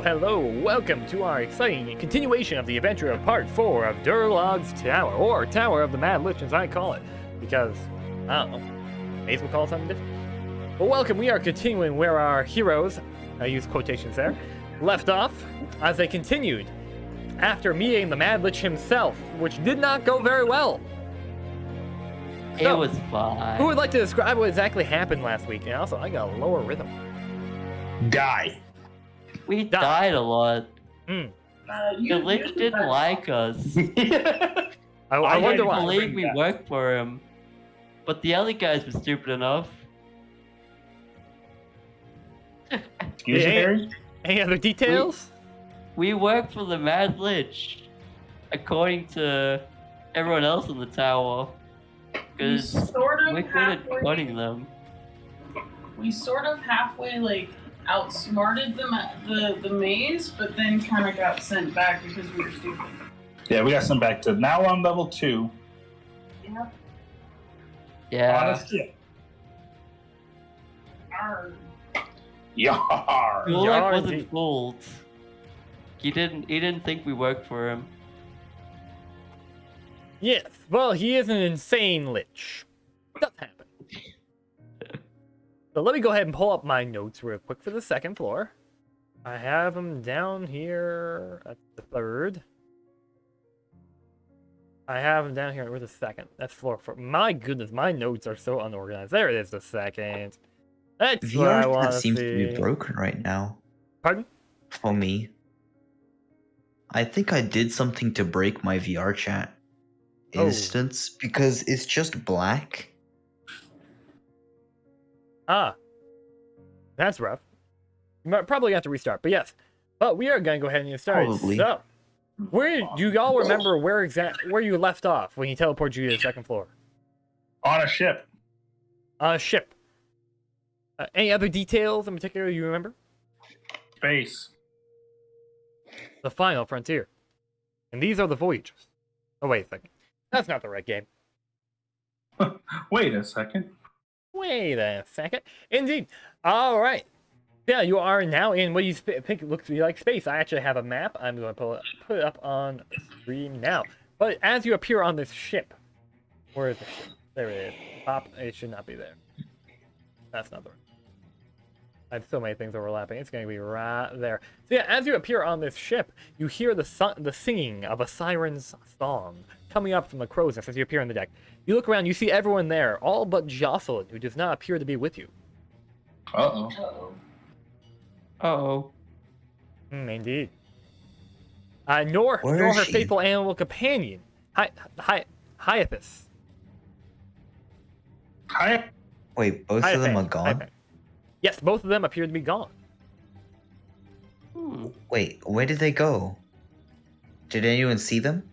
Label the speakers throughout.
Speaker 1: Hello, welcome to our exciting continuation of the adventure of part 4 of Durlog's Tower, or Tower of the Mad Litch as I call it, because, I don't know, Ace will call it something different. But welcome, we are continuing where our heroes, I use quotations there, left off, as they continued, after meeting the Mad Litch himself, which did not go very well.
Speaker 2: It was fine.
Speaker 1: Who would like to describe what exactly happened last week? And also, I got a lower rhythm.
Speaker 3: Die.
Speaker 2: We died a lot.
Speaker 1: Mm.
Speaker 2: The Lich didn't like us.
Speaker 1: I wonder
Speaker 2: I
Speaker 1: why.
Speaker 2: believe we worked for him. But the other guys were stupid enough.
Speaker 3: Excuse me, Harry?
Speaker 1: Any other details?
Speaker 2: We worked for the Mad Lich. According to everyone else in the tower. Because we're good at cutting them.
Speaker 4: We sort of halfway, outsmarted them at the maze, but then kind of got sent back because we were stupid.
Speaker 3: Yeah, we got sent back to now on level 2.
Speaker 4: Yep.
Speaker 2: Yeah.
Speaker 3: Honestly.
Speaker 4: Arr.
Speaker 3: Yar.
Speaker 2: Gulak wasn't fooled. He didn't think we worked for him.
Speaker 1: Yes, well, he is an insane lich. Does happen. So let me go ahead and pull up my notes real quick for the second floor. I have them down here at the third. I have them down here with the second. That's floor 4. My goodness, my notes are so unorganized. There it is, the second. That's what I
Speaker 5: VR
Speaker 1: want
Speaker 5: chat
Speaker 1: to
Speaker 5: seems
Speaker 1: see.
Speaker 5: to be broken right now.
Speaker 1: Pardon?
Speaker 5: For me. I think I did something to break my VR chat instance because it's just black.
Speaker 1: Ah. That's rough. You might probably have to restart, but yes. But we are going to go ahead and get started.
Speaker 5: Probably.
Speaker 1: So, where do y'all remember where you left off when he teleported you to the second floor?
Speaker 3: On a ship.
Speaker 1: On a ship. Any other details in particular you remember?
Speaker 3: Space.
Speaker 1: The final frontier. And these are the Voyagers. Oh, wait a second. That's not the right game.
Speaker 3: Wait a second.
Speaker 1: Wait a second. Indeed. All right. Yeah, you are now in what you think looks to be like space. I actually have a map. I'm going to put it up on screen now. But as you appear on this ship, where is the ship? There it is. Pop. It should not be there. That's not the right. I have so many things overlapping. It's going to be right there. So yeah, as you appear on this ship, you hear the singing of a siren's song coming up from the crow's nest as you appear on the deck. You look around, you see everyone there, all but Jocelyn, who does not appear to be with you.
Speaker 3: Uh-oh.
Speaker 4: Uh-oh.
Speaker 2: Uh-oh.
Speaker 1: Indeed. Nor her faithful animal companion, Hyathis.
Speaker 3: Hi.
Speaker 5: Wait, both of them are gone?
Speaker 1: Yes, both of them appear to be gone.
Speaker 5: Wait, where did they go? Did anyone see them?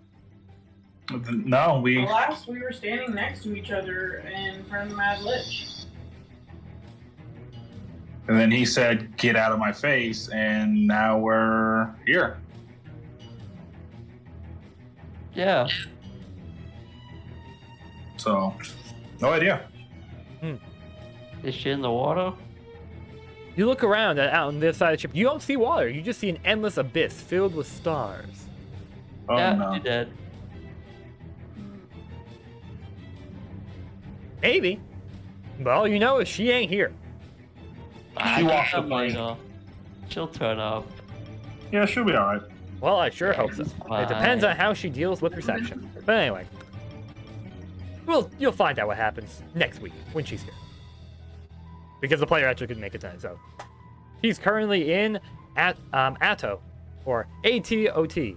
Speaker 3: No, we...
Speaker 4: Last we were standing next to each other in front of the Mad Litch.
Speaker 3: And then he said, get out of my face, and now we're here.
Speaker 2: Yeah.
Speaker 3: So, no idea.
Speaker 2: Is she in the water?
Speaker 1: You look around out on this side of the ship. You don't see water. You just see an endless abyss filled with stars.
Speaker 3: Oh,
Speaker 2: yeah,
Speaker 3: no.
Speaker 2: she did.
Speaker 1: Maybe. But all you know is she ain't here.
Speaker 2: I
Speaker 3: walked
Speaker 2: guess
Speaker 3: the plane.
Speaker 2: later. She'll turn up.
Speaker 3: Yeah, she'll be alright.
Speaker 1: Well, I sure hope so.
Speaker 2: It's
Speaker 1: It depends
Speaker 2: fine.
Speaker 1: on how she deals with reception. But anyway. You'll find out what happens next week when she's here. Because the player actually couldn't make it tonight, so. She's currently in Atto. Or ATOT.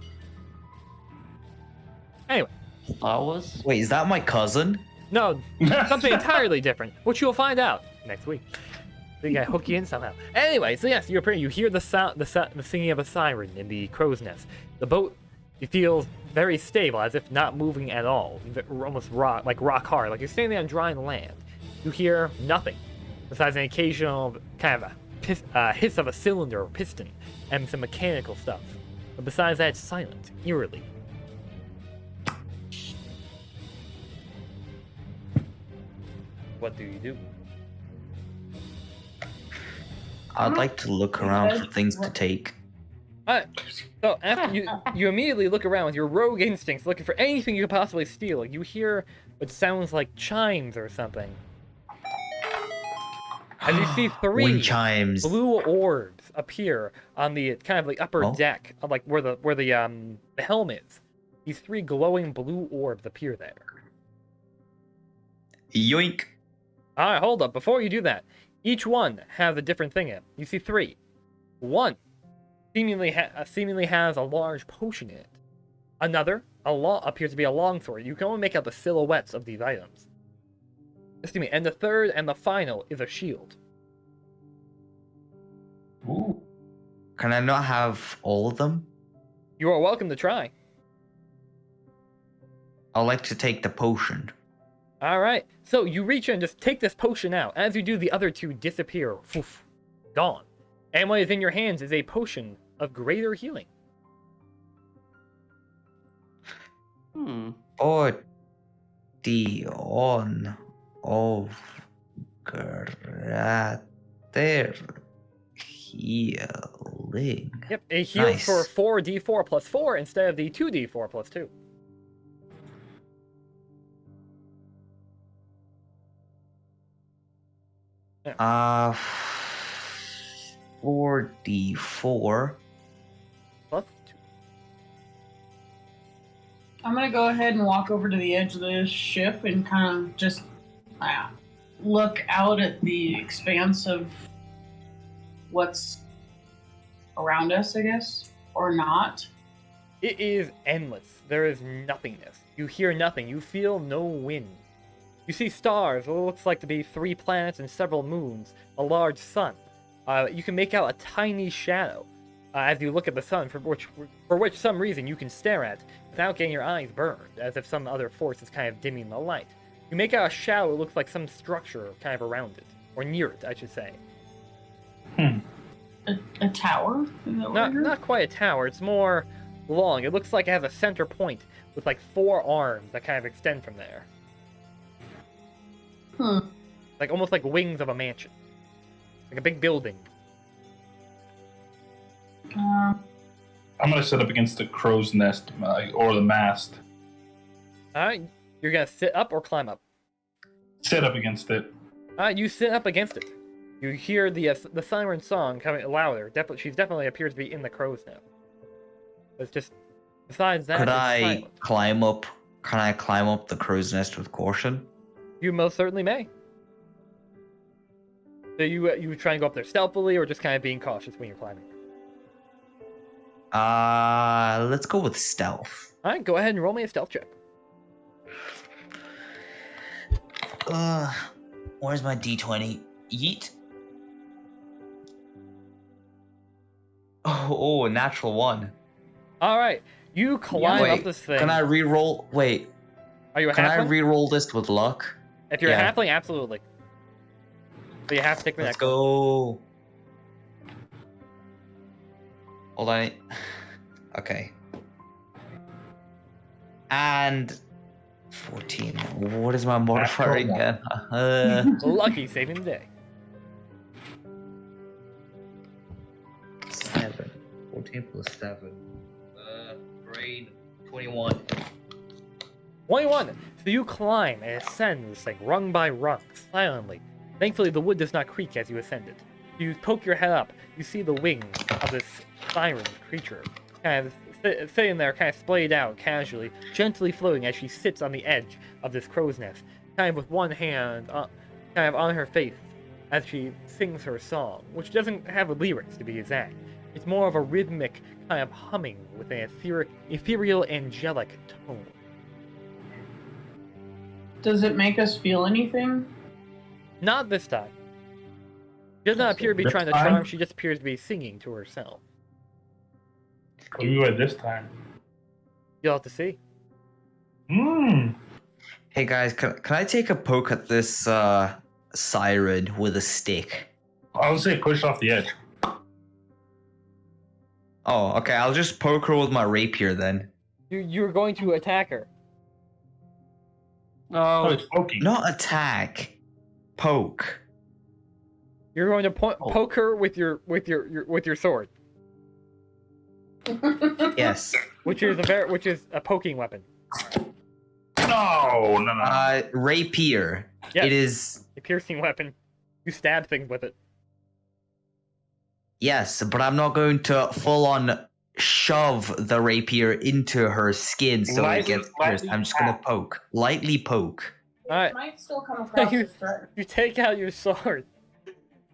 Speaker 1: Anyway.
Speaker 2: Star Wars?
Speaker 5: Wait, is that my cousin?
Speaker 1: No, something entirely different, which you'll find out next week. I think I hook you in somehow. Anyway, so yes, you hear the sound, the singing of a siren in the crow's nest. The boat, you feel very stable, as if not moving at all, almost rock hard, like you're standing on dry land. You hear nothing besides an occasional kind of a hiss of a cylinder or piston and some mechanical stuff. But besides that, it's silent, eerily. What do you do?
Speaker 5: I'd like to look around for things to take.
Speaker 1: Alright, so after you immediately look around with your rogue instincts, looking for anything you could possibly steal. You hear what sounds like chimes or something. As you see
Speaker 5: Wind
Speaker 1: 3
Speaker 5: chimes.
Speaker 1: blue orbs appear on the kind of like upper
Speaker 5: Oh.
Speaker 1: deck, of like where the helm is. These 3 glowing blue orbs appear there.
Speaker 5: Yoink.
Speaker 1: Alright, hold up. Before you do that, each one has a different thing in it. You see 3. One seemingly has a large potion in it. Another appears to be a longsword. You can only make out the silhouettes of these items. Excuse me. And the third and the final is a shield.
Speaker 3: Ooh.
Speaker 5: Can I not have all of them?
Speaker 1: You are welcome to try.
Speaker 5: I'd like to take the potion.
Speaker 1: Alright, so you reach in and just take this potion out. As you do, the other 2 disappear. Poof, gone. And what is in your hands is a potion of greater healing.
Speaker 5: Or the on of greater healing.
Speaker 1: Yep, it heals
Speaker 5: Nice.
Speaker 1: for 4d4 plus 4 instead of the 2d4 plus 2.
Speaker 5: Uh, 4d4.
Speaker 1: Plus 2.
Speaker 4: I'm gonna go ahead and walk over to the edge of the ship and kind of just look out at the expanse of what's around us, I guess, or not.
Speaker 1: It is endless. There is nothingness. You hear nothing. You feel no wind. You see stars, what looks like to be 3 planets and several moons, a large sun. You can make out a tiny shadow as you look at the sun, for which some reason you can stare at without getting your eyes burned, as if some other force is kind of dimming the light. You make out a shadow that looks like some structure kind of around it, or near it, I should say.
Speaker 4: A tower? Is that what I heard?
Speaker 1: Not quite a tower. It's more long. It looks like it has a center point with like 4 arms that kind of extend from there. Like almost like wings of a mansion, like a big building.
Speaker 3: I'm gonna sit up against the crow's nest or the mast.
Speaker 1: All right, you're gonna sit up or climb up.
Speaker 3: Sit up against it.
Speaker 1: All right, you sit up against it. You hear the siren song coming louder. She definitely appears to be in the crow's nest. It's just besides that.
Speaker 5: Could
Speaker 1: it's
Speaker 5: I
Speaker 1: silent.
Speaker 5: climb up? Can I climb up the crow's nest with caution?
Speaker 1: You most certainly may. So you try and go up there stealthily, or just kind of being cautious when you're climbing.
Speaker 5: Let's go with stealth.
Speaker 1: All right, go ahead and roll me a stealth check.
Speaker 5: Where's my d20? Yeet. Oh, a natural 1.
Speaker 1: All right, you climb
Speaker 5: Wait,
Speaker 1: up this thing.
Speaker 5: can I re-roll? Wait,
Speaker 1: Are you a
Speaker 5: can I
Speaker 1: halfling?
Speaker 5: re-roll this with luck?
Speaker 1: If you're
Speaker 5: Yeah.
Speaker 1: a halfling, absolutely. But you have to take me
Speaker 5: Let's
Speaker 1: next.
Speaker 5: go. Hold on. Okay. And 14. What is my modifier again?
Speaker 1: Lucky saving the day.
Speaker 5: 7. 14 plus 7. Brain 21.
Speaker 1: 21. So you climb and ascend this thing, rung by rung, silently. Thankfully, the wood does not creak as you ascend it. You poke your head up. You see the wings of this siren creature, kind of sitting there, kind of splayed out, casually, gently floating as she sits on the edge of this crow's nest, kind of with one hand kind of on her face as she sings her song, which doesn't have lyrics to be exact. It's more of a rhythmic kind of humming with an ethereal, angelic tone.
Speaker 4: Does it make us feel anything?
Speaker 1: Not this time. She does not appear to be
Speaker 3: This
Speaker 1: trying to
Speaker 3: time?
Speaker 1: charm, she just appears to be singing to herself.
Speaker 3: What do you at this time?
Speaker 1: You'll have to see.
Speaker 5: Hey guys, can I take a poke at this siren with a stick?
Speaker 3: I would say push off the edge.
Speaker 5: Oh, okay. I'll just poke her with my rapier then.
Speaker 1: You're going to attack her.
Speaker 3: Oh,
Speaker 2: No.
Speaker 3: it's poking.
Speaker 5: Not attack. Poke.
Speaker 1: You're going to
Speaker 5: Oh.
Speaker 1: poke her with your sword.
Speaker 5: Yes.
Speaker 1: which is a poking weapon.
Speaker 3: No.
Speaker 5: Rapier.
Speaker 1: Yes.
Speaker 5: It is.
Speaker 1: A piercing weapon. You stab things with it.
Speaker 5: Yes, but I'm not going to full on shove the rapier into her skin so it gets pierced. I'm just going to poke. Lightly poke.
Speaker 4: It
Speaker 1: Alright.
Speaker 4: might still come across as threatening.
Speaker 1: You take out your sword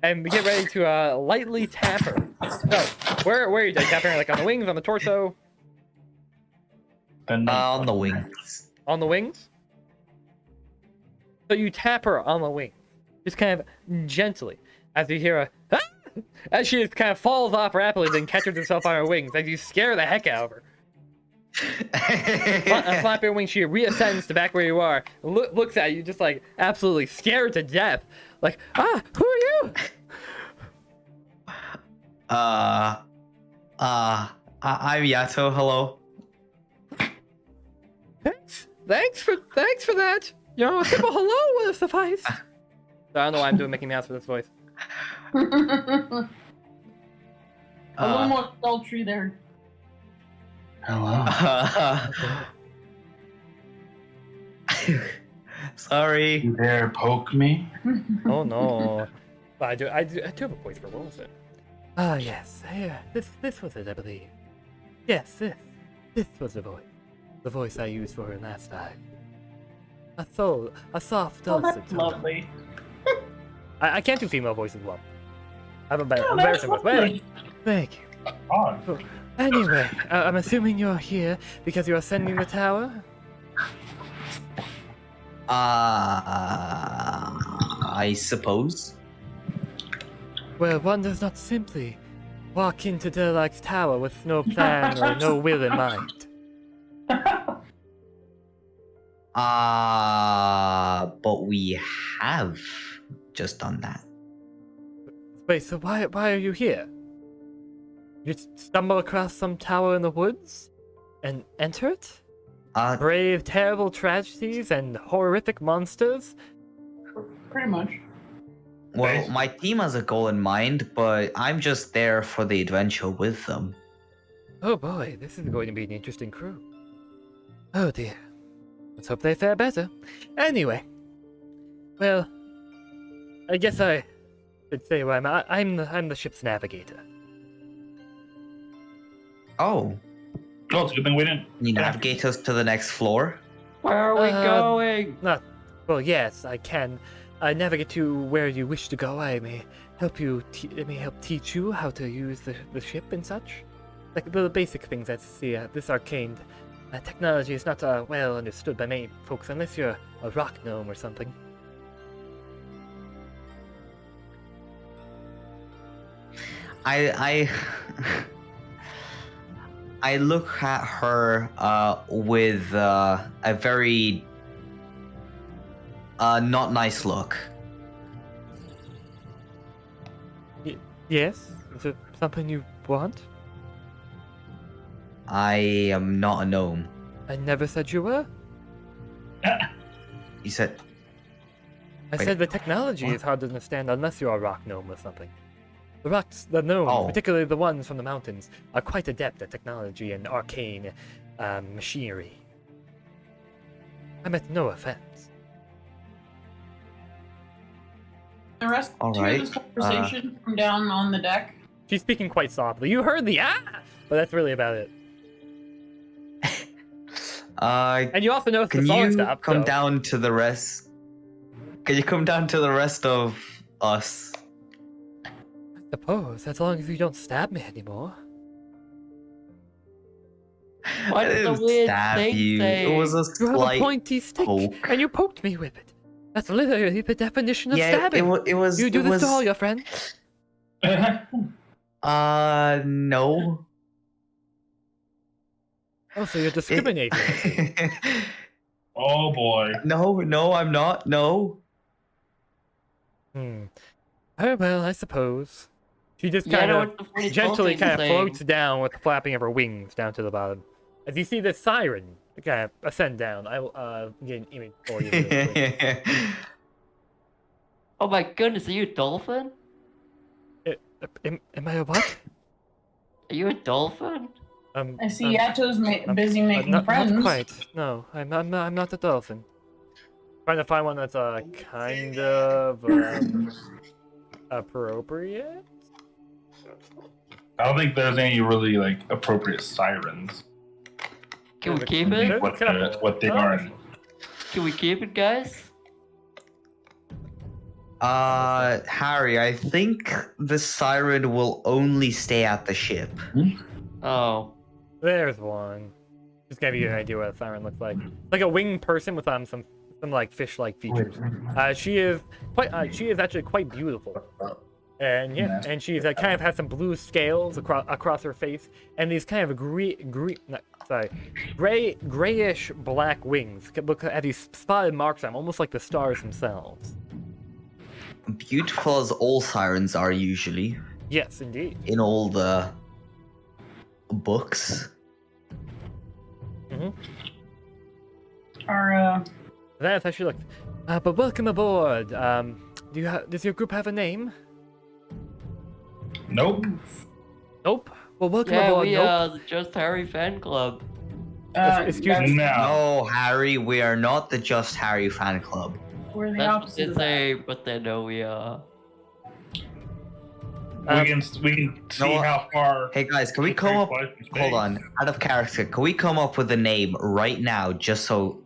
Speaker 1: and we get ready to lightly tap her. So, where are you tapping her? Like on the wings, on the torso?
Speaker 5: On the wings.
Speaker 1: On the wings? So you tap her on the wing, just kind of gently, as you hear a ah! As she just kind of falls off rapidly, then catches herself on her wings, as you scare the heck out of her. Flap your wings, she reascends to back where you are, looks at you just like absolutely scared to death. Like, who are you?
Speaker 5: I'm Yato, hello.
Speaker 1: Thanks for that. You know, a simple hello would have sufficed. So I don't know why I'm doing Mickey Mouse for this voice.
Speaker 4: A little more sultry there.
Speaker 3: Hello.
Speaker 5: Sorry.
Speaker 3: You dare poke me?
Speaker 1: Oh no. But I do have a voice for what was it? Yes. This was it, I believe. Yes, this was the voice. The voice I used for her last time. A soft, dulcet
Speaker 4: That's
Speaker 1: tone.
Speaker 4: lovely.
Speaker 1: I can't do female voices well. I have a better,
Speaker 4: Oh,
Speaker 1: embarrassing
Speaker 4: that's
Speaker 1: voice. Well,
Speaker 4: lovely.
Speaker 1: thank you.
Speaker 3: Oh,
Speaker 1: Anyway, I'm assuming you're here because you're ascending the tower?
Speaker 5: I suppose.
Speaker 1: Well, one does not simply walk into Durlag's tower with no plan or no will in mind.
Speaker 5: But we have just done that.
Speaker 1: Wait, so why are you here? You stumble across some tower in the woods and enter it? Brave terrible tragedies and horrific monsters?
Speaker 4: Pretty much.
Speaker 5: Well, my team has a goal in mind, but I'm just there for the adventure with them.
Speaker 1: Oh boy, this is going to be an interesting crew. Oh dear. Let's hope they fare better. Anyway. Well, I guess I should say where I'm at. I'm the ship's navigator.
Speaker 5: Oh,
Speaker 3: oh, it's a good thing we didn't.
Speaker 5: can you navigate us to the next floor?
Speaker 2: Where are we going?
Speaker 1: Well, yes, I can. I navigate you where you wish to go. I may help you. Help teach you how to use the ship and such. Like the basic things that this arcane technology is not well understood by many folks unless you're a rock gnome or something.
Speaker 5: I look at her with a very not nice look.
Speaker 1: Yes? Is it something you want?
Speaker 5: I am not a gnome.
Speaker 1: I never said you were.
Speaker 5: You said
Speaker 1: I
Speaker 5: Wait,
Speaker 1: said the technology is hard to understand unless you're a rock gnome or something. The gnomes,
Speaker 5: Oh.
Speaker 1: particularly the ones from the mountains, are quite adept at technology and arcane machinery. I meant no offense.
Speaker 4: The rest
Speaker 5: All
Speaker 4: of
Speaker 5: right,
Speaker 4: this conversation from down on the deck.
Speaker 1: She's speaking quite softly. You heard the but that's really about it. And you also notice
Speaker 5: can
Speaker 1: the song
Speaker 5: you
Speaker 1: stopped.
Speaker 5: come
Speaker 1: so-
Speaker 5: down to the rest? Can you come down to the rest of us?
Speaker 1: I suppose, as long as you don't stab me anymore.
Speaker 5: I
Speaker 2: What's the
Speaker 5: didn't
Speaker 2: weird
Speaker 5: stab
Speaker 2: thing
Speaker 5: you. It was a
Speaker 1: You have a
Speaker 5: slight
Speaker 1: pointy stick,
Speaker 5: poke.
Speaker 1: and you poked me with it. That's literally the definition of
Speaker 5: Yeah,
Speaker 1: stabbing.
Speaker 5: it was.
Speaker 1: You do
Speaker 5: it
Speaker 1: this
Speaker 5: was,
Speaker 1: to all your friends?
Speaker 5: No.
Speaker 1: Oh, so you're discriminating. I see.
Speaker 3: oh boy.
Speaker 5: No, I'm not. No.
Speaker 1: Oh well, I suppose. She just
Speaker 2: Yeah, I
Speaker 1: kind
Speaker 2: know
Speaker 1: of
Speaker 2: what the funny
Speaker 1: gently
Speaker 2: talking
Speaker 1: kind of
Speaker 2: saying.
Speaker 1: floats down with the flapping of her wings down to the bottom. As you see this siren kind of ascend down, I will get an image for you. Really quick.
Speaker 2: Oh my goodness, are you a dolphin?
Speaker 1: Am I a what?
Speaker 2: Are you a dolphin?
Speaker 4: I see Yato's busy making
Speaker 1: not
Speaker 4: friends.
Speaker 1: quite. No, I'm not a dolphin. Trying to find one that's kind of appropriate.
Speaker 3: I don't think there's any really like appropriate sirens.
Speaker 2: Can we
Speaker 1: There's
Speaker 2: keep
Speaker 1: there's
Speaker 2: it?
Speaker 1: a couple.
Speaker 3: What they are.
Speaker 2: Can we keep it, guys?
Speaker 5: Harry, I think the siren will only stay at the ship.
Speaker 2: Oh.
Speaker 1: There's one. Just give you an idea what a siren looks like. Like a winged person with some like fish-like features. She is actually quite beautiful. And yeah, and she's kind of has some blue scales across her face, and these kind of grayish black wings. Look at these spotted marks on them, almost like the stars themselves.
Speaker 5: Beautiful as all sirens are usually
Speaker 1: Yes, indeed.
Speaker 5: in all the books.
Speaker 1: That's how she looked. But welcome aboard. Does your group have a name?
Speaker 3: Nope.
Speaker 1: Nope. Well, welcome
Speaker 2: Yeah,
Speaker 1: aboard.
Speaker 2: we
Speaker 1: Nope.
Speaker 2: are the Just Harry fan club.
Speaker 1: Excuse me.
Speaker 3: No.
Speaker 5: No, Harry, we are not the Just Harry fan club.
Speaker 4: We're the
Speaker 2: That's what
Speaker 4: opposite
Speaker 2: they
Speaker 4: of that.
Speaker 2: say, but they know we are.
Speaker 3: We can see
Speaker 5: No,
Speaker 3: how far.
Speaker 5: Hey guys, can we come up? Hold on, out of character. Can we come up with a name right now, just so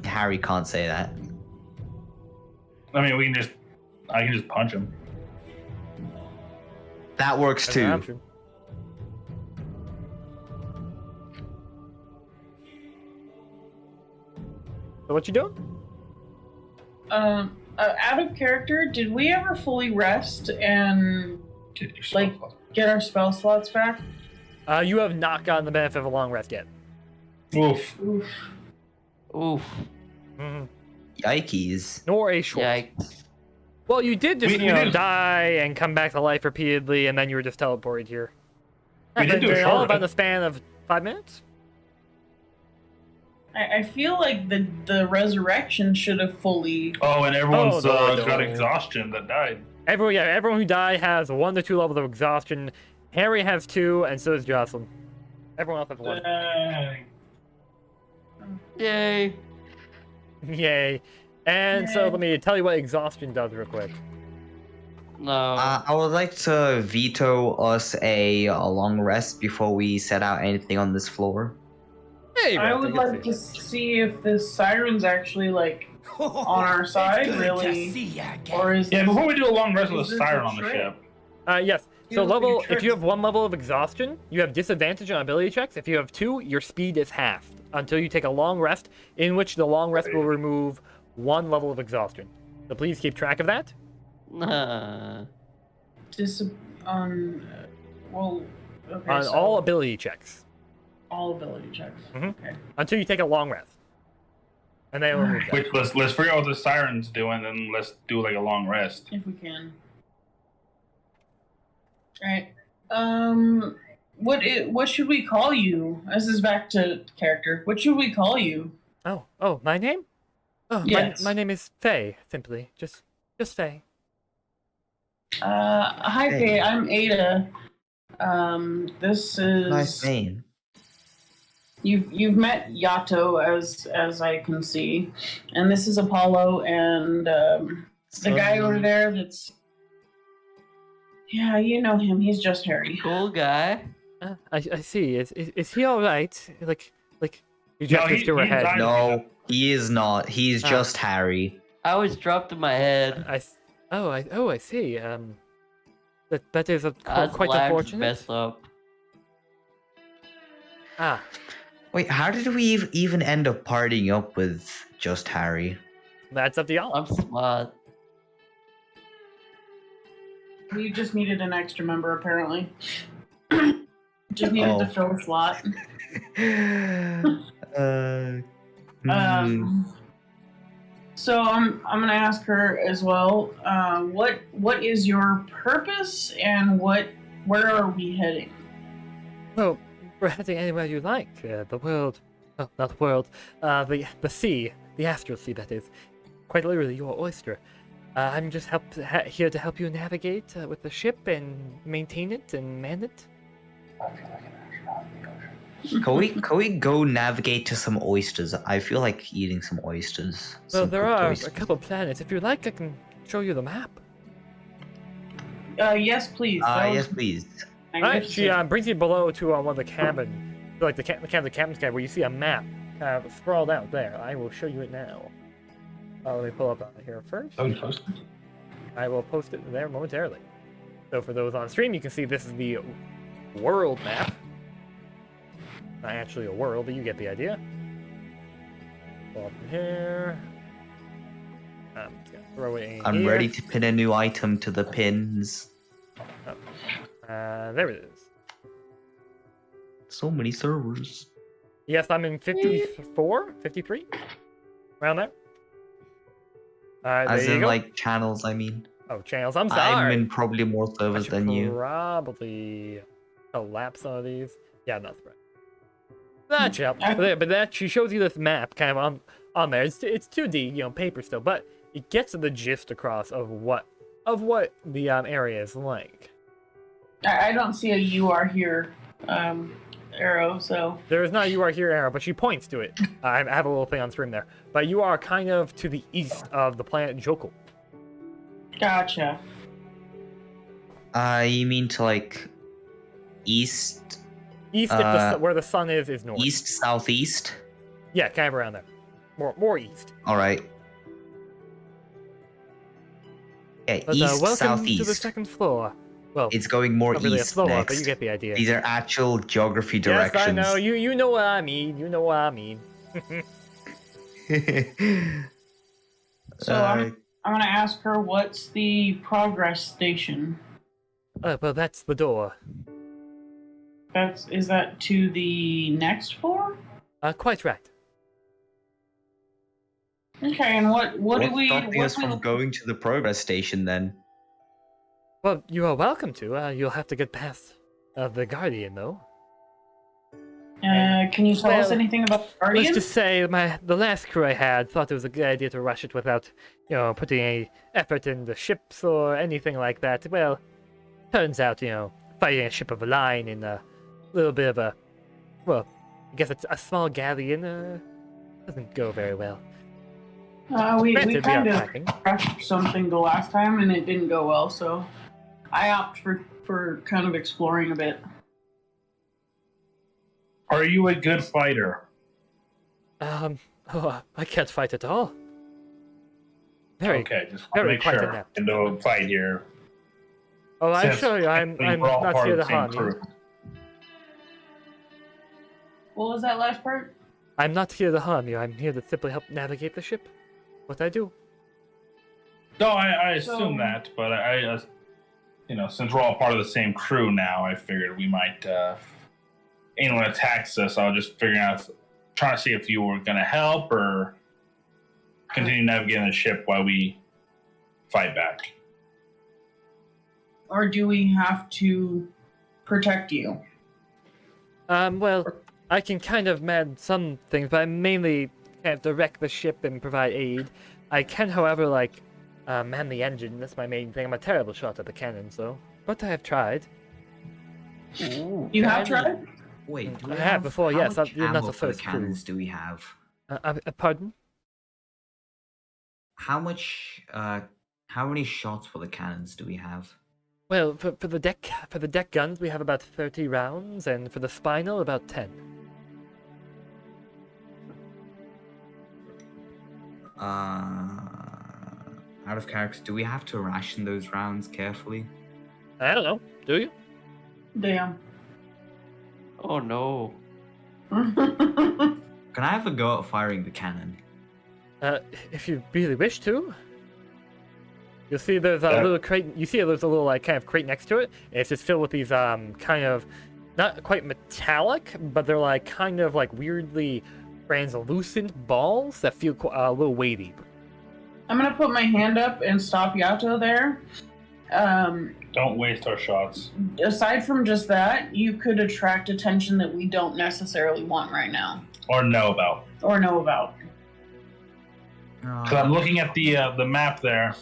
Speaker 5: Harry can't say that?
Speaker 3: I mean, I can just punch him.
Speaker 5: That works
Speaker 1: That's an
Speaker 5: too.
Speaker 1: option. So what you doing?
Speaker 4: Out of character, did we ever fully rest and like get our spell slots back?
Speaker 1: You have not gotten the benefit of a long rest yet.
Speaker 3: Oof.
Speaker 4: Oof.
Speaker 2: Oof.
Speaker 1: Mhm.
Speaker 5: Yikes.
Speaker 1: Nor a short.
Speaker 2: Yikes.
Speaker 1: Well, you did just,
Speaker 3: We did.
Speaker 1: die and come back to life repeatedly, and then you were just teleported here.
Speaker 3: We did do a
Speaker 1: all
Speaker 3: short
Speaker 1: about
Speaker 3: rest.
Speaker 1: the span of 5 minutes?
Speaker 4: I feel like the resurrection should have fully.
Speaker 3: Oh, and everyone's
Speaker 1: Oh, no.
Speaker 3: got exhaustion that died.
Speaker 1: Everyone who died has 1 to 2 levels of exhaustion. Harry has 2, and so does Jocelyn. Everyone else has 1.
Speaker 2: Yay.
Speaker 1: Yay. And so let me tell you what exhaustion does real quick.
Speaker 2: No.
Speaker 5: I would like to veto us a long rest before we set out anything on this floor.
Speaker 1: Hey,
Speaker 4: I would like to see if the siren's actually like on our side, really, or is
Speaker 3: Yeah,
Speaker 4: this-
Speaker 3: before we do a long rest with a
Speaker 4: is this
Speaker 3: siren
Speaker 4: a
Speaker 3: on the
Speaker 4: trick?
Speaker 3: ship.
Speaker 1: Yes. So
Speaker 4: Feels like a
Speaker 1: if
Speaker 4: trick.
Speaker 1: you have 1 level of exhaustion, you have disadvantage on ability checks. If you have 2, your speed is halved until you take a long rest, in which the long rest will remove 1 level of exhaustion. So please keep track of that.
Speaker 2: Nah.
Speaker 4: Well, okay,
Speaker 1: On
Speaker 4: so
Speaker 1: all ability checks
Speaker 4: all ability checks.
Speaker 1: Mhm.
Speaker 4: Okay.
Speaker 1: until you take a long rest, and they will remove that.
Speaker 3: Which let's figure out what the siren's doing, and let's do like a long rest.
Speaker 4: If we can. Right. What should we call you? This is back to character. What should we call you?
Speaker 1: Oh, my name? Oh,
Speaker 4: Yes.
Speaker 1: my name is Faye. Simply, just Faye.
Speaker 4: Hi
Speaker 5: Hey.
Speaker 4: Faye, I'm Ada. This is
Speaker 5: Nice name.
Speaker 4: You've met Yato as I can see, and this is Apollo and the guy over there. That's yeah, you know him. He's just Harry.
Speaker 2: Cool guy.
Speaker 1: I see. Is he all right? Like he
Speaker 3: No,
Speaker 1: gestures to her
Speaker 3: he
Speaker 1: head.
Speaker 3: died.
Speaker 5: No, he is not. He's
Speaker 1: Ah.
Speaker 5: just Harry.
Speaker 2: I was dropped in my head.
Speaker 1: I see. That is quite
Speaker 2: Lab's
Speaker 1: unfortunate.
Speaker 2: messed up.
Speaker 1: Ah,
Speaker 5: Wait, how did we even end up partying up with just Harry?
Speaker 1: that's up to y'all.
Speaker 2: I'm smart.
Speaker 4: We just needed an extra member, apparently. Just needed to
Speaker 5: Oh.
Speaker 4: fill a slot.
Speaker 5: Hmm.
Speaker 4: So I'm gonna ask her as well. What is your purpose, and where are we heading?
Speaker 1: Well, we're heading anywhere you like. The world, oh, not the world. The sea, the astral sea, that is. Quite literally, your oyster. I'm just here to help you navigate with the ship and maintain it and man it.
Speaker 5: Can we go navigate to some oysters? I feel like eating some oysters.
Speaker 1: Well,
Speaker 5: Some
Speaker 1: there
Speaker 5: cooked
Speaker 1: are
Speaker 5: oysters.
Speaker 1: a couple planets. If you'd like, I can show you the map.
Speaker 4: Yes, please. That was
Speaker 5: Yes, please.
Speaker 1: Alright, she
Speaker 4: magnificent.
Speaker 1: brings you below to one of the cabin, like the captain's cabin, where you see a map kind of sprawled out there. I will show you it now. Let me pull up here first.
Speaker 3: Oh, you posted?
Speaker 1: I will post it there momentarily. So for those on stream, you can see this is the world map. Not actually a world, but you get the idea. Pull up here. I'm just gonna throw it in
Speaker 5: I'm
Speaker 1: here.
Speaker 5: ready to pin a new item to the pins.
Speaker 1: There it is.
Speaker 5: So many servers.
Speaker 1: Yes, I'm in 54, 53, around there.
Speaker 5: As
Speaker 1: there you
Speaker 5: in,
Speaker 1: go.
Speaker 5: like, channels, I mean.
Speaker 1: Oh, channels. I'm sorry.
Speaker 5: I'm in probably more
Speaker 1: I
Speaker 5: servers
Speaker 1: should
Speaker 5: than you.
Speaker 1: probably collapse some of these. Yeah, not surprised. That help. But that she shows you this map kind of on there. It's 2D, paper still, but it gets the gist across of what the area is like.
Speaker 4: I don't see a "you are here" arrow, so
Speaker 1: There is not "you are here" arrow, but she points to it. I have a little thing on stream there. But you are kind of to the east of the planet Jokul.
Speaker 4: gotcha.
Speaker 5: You mean to, like, east,
Speaker 1: East, if where the sun is north.
Speaker 5: east, southeast?
Speaker 1: Yeah, kind of around there. More east.
Speaker 5: Alright. Yeah,
Speaker 1: But
Speaker 5: east,
Speaker 1: welcome
Speaker 5: southeast.
Speaker 1: to the second floor. Well,
Speaker 5: It's going more
Speaker 1: not really a
Speaker 5: east
Speaker 1: floor,
Speaker 5: next.
Speaker 1: but you get the idea.
Speaker 5: These are actual geography directions.
Speaker 1: Yes, I know. You know what I mean. You know what I mean.
Speaker 4: So I'm gonna ask her what's the progress station.
Speaker 1: Well, that's the door.
Speaker 4: Is that to the next floor?
Speaker 1: Quite right.
Speaker 4: Okay, and what do we?
Speaker 5: stopping us
Speaker 4: What
Speaker 5: from going to the progress station then?
Speaker 1: Well, you are welcome to. You'll have to get past the Guardian, though.
Speaker 4: Can you tell us
Speaker 1: Well,
Speaker 4: anything about the Guardian?
Speaker 1: Let's just say the last crew I had thought it was a good idea to rush it without, putting any effort in the ships or anything like that. Well, turns out, fighting a ship of a line in a little bit of a, well, I guess it's a small galleon, doesn't go very well.
Speaker 4: We
Speaker 1: Granted, we are
Speaker 4: kind of
Speaker 1: packing.
Speaker 4: crashed something the last time and it didn't go well, so I opt for kind of exploring a bit.
Speaker 3: Are you a good fighter?
Speaker 1: I can't fight at all. Very.
Speaker 3: Okay, just want to
Speaker 1: very
Speaker 3: make
Speaker 1: quite
Speaker 3: sure
Speaker 1: inept.
Speaker 3: into a fight here.
Speaker 1: Oh, I'm
Speaker 3: Since
Speaker 1: sure I'm
Speaker 3: we're all
Speaker 1: not
Speaker 3: part
Speaker 1: here
Speaker 3: of
Speaker 1: to
Speaker 3: the same
Speaker 1: harm you.
Speaker 3: crew.
Speaker 4: What was that last part?
Speaker 1: I'm not here to harm you. I'm here to simply help navigate the ship. What I do.
Speaker 3: No, I assume
Speaker 4: So-
Speaker 3: that, but I since we're all part of the same crew now, I figured we might. Anyone attacks us, I'll just figure out, trying to see if you were going to help or continue navigating the ship while we fight back.
Speaker 4: Or do we have to protect you?
Speaker 1: Well, I can kind of man some things, but I mainly kind of direct the ship and provide aid. I can, however, man the engine. That's my main thing. I'm a terrible shot at the cannon, but I have tried.
Speaker 4: You have tried?
Speaker 6: Wait, do
Speaker 1: I
Speaker 6: we
Speaker 1: have before,
Speaker 6: how
Speaker 1: yes,
Speaker 6: much
Speaker 1: you're not
Speaker 6: ammo
Speaker 1: the
Speaker 6: for the
Speaker 1: first crew.
Speaker 6: cannons do we have?
Speaker 1: Pardon?
Speaker 6: How many shots for the cannons do we have?
Speaker 1: Well, for the deck guns, we have about 30 rounds, and for the spinal, about 10.
Speaker 6: Out of character, do we have to ration those rounds carefully?
Speaker 1: I don't know. Do you?
Speaker 4: Damn.
Speaker 2: Oh no.
Speaker 6: Can I have a go at firing the cannon?
Speaker 1: If you really wish to. You'll see there's a
Speaker 3: Yeah.
Speaker 1: little crate. You see there's a little kind of crate next to it. And it's just filled with these kind of not quite metallic, but they're kind of weirdly translucent balls that feel a little weighty.
Speaker 4: I'm gonna put my hand up and stop Yato there.
Speaker 3: Don't waste our shots.
Speaker 4: Aside from just that, you could attract attention that we don't necessarily want right now
Speaker 3: Or know about.
Speaker 4: or know about.
Speaker 3: Because I'm looking at the map there,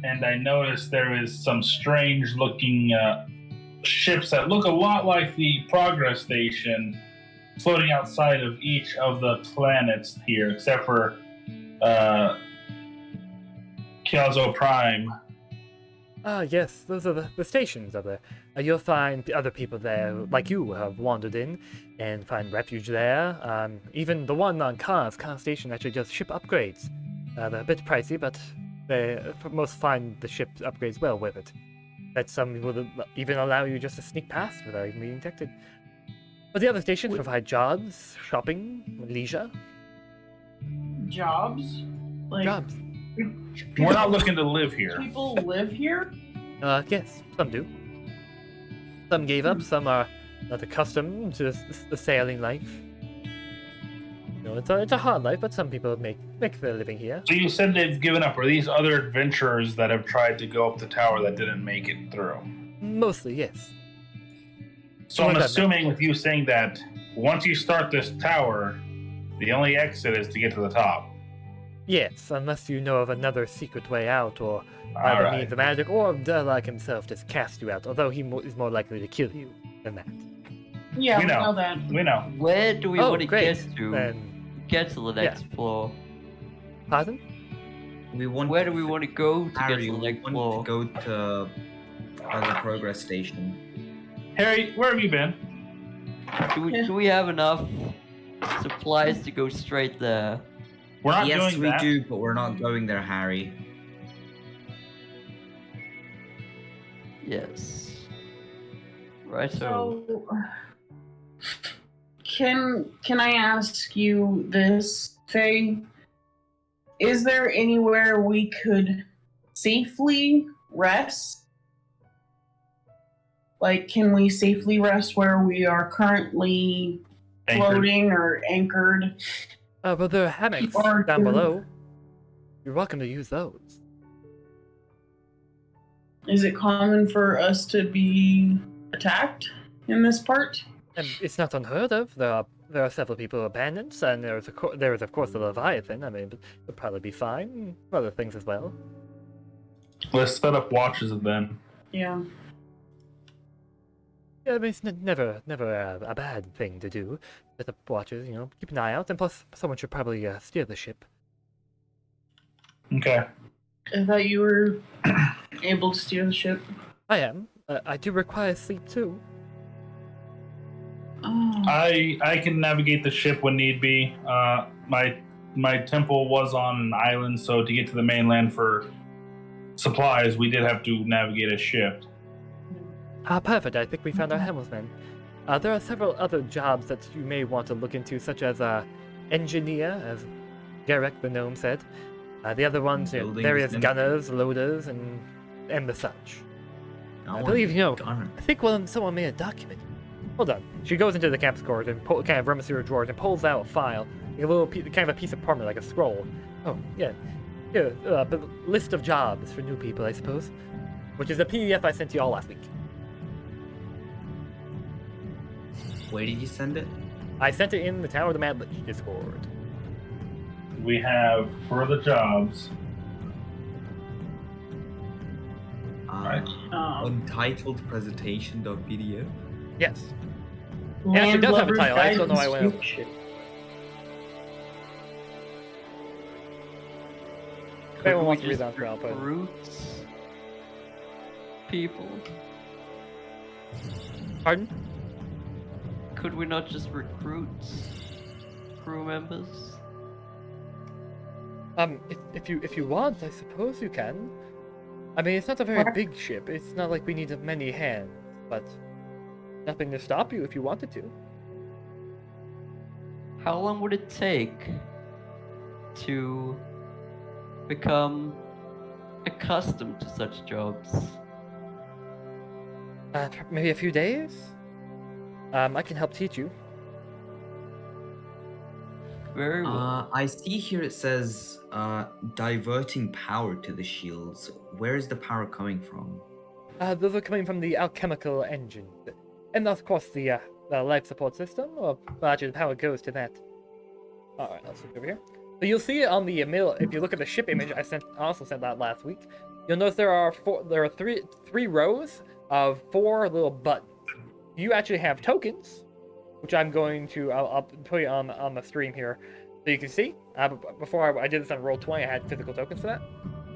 Speaker 3: and I noticed there is some strange looking ships that look a lot like the Progress Station floating outside of each of the planets here, except for Kielzo Prime.
Speaker 1: Ah, yes, those are the stations up there. You'll find the other people there, like you, have wandered in and find refuge there. Even the one on Khan Station actually does ship upgrades. They're a bit pricey, but they most find the ship upgrades well with it. That some people even allow you just to sneak past without even being detected. But the other stations provide jobs, shopping, leisure.
Speaker 4: Jobs? Like,
Speaker 1: Jobs.
Speaker 3: We're not looking to live here.
Speaker 4: people live here?
Speaker 1: Yes, some do. Some gave up, some are not accustomed to the sailing life. You know, it's a hard life, but some people make their living here.
Speaker 3: So you said they've given up. Are these other adventurers that have tried to go up the tower that didn't make it through?
Speaker 1: Mostly, yes.
Speaker 3: So I'm assuming with you saying that once you start this tower, the only exit is to get to the top.
Speaker 1: Yes, unless you know of another secret way out, or either
Speaker 3: Alright.
Speaker 1: means of magic, or Durlag himself just cast you out, although he is more likely to kill you than that.
Speaker 4: Yeah,
Speaker 3: We
Speaker 4: we
Speaker 3: know.
Speaker 4: know that.
Speaker 3: We know.
Speaker 2: Where do we
Speaker 1: Oh,
Speaker 2: want to
Speaker 1: great.
Speaker 2: get to?
Speaker 1: Then,
Speaker 2: Get to the next floor.
Speaker 1: pardon?
Speaker 6: We want.
Speaker 2: Where do we want to go to
Speaker 6: Harry,
Speaker 2: get to the
Speaker 6: we
Speaker 2: next
Speaker 6: want
Speaker 2: floor?
Speaker 6: to go to the Progress Station.
Speaker 3: Harry, where have you been?
Speaker 2: Do we have enough supplies to go straight there?
Speaker 3: We're not
Speaker 6: Yes,
Speaker 3: doing
Speaker 6: we
Speaker 3: that.
Speaker 6: do, but we're not going there, Harry.
Speaker 2: Yes. Right.
Speaker 4: So, can I ask you this, Faye? Is there anywhere we could safely rest? Like, can we safely rest where we are currently
Speaker 3: Anchored.
Speaker 4: floating or anchored?
Speaker 1: But there are hammocks
Speaker 4: Or
Speaker 1: down
Speaker 4: do-
Speaker 1: below. You're welcome to use those.
Speaker 4: Is it common for us to be attacked in this part?
Speaker 1: And it's not unheard of. There are several people abandoned, and there is of course the Leviathan. I mean, but it'll probably be fine. Other things as well.
Speaker 3: Let's set up watches then.
Speaker 4: Yeah.
Speaker 1: Yeah, I mean, it's never a bad thing to do. Set up watches, keep an eye out, and plus someone should probably steer the ship.
Speaker 3: Okay.
Speaker 4: I thought you were able to steer the ship.
Speaker 1: I am. I do require sleep too.
Speaker 4: Oh.
Speaker 3: I can navigate the ship when need be. My temple was on an island, so to get to the mainland for supplies, we did have to navigate a ship.
Speaker 1: Perfect. I think we found our helmsman. There are several other jobs that you may want to look into, such as engineer, as Garek the gnome said. The other ones,
Speaker 6: Building
Speaker 1: various
Speaker 6: the-
Speaker 1: gunners, loaders, and the such. I
Speaker 6: want
Speaker 1: believe,
Speaker 6: gunner.
Speaker 1: I think someone made a document. Hold on. She goes into the campus corridor and kind of rummages through her drawers and pulls out a file, a little kind of a piece of parchment, like a scroll. Oh, yeah. Here, the list of jobs for new people, I suppose. Which is a PDF I sent you all last week.
Speaker 6: Where did you send it?
Speaker 1: I sent it in the Tower of the Mad Litch Discord.
Speaker 3: We have for the jobs. Right.
Speaker 6: Untitled presentation.pdf.
Speaker 1: Yes. Yes, it does have a title. I just don't know why I went over
Speaker 4: Landlubber's
Speaker 1: it. If anyone
Speaker 2: Couldn't we
Speaker 1: wants to read
Speaker 2: just
Speaker 1: that, I'll put it.
Speaker 2: recruit people?
Speaker 1: Pardon?
Speaker 2: Could we not just recruit crew members?
Speaker 1: If you want, I suppose you can. I mean, it's not a very big ship. It's not like we need many hands, but nothing to stop you if you wanted to.
Speaker 2: How long would it take to become accustomed to such jobs?
Speaker 1: Maybe a few days? I can help teach you.
Speaker 2: Very well.
Speaker 6: I see here it says diverting power to the shields. Where is the power coming from?
Speaker 1: Those are coming from the alchemical engine. And of course the life support system, or actually the power goes to that. Alright, let's look over here. So you'll see it on the middle, if you look at the ship image I also sent that last week, you'll notice there are three rows of 4 little buttons. You actually have tokens, which I'm going to, I'll put it on the stream here so you can see. Before I did this on Roll20, I had physical tokens for that.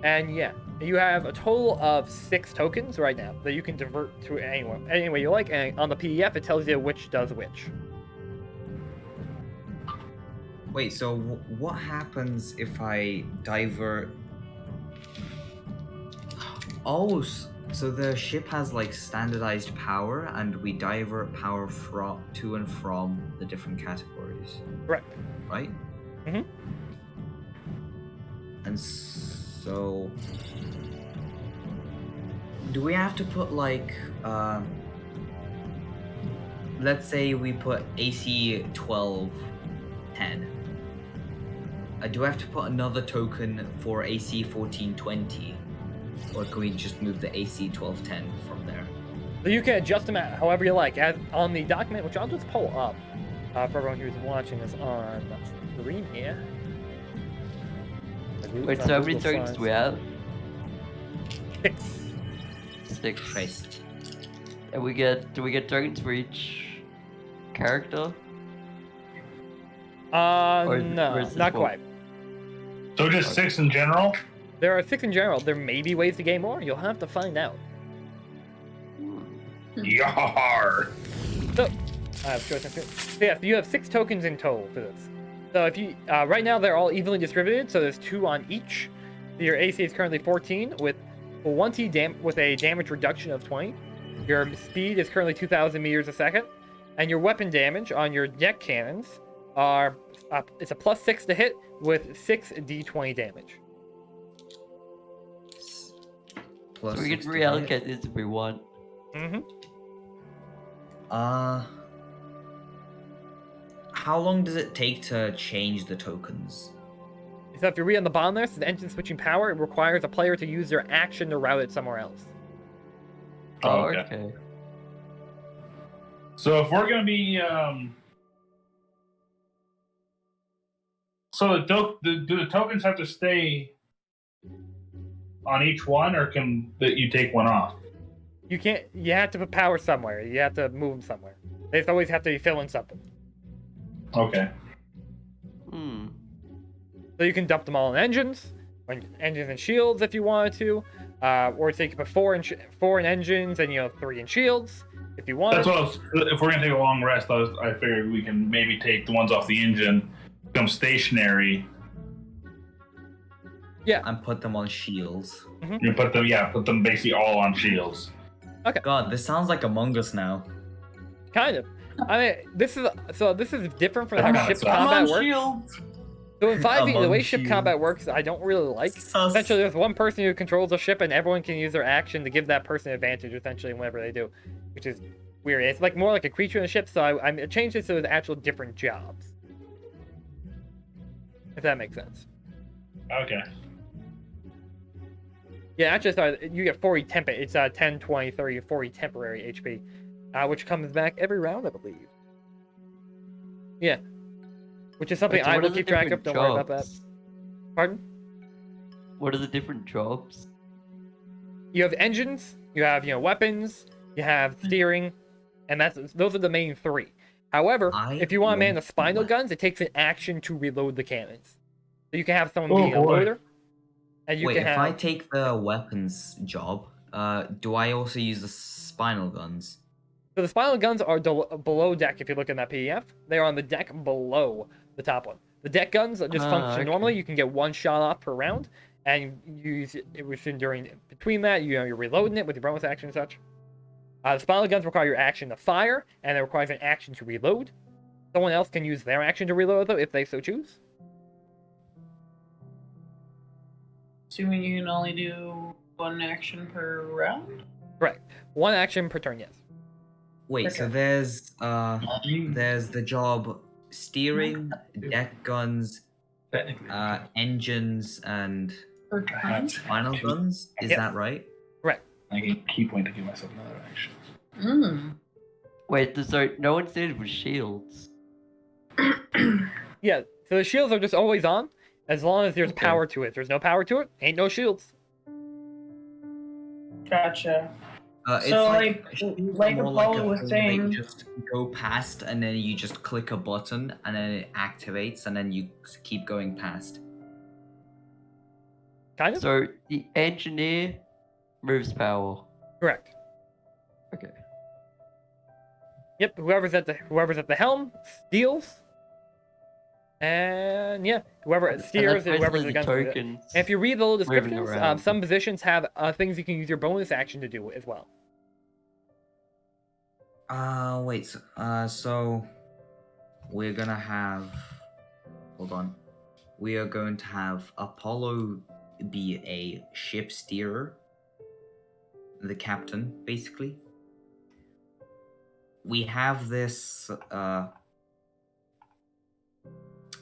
Speaker 1: And yeah, you have a total of 6 tokens right now that you can divert to any way you like. And on the PDF, it tells you which does which.
Speaker 6: Wait, so what happens if I divert? Oh, so the ship has like standardized power, and we divert power to and from the different categories.
Speaker 1: Correct.
Speaker 6: Right?
Speaker 1: Mm-hmm.
Speaker 6: And so, do we have to put like, let's say we put AC 1210. Do I have to put another token for AC 1420? Or can we just move the AC 1210 from there?
Speaker 1: So you can adjust them however you like. As on the document, which I'll just pull up for everyone who's watching this on the screen here.
Speaker 2: Wait, so how many tokens do we have?
Speaker 1: 6.
Speaker 2: 6.
Speaker 6: Christ.
Speaker 2: And do we get tokens for each character? Or
Speaker 1: No,
Speaker 2: is this
Speaker 1: not
Speaker 2: one?
Speaker 1: quite.
Speaker 3: So just 6 in general?
Speaker 1: There are 6 in general. There may be ways to gain more. You'll have to find out.
Speaker 3: Yar!
Speaker 1: So, I have choice. So yeah, so you have 6 tokens in total for this. So if you right now they're all evenly distributed, so there's 2 on each. Your AC is currently 14 with 20 with a damage reduction of 20. Your speed is currently 2,000 meters a second, and your weapon damage on your deck cannons are it's a +6 to hit with 6 d20 damage.
Speaker 6: Plus
Speaker 2: So we can
Speaker 6: 6 to
Speaker 2: reallocate
Speaker 6: hit.
Speaker 2: this if we want.
Speaker 1: Mm-hmm.
Speaker 6: How long does it take to change the tokens?
Speaker 1: So if you read on the bottom there, it says engine switching power. It requires a player to use their action to route it somewhere else.
Speaker 3: Oh, okay. So if we're gonna be, so do the tokens have to stay on each one, or can you take one off?
Speaker 1: You can't. You have to put power somewhere. You have to move them somewhere. They always have to be filling something.
Speaker 3: Okay.
Speaker 2: Hmm.
Speaker 1: So you can dump them all in engines, or engines and shields if you wanted to, or take it 4 in engines and 3 in shields if you want.
Speaker 3: That's what I was, if we're gonna take a long rest, I figured we can maybe take the ones off the engine, become stationary.
Speaker 1: Yeah.
Speaker 6: And put them on shields.
Speaker 3: You put them basically all on shields.
Speaker 1: Okay.
Speaker 6: God, this sounds like Among Us now.
Speaker 1: Kind of. I mean, this is different from how
Speaker 3: Come on,
Speaker 1: ship
Speaker 3: son.
Speaker 1: combat works.
Speaker 4: Shields.
Speaker 1: So in 5e, the way
Speaker 6: Among
Speaker 1: ship
Speaker 6: you.
Speaker 1: combat works, I don't really like.
Speaker 6: Sus.
Speaker 1: Essentially, there's one person who controls the ship, and everyone can use their action to give that person advantage, essentially, whenever they do, which is weird. It's like more like a creature in the ship, so I changed it so there's actual different jobs. If that makes sense.
Speaker 3: Okay.
Speaker 1: Yeah, actually, sorry, you get 40 temp. It's 10, 20, 30, 40 temporary HP, which comes back every round, I believe. Yeah. Which is something
Speaker 2: Wait, so
Speaker 1: I
Speaker 2: what
Speaker 1: will
Speaker 2: are the
Speaker 1: keep track of.
Speaker 2: different
Speaker 1: Don't worry about that.
Speaker 2: jobs?
Speaker 1: Pardon?
Speaker 2: What are the different jobs?
Speaker 1: You have engines, you have weapons, you have steering, and those are the main 3. However, if you want to man the spinal guns, it takes an action to reload the cannons. So you can have someone being a
Speaker 3: boy.
Speaker 1: loader, and you
Speaker 6: Wait,
Speaker 1: can
Speaker 6: if
Speaker 1: have.
Speaker 6: I take the weapons job, do I also use the spinal guns?
Speaker 1: So the spinal guns are below deck. If you look in that PDF, they are on the deck below the top one. The deck guns just function
Speaker 2: okay.
Speaker 1: normally. You can get 1 shot off per round, and you use it within during between that. You're reloading it with your bonus action and such. The spinal guns require your action to fire, and it requires an action to reload. Someone else can use their action to reload though, if they so choose.
Speaker 4: Assuming you can only do 1 action per round?
Speaker 1: Correct. 1 action per turn. Yes.
Speaker 6: Wait, so
Speaker 4: Okay.
Speaker 6: there's the job steering, deck guns, engines, and
Speaker 4: Per turn?
Speaker 6: spinal guns. Is
Speaker 1: Yep.
Speaker 6: that right?
Speaker 1: Correct.
Speaker 3: I can keep waiting to give myself another action.
Speaker 2: Wait, so no one stated for shields.
Speaker 1: Yeah. So the shields are just always on, as long as there's
Speaker 2: Okay.
Speaker 1: power to it. If there's no power to it, ain't no shields.
Speaker 4: Gotcha.
Speaker 6: It's
Speaker 4: So,
Speaker 6: like
Speaker 4: like
Speaker 6: more
Speaker 4: Apollo
Speaker 6: a
Speaker 4: was
Speaker 6: thing that
Speaker 4: saying-
Speaker 6: you just go past, and then you just click a button, and then it activates, and then you keep going past.
Speaker 1: Kind of.
Speaker 2: So the engineer moves power.
Speaker 1: Correct.
Speaker 2: Okay.
Speaker 1: Yep. Whoever's at the helm steals. And yeah, whoever steers and whoever's
Speaker 2: the
Speaker 1: against it.
Speaker 2: tokens.
Speaker 1: And if you read the little
Speaker 2: moving
Speaker 1: descriptions,
Speaker 2: around.
Speaker 1: some positions have things you can use your bonus action to do as well.
Speaker 6: Wait. So we're gonna have. Hold on. We are going to have Apollo be a ship steerer, the captain, basically. We have this.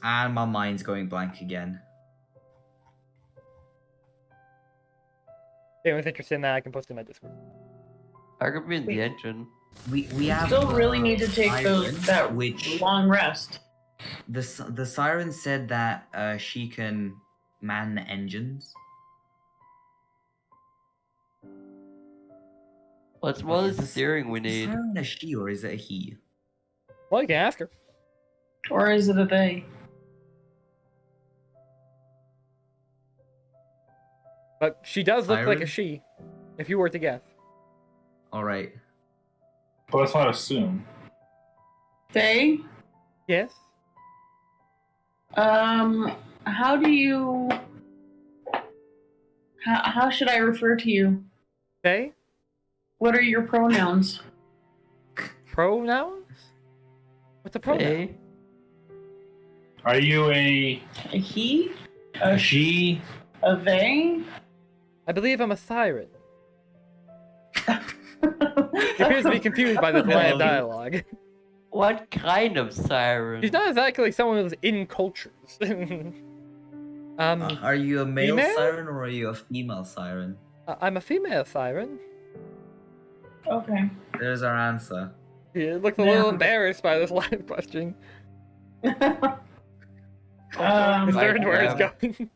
Speaker 6: And my mind's going blank again.
Speaker 1: If anyone's interested in that, I can post it in my Discord.
Speaker 2: I could be in the engine.
Speaker 6: We have.
Speaker 4: Still really need to take that long rest.
Speaker 6: The siren said that she can man the engines.
Speaker 2: Well, it's more
Speaker 6: Is
Speaker 2: the steering we
Speaker 6: Is
Speaker 2: need.
Speaker 6: siren a she or is it a he?
Speaker 1: Well, you can ask her.
Speaker 4: Or is it a they?
Speaker 1: But she does look like a
Speaker 6: Siren?
Speaker 1: she, if you were to guess.
Speaker 6: All right.
Speaker 3: But let's not assume.
Speaker 4: They?
Speaker 1: Yes.
Speaker 4: How do you... How should I refer to you?
Speaker 1: They?
Speaker 4: What are your pronouns?
Speaker 1: Pronouns? What's a pronoun?
Speaker 2: Hey,
Speaker 3: Are you a
Speaker 4: A he?
Speaker 3: she?
Speaker 4: A they?
Speaker 1: I believe I'm a siren. He appears to be confused by this line of dialogue.
Speaker 2: what kind of siren?
Speaker 1: She's not exactly someone who's in cultures.
Speaker 6: Are you a male
Speaker 1: female?
Speaker 6: siren or are you a female siren?
Speaker 1: I'm a female siren.
Speaker 4: Okay.
Speaker 6: There's our answer.
Speaker 1: He looks a little embarrassed by this line of questioning. His third
Speaker 2: Right,
Speaker 1: word is
Speaker 2: yeah.
Speaker 1: going.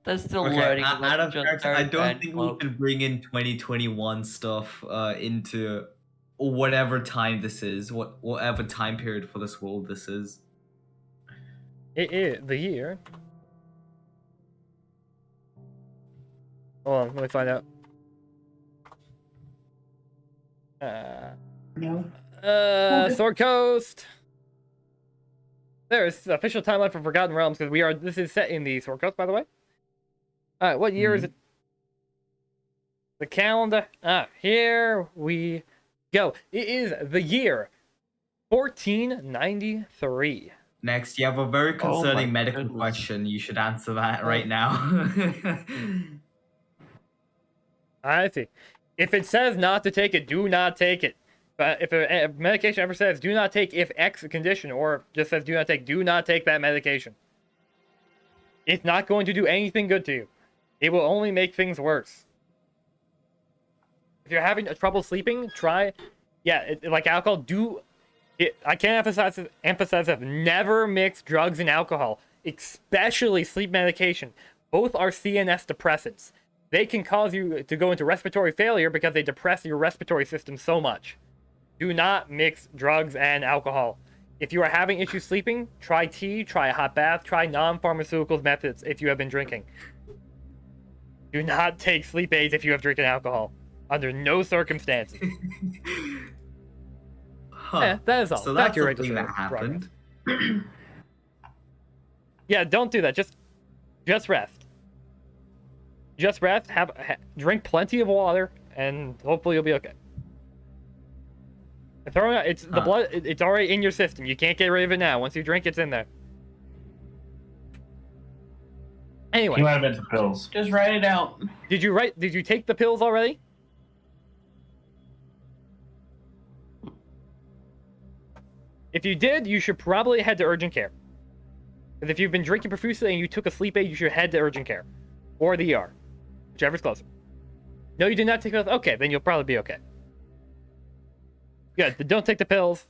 Speaker 2: They're still
Speaker 6: Okay,
Speaker 2: learning.
Speaker 6: out of character, I don't think we
Speaker 2: Well,
Speaker 6: can bring in 2021 stuff into whatever time this is, whatever time period for this world this is.
Speaker 1: It is the year. Hold on, let me find out.
Speaker 4: No.
Speaker 1: Sword Coast. There's the official timeline for Forgotten Realms because this is set in the Sword Coast, by the way. Alright, what year is it? The calendar. Here we go. It is the year 1493.
Speaker 6: Next, you have a very
Speaker 2: Oh
Speaker 6: concerning
Speaker 2: my
Speaker 6: medical
Speaker 2: goodness.
Speaker 6: question. You should answer that right now.
Speaker 1: I see. If it says not to take it, do not take it. But if a medication ever says do not take if X condition, or just says do not take that medication. It's not going to do anything good to you. It will only make things worse. If you're having trouble sleeping, try, like alcohol. I can't emphasize it. Never mix drugs and alcohol, especially sleep medication. Both are CNS depressants. They can cause you to go into respiratory failure because they depress your respiratory system so much. Do not mix drugs and alcohol. If you are having issues sleeping, try tea, try a hot bath, try non-pharmaceutical methods if you have been drinking. Do not take sleep aids if you have drinking alcohol. Under no circumstances.
Speaker 6: Huh.
Speaker 1: Yeah, that is all.
Speaker 6: So
Speaker 1: Back
Speaker 6: that's
Speaker 1: to your
Speaker 6: the thing
Speaker 1: regular
Speaker 6: that happened.
Speaker 1: Yeah, don't do that. Just rest. Just rest. Drink plenty of water, and hopefully you'll be okay. And throwing out, it's the blood. It's already in your system. You can't get rid of it now. Once you drink, it's in there. Anyway,
Speaker 3: He might have been the pills.
Speaker 4: Just write it out.
Speaker 1: did you take the pills already? If you did, you should probably head to urgent care. Because if you've been drinking profusely and you took a sleep aid, you should head to urgent care. Or the ER. Whichever's closer. No, you did not take pills? Okay, then you'll probably be okay. Good. Don't take the pills.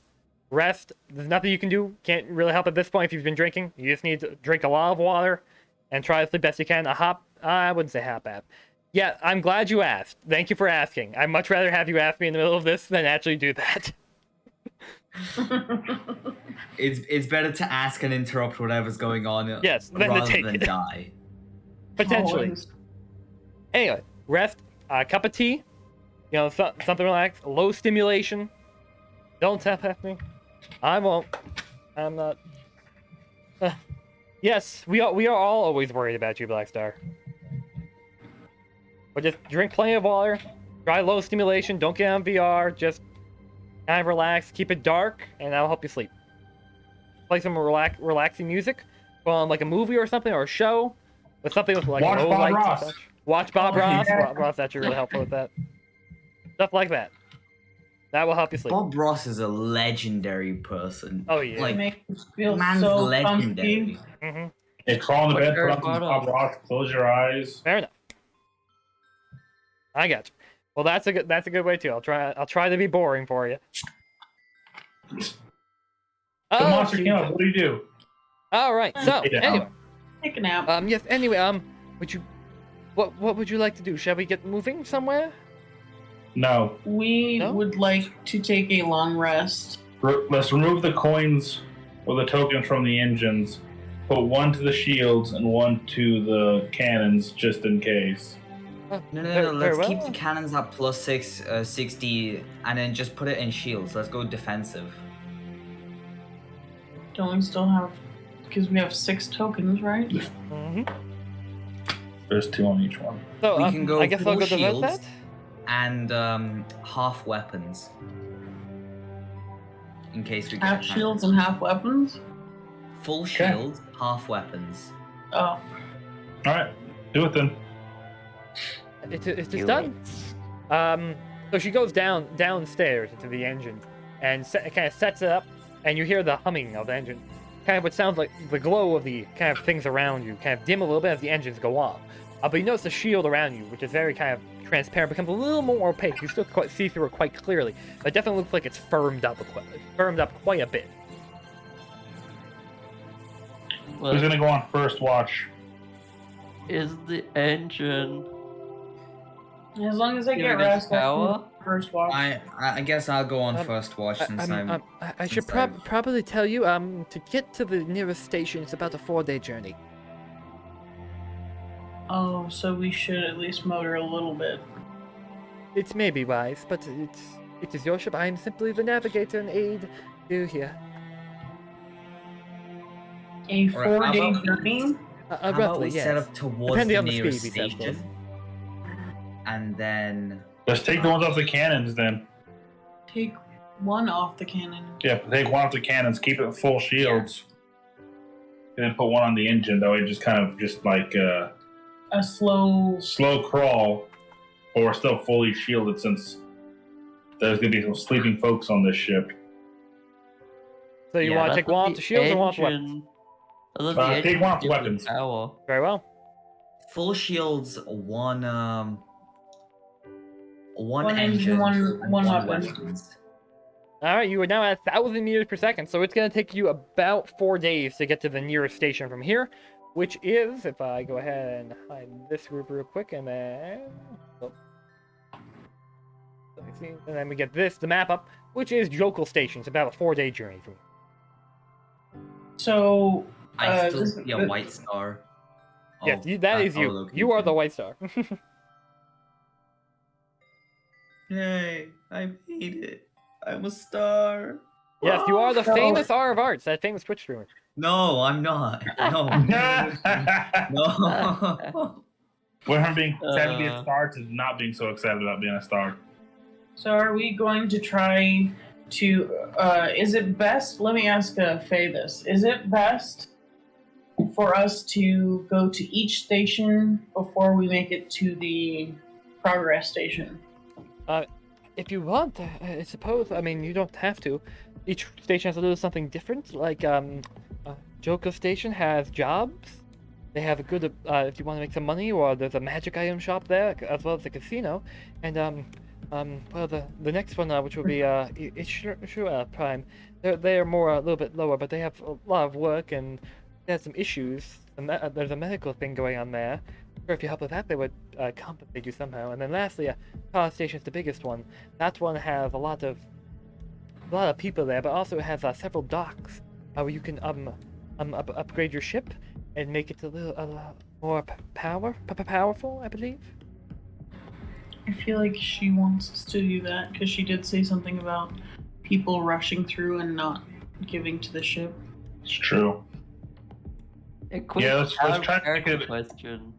Speaker 1: Rest. There's nothing you can do. Can't really help at this point if you've been drinking. You just need to drink a lot of water and try to sleep best you can. I wouldn't say hot bath. Yeah, I'm glad you asked. Thank you for asking. I'd much rather have you ask me in the middle of this than actually do that.
Speaker 6: It's better to ask and interrupt whatever's going on.
Speaker 1: Yes, than to
Speaker 6: rather
Speaker 1: take
Speaker 6: than
Speaker 1: it.
Speaker 6: die.
Speaker 1: Potentially.
Speaker 4: Always.
Speaker 1: Anyway, rest, cup of tea, something relaxed, low stimulation. Don't tap at me. I won't. I'm not. Yes, we are all always worried about you, Black Star. But just drink plenty of water, try low stimulation, don't get on VR, just kind of relax, keep it dark, and that'll help you sleep. Play some relaxing music, put on like a movie or something, or a show, with something with like
Speaker 3: Watch
Speaker 1: low
Speaker 3: Bob
Speaker 1: lights
Speaker 3: Ross.
Speaker 1: and such. Watch Bob
Speaker 4: Oh,
Speaker 1: Ross.
Speaker 4: yeah.
Speaker 1: Bob Ross actually really helpful with that. Stuff like that. That will help you sleep.
Speaker 6: Bob Ross is a legendary person.
Speaker 1: Oh, yeah.
Speaker 6: Like,
Speaker 4: Makes you feel
Speaker 6: man's
Speaker 4: so
Speaker 6: legendary.
Speaker 4: comfy.
Speaker 1: Mm-hmm.
Speaker 3: Hey, crawl in the bed, put
Speaker 2: Eric
Speaker 3: on some
Speaker 2: brought
Speaker 3: Bob
Speaker 2: up.
Speaker 3: Ross, close your eyes.
Speaker 1: Fair enough. I got you. Well, that's a good way too. I'll try to be boring for you.
Speaker 3: The monster
Speaker 1: Okay.
Speaker 3: came up. What do you do?
Speaker 1: All right. So
Speaker 3: Lay down.
Speaker 1: anyway,
Speaker 4: Take a nap.
Speaker 1: yes. Anyway, what would you like to do? Shall we get moving somewhere?
Speaker 3: No.
Speaker 4: We
Speaker 1: No?
Speaker 4: would like to take a long rest.
Speaker 3: Let's remove the coins or the tokens from the engines. Put one to the shields and one to the cannons, just in case.
Speaker 6: No. Let's
Speaker 1: Very
Speaker 6: keep
Speaker 1: well.
Speaker 6: the cannons at plus 60, and then just put it in shields. Let's go defensive.
Speaker 4: Don't we still have? Because we have 6 tokens, right?
Speaker 1: Mm-hmm.
Speaker 3: There's 2 on each one.
Speaker 1: So
Speaker 6: We can go
Speaker 1: I guess I'll
Speaker 6: full
Speaker 1: go to
Speaker 6: shields.
Speaker 1: that.
Speaker 6: And half weapons. In case we get
Speaker 4: Half
Speaker 6: attacked.
Speaker 4: shields and half weapons.
Speaker 6: Full
Speaker 3: Okay.
Speaker 6: shields, half weapons.
Speaker 4: Oh,
Speaker 3: All right, do it then.
Speaker 1: It's just
Speaker 2: Do
Speaker 1: done. So she goes downstairs into the engine and kind of sets it up, and you hear the humming of the engine. Kind of what sounds like the glow of the kind of things around you, kind of dim a little bit as the engines go off. But you notice the shield around you, which is very kind of transparent, becomes a little more opaque. You still quite see through it quite clearly, but it definitely looks like it's firmed up quite a bit.
Speaker 3: Who's gonna go on first watch?
Speaker 2: Is the engine
Speaker 4: as long as I get
Speaker 2: giving us
Speaker 4: rest,
Speaker 2: power?
Speaker 4: I'll first watch.
Speaker 6: I guess I'll go on
Speaker 1: Um,
Speaker 6: first watch since
Speaker 1: I should
Speaker 6: since I've-
Speaker 1: probably tell you, to get to the nearest station, it's about a 4-day journey.
Speaker 4: Oh, so we should at least motor a little bit.
Speaker 1: It's maybe wise, but it is your ship. I am simply the navigator and aid you here.
Speaker 4: A
Speaker 6: Alright, how
Speaker 4: 4-day
Speaker 6: about-
Speaker 4: journey.
Speaker 6: How about
Speaker 1: Roughly,
Speaker 6: we
Speaker 1: yes.
Speaker 6: set up towards
Speaker 1: Depending
Speaker 6: the
Speaker 1: on the speed
Speaker 6: nearest
Speaker 1: we set, of course.
Speaker 6: station, and then
Speaker 3: Let's take the ones off the cannons then.
Speaker 4: Take one off the cannon.
Speaker 3: Yeah, take one off the cannons, keep it full shields, and then put one on the engine. That way, just kind of just like
Speaker 4: A slow.
Speaker 3: slow crawl, but we're still fully shielded since there's gonna be some sleeping folks on this ship.
Speaker 1: So you
Speaker 6: Yeah,
Speaker 1: want to
Speaker 2: I
Speaker 1: take
Speaker 2: thought
Speaker 1: one off
Speaker 2: the
Speaker 1: the shield or one off the weapons?
Speaker 2: engine- I thought the
Speaker 3: Take
Speaker 2: engine
Speaker 3: one off the
Speaker 2: gives us
Speaker 3: weapons.
Speaker 2: Power.
Speaker 1: Very well.
Speaker 6: full shields, one
Speaker 4: One
Speaker 6: engine,
Speaker 4: engine,
Speaker 6: and
Speaker 4: one weapon.
Speaker 6: weapons.
Speaker 1: All right, you are now at 1,000 meters per second, so it's going to take you about 4 days to get to the nearest station from here, which is, if I go ahead and hide this group real quick, and then, oh. Let me see, and then we get the map up, which is Jokul Station. It's about a 4-day journey from here.
Speaker 4: So.
Speaker 6: I still
Speaker 4: this-
Speaker 6: see a white star.
Speaker 1: Yes,
Speaker 6: Oh,
Speaker 1: that is
Speaker 6: our
Speaker 1: you. You are the
Speaker 6: location.
Speaker 1: White Star.
Speaker 6: Yay! I made it. I'm a star.
Speaker 1: Yes, you are the
Speaker 4: So-
Speaker 1: famous R of Arts, that famous Twitch streamer.
Speaker 6: No, I'm not. No. No.
Speaker 3: Went from being excited to be a
Speaker 2: Uh.
Speaker 3: star to not being so excited about being a star.
Speaker 4: So are we going to try to? Is it best? Let me ask Faye this. Is it best for us to go to each station before we make it to the progress station?
Speaker 1: If you want, I suppose. I mean, you don't have to. Each station has a little something different. Like, Joko Station has jobs. They have a good, if you want to make some money, or there's a magic item shop there, as well as a casino. And, well, the next one, which will be, Ishura Prime, they're more, a little bit lower, but they have a lot of work, and they have some issues. There's a medical thing going on there. sure if you help with that, they would compensate you somehow. And then lastly, Power Station's the biggest one. That one has a lot of people there, but also it has several docks where you can upgrade your ship and make it a little more powerful, I believe.
Speaker 4: I feel like she wants us to do that because she did say something about people rushing through and not giving to the ship.
Speaker 3: It's true.
Speaker 2: A quick
Speaker 3: Yeah, let's try to make
Speaker 2: character
Speaker 3: it.
Speaker 2: question.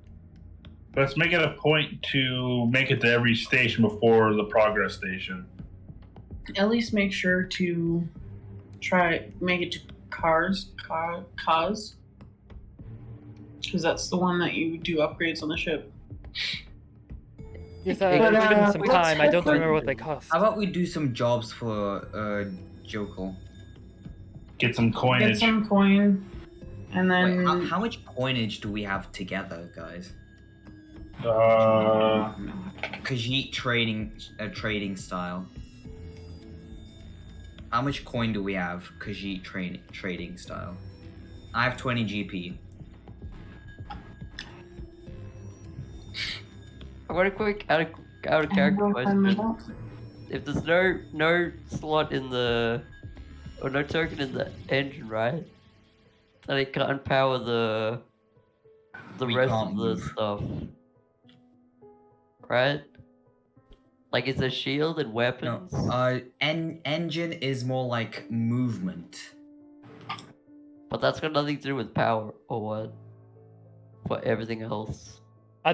Speaker 3: Let's make it a point to make it to every station before the progress station.
Speaker 4: At least make sure to make it to Cause, because that's the one that you do upgrades on the ship.
Speaker 1: Yes,
Speaker 2: But,
Speaker 1: it's been some
Speaker 4: let's
Speaker 1: time. I don't
Speaker 4: head
Speaker 1: remember
Speaker 4: for-
Speaker 1: what they cost.
Speaker 6: How about we do some jobs for Jokal?
Speaker 3: Get some coinage.
Speaker 4: Get some coin, and then
Speaker 6: Wait, how much coinage do we have together, guys? Khajiit trading style. How much coin do we have? Khajiit trading style. I have 20 GP.
Speaker 2: I got a quick out of character question. If there's no slot in the or no token in the engine, right? Then it can't power the
Speaker 6: We
Speaker 2: rest
Speaker 6: can't
Speaker 2: of the
Speaker 6: move.
Speaker 2: stuff. Right? Like it's a shield and
Speaker 6: No,
Speaker 2: weapons.
Speaker 6: engine is more like movement.
Speaker 2: But that's got nothing to do with power or what? For everything else.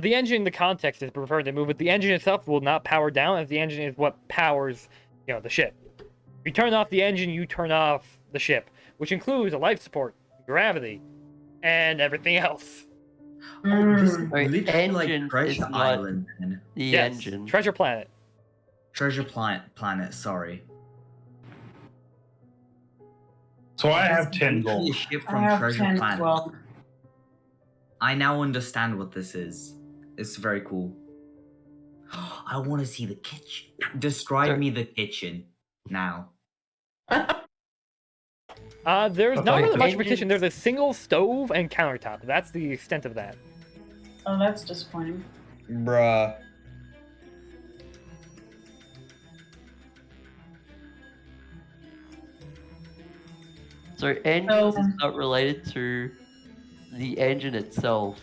Speaker 1: The engine in the context is preferred to move, but the engine itself will not power down, as the engine is what powers, the ship. If you turn off the engine, you turn off the ship, which includes a life support, gravity, and everything else.
Speaker 6: Oh, this is
Speaker 2: Wait,
Speaker 6: literally like
Speaker 2: engine is
Speaker 6: Treasure
Speaker 2: not-
Speaker 6: Island, then.
Speaker 2: The
Speaker 1: Yes,
Speaker 2: engine.
Speaker 1: Treasure Planet.
Speaker 6: Treasure Planet, sorry.
Speaker 3: So I have 10
Speaker 6: Literally
Speaker 3: gold.
Speaker 6: a ship
Speaker 4: I
Speaker 6: from
Speaker 4: have
Speaker 6: Treasure
Speaker 4: 10 as
Speaker 6: Planet.
Speaker 4: well.
Speaker 6: I now understand what this is. It's very cool. I want to see the kitchen. Describe
Speaker 2: Sure.
Speaker 6: me the kitchen now.
Speaker 1: There's not
Speaker 3: Okay,
Speaker 1: really
Speaker 3: so
Speaker 1: much of a
Speaker 2: engine-
Speaker 1: kitchen. There's a single stove and countertop. That's the extent of that.
Speaker 4: Oh, that's disappointing.
Speaker 6: Bruh.
Speaker 2: So engines
Speaker 4: So-
Speaker 2: is not related to the engine itself.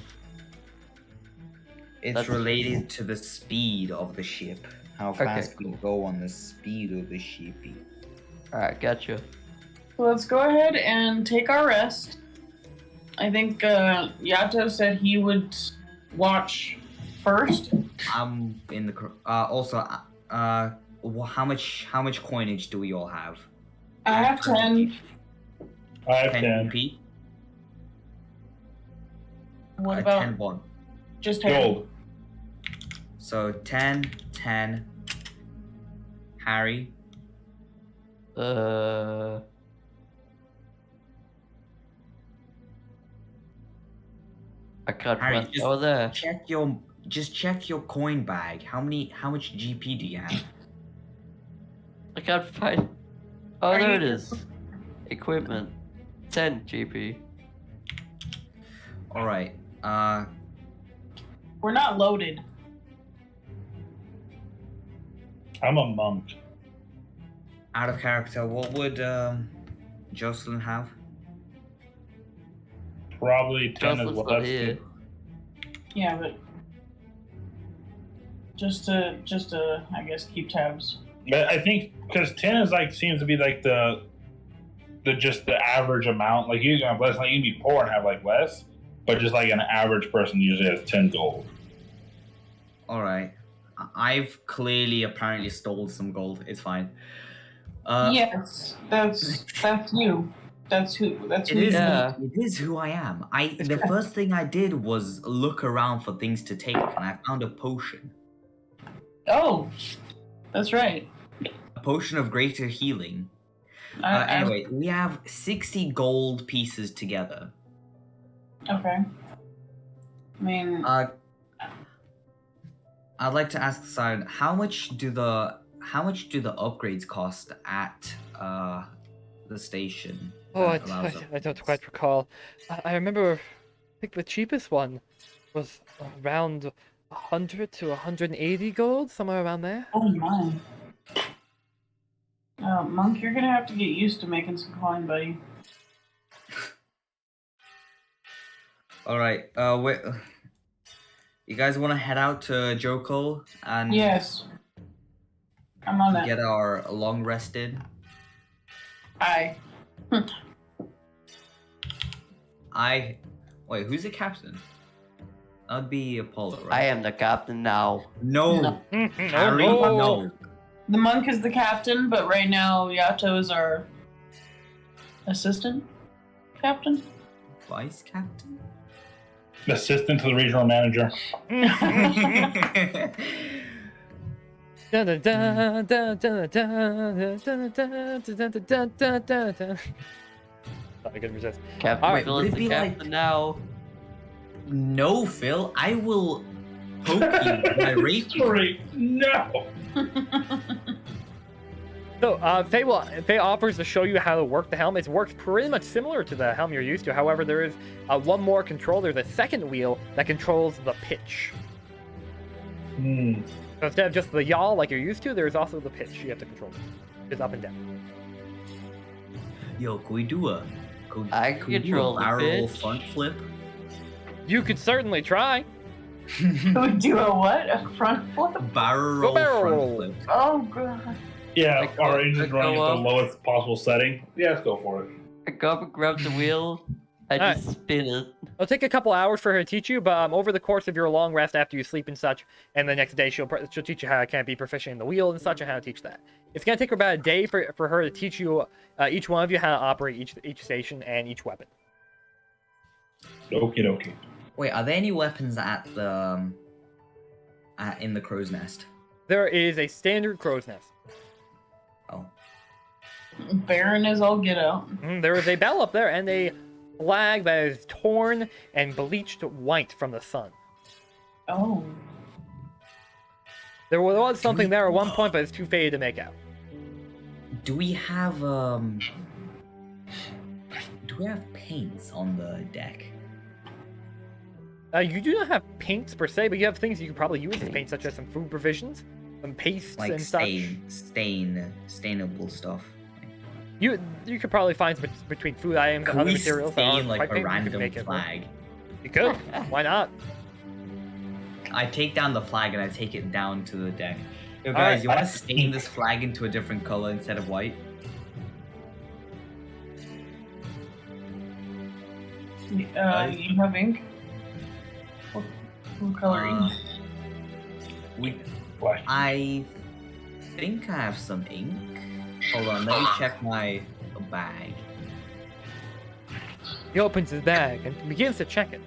Speaker 6: It's
Speaker 2: That's-
Speaker 6: related to the speed of the ship. How
Speaker 2: Okay,
Speaker 6: fast we
Speaker 2: cool.
Speaker 6: go on the speed of the ship.
Speaker 2: Alright, gotcha.
Speaker 4: Let's go ahead and take our rest. I think Yato said he would watch first.
Speaker 6: I'm in the also how much coinage do we all have?
Speaker 4: I have 10.
Speaker 3: I have 10
Speaker 6: GP?
Speaker 4: What about
Speaker 6: 10 1.
Speaker 4: just 10?
Speaker 3: gold.
Speaker 6: So 10 Harry.
Speaker 2: I can't
Speaker 6: Harry,
Speaker 2: find.
Speaker 6: just
Speaker 2: Oh, there.
Speaker 6: check your coin bag. How much GP do you have?
Speaker 2: I can't find. Oh,
Speaker 4: Are
Speaker 2: there
Speaker 4: you-
Speaker 2: it is. Equipment. 10 GP.
Speaker 6: All right.
Speaker 4: We're not loaded.
Speaker 3: I'm a monk.
Speaker 6: Out of character, what would Jocelyn have?
Speaker 3: Probably 10 as
Speaker 2: Jocelyn's
Speaker 3: well.
Speaker 2: not
Speaker 3: That's
Speaker 2: here.
Speaker 3: good.
Speaker 4: Yeah, but just to I guess keep tabs.
Speaker 3: But I think because 10 is seems to be like the just the average amount. Like you can have less, like you can be poor and have less, but just like an average person usually has 10 gold.
Speaker 6: All right. I've clearly apparently stole some gold. It's fine.
Speaker 4: Yes, that's you. That's who. That's
Speaker 6: It
Speaker 4: who.
Speaker 6: is,
Speaker 4: you
Speaker 2: Yeah.
Speaker 6: it is who I am. The first thing I did was look around for things to take, and I found a potion.
Speaker 4: Oh, that's right.
Speaker 6: A potion of greater healing.
Speaker 4: I-
Speaker 6: Anyway, we have 60 gold pieces together.
Speaker 4: Okay. I mean,
Speaker 6: I'd like to ask Siren, how much do the upgrades cost at the station?
Speaker 1: Oh,
Speaker 6: that allows
Speaker 1: I don't quite recall. I remember, I think the cheapest one was around 100 to 180 gold, somewhere around there.
Speaker 4: Oh my. Monk, you're gonna have to get used to making some coin, buddy.
Speaker 6: All right. Wait. You guys want to head out to Joko and
Speaker 4: Yes. I'm on it.
Speaker 6: get our long rest in?
Speaker 4: Aye.
Speaker 6: Wait. Who's the captain? That'd be Apollo,
Speaker 2: I
Speaker 6: right?
Speaker 2: am the captain now.
Speaker 6: No. Harry,
Speaker 1: Oh,
Speaker 6: no.
Speaker 4: The monk is the captain, but right now Yato is our assistant captain.
Speaker 6: Vice captain.
Speaker 3: Assistant to the regional manager.
Speaker 1: I can resist.
Speaker 2: Captain
Speaker 1: Alright,
Speaker 2: Phil
Speaker 6: would
Speaker 2: is
Speaker 6: it
Speaker 2: the
Speaker 6: be
Speaker 2: captain
Speaker 6: like-
Speaker 2: now.
Speaker 6: No, Phil. I will poke you with my rapier.
Speaker 3: Sorry, no.
Speaker 1: So, Faye offers to show you how to work the helm. It works pretty much similar to the helm you're used to. However, there is one more control. There's a second wheel that controls the pitch.
Speaker 3: Hmm.
Speaker 1: So instead of just the yaw like you're used to, there's also the pitch you have to control. It's up and down.
Speaker 6: Yo, can we do a?
Speaker 2: I can
Speaker 6: we do
Speaker 2: control
Speaker 6: a
Speaker 2: the
Speaker 6: barrel
Speaker 2: pitch.
Speaker 6: front flip?
Speaker 1: You could certainly try.
Speaker 4: We do a what? A front flip?
Speaker 6: Barrel
Speaker 1: Go barrel
Speaker 6: front
Speaker 1: roll.
Speaker 6: flip.
Speaker 4: Oh god.
Speaker 3: Yeah,
Speaker 2: Like,
Speaker 3: our
Speaker 2: like,
Speaker 3: engine's
Speaker 2: go
Speaker 3: running at the
Speaker 2: up.
Speaker 3: lowest possible setting. Yeah, let's go for it.
Speaker 2: I go up and grab the wheel. I
Speaker 1: Alright.
Speaker 2: just spin it.
Speaker 1: It'll take a couple hours for her to teach you, but over the course of your long rest after you sleep and such, and the next day she'll teach you how to kind of be proficient in the wheel and such, and how to teach that. It's gonna take her about a day for her to teach you, each one of you, how to operate each station and each weapon.
Speaker 3: Okie dokie.
Speaker 6: Wait, are there any weapons at the in the crow's nest?
Speaker 1: There is a standard crow's nest.
Speaker 6: Oh,
Speaker 4: Baron is all get out.
Speaker 1: There is a bell up there and a flag that is torn and bleached white from the sun.
Speaker 4: Oh.
Speaker 1: There was something there at one point, but it's too faded to make out.
Speaker 6: do we have paints on the deck?
Speaker 1: You do not have paints per se, but you have things you could probably use as paint, such as some food provisions, some pastes
Speaker 6: Like
Speaker 1: and such.
Speaker 6: stainable stuff.
Speaker 1: You could probably find between food items and
Speaker 6: Can
Speaker 1: other
Speaker 6: we
Speaker 1: materials that
Speaker 6: stain
Speaker 1: aren't
Speaker 6: like
Speaker 1: quite
Speaker 6: a
Speaker 1: paint, you could
Speaker 6: random
Speaker 1: make it work.
Speaker 6: flag?
Speaker 1: You could. Why not?
Speaker 6: I take down the flag and I take it down to the deck. Yo,
Speaker 1: Alright.
Speaker 6: guys, you want to stain this flag into a different color instead of white?
Speaker 4: You have ink? What color ink?
Speaker 6: We,
Speaker 3: Flash.
Speaker 6: I think I have some ink. Hold on, let me check my bag.
Speaker 1: He opens his bag and begins to check it.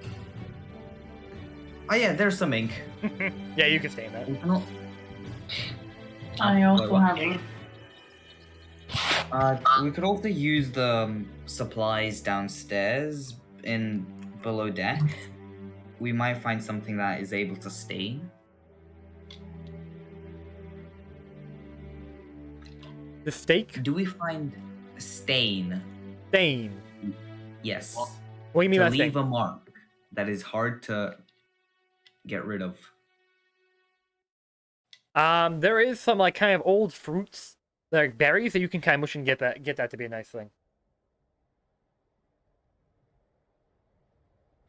Speaker 6: Oh yeah, there's some ink.
Speaker 1: Yeah, you can stain that.
Speaker 6: No.
Speaker 4: I also have ink.
Speaker 6: We could also use the supplies downstairs in below deck. We might find something that is able to stain.
Speaker 1: The steak?
Speaker 6: Do we find stain?
Speaker 1: Stain.
Speaker 6: Yes.
Speaker 1: What do you mean
Speaker 6: To
Speaker 1: by stain?
Speaker 6: leave a mark that is hard to get rid of.
Speaker 1: There is some like kind of old fruits, like berries, that you can kind of mush and get that to be a nice thing.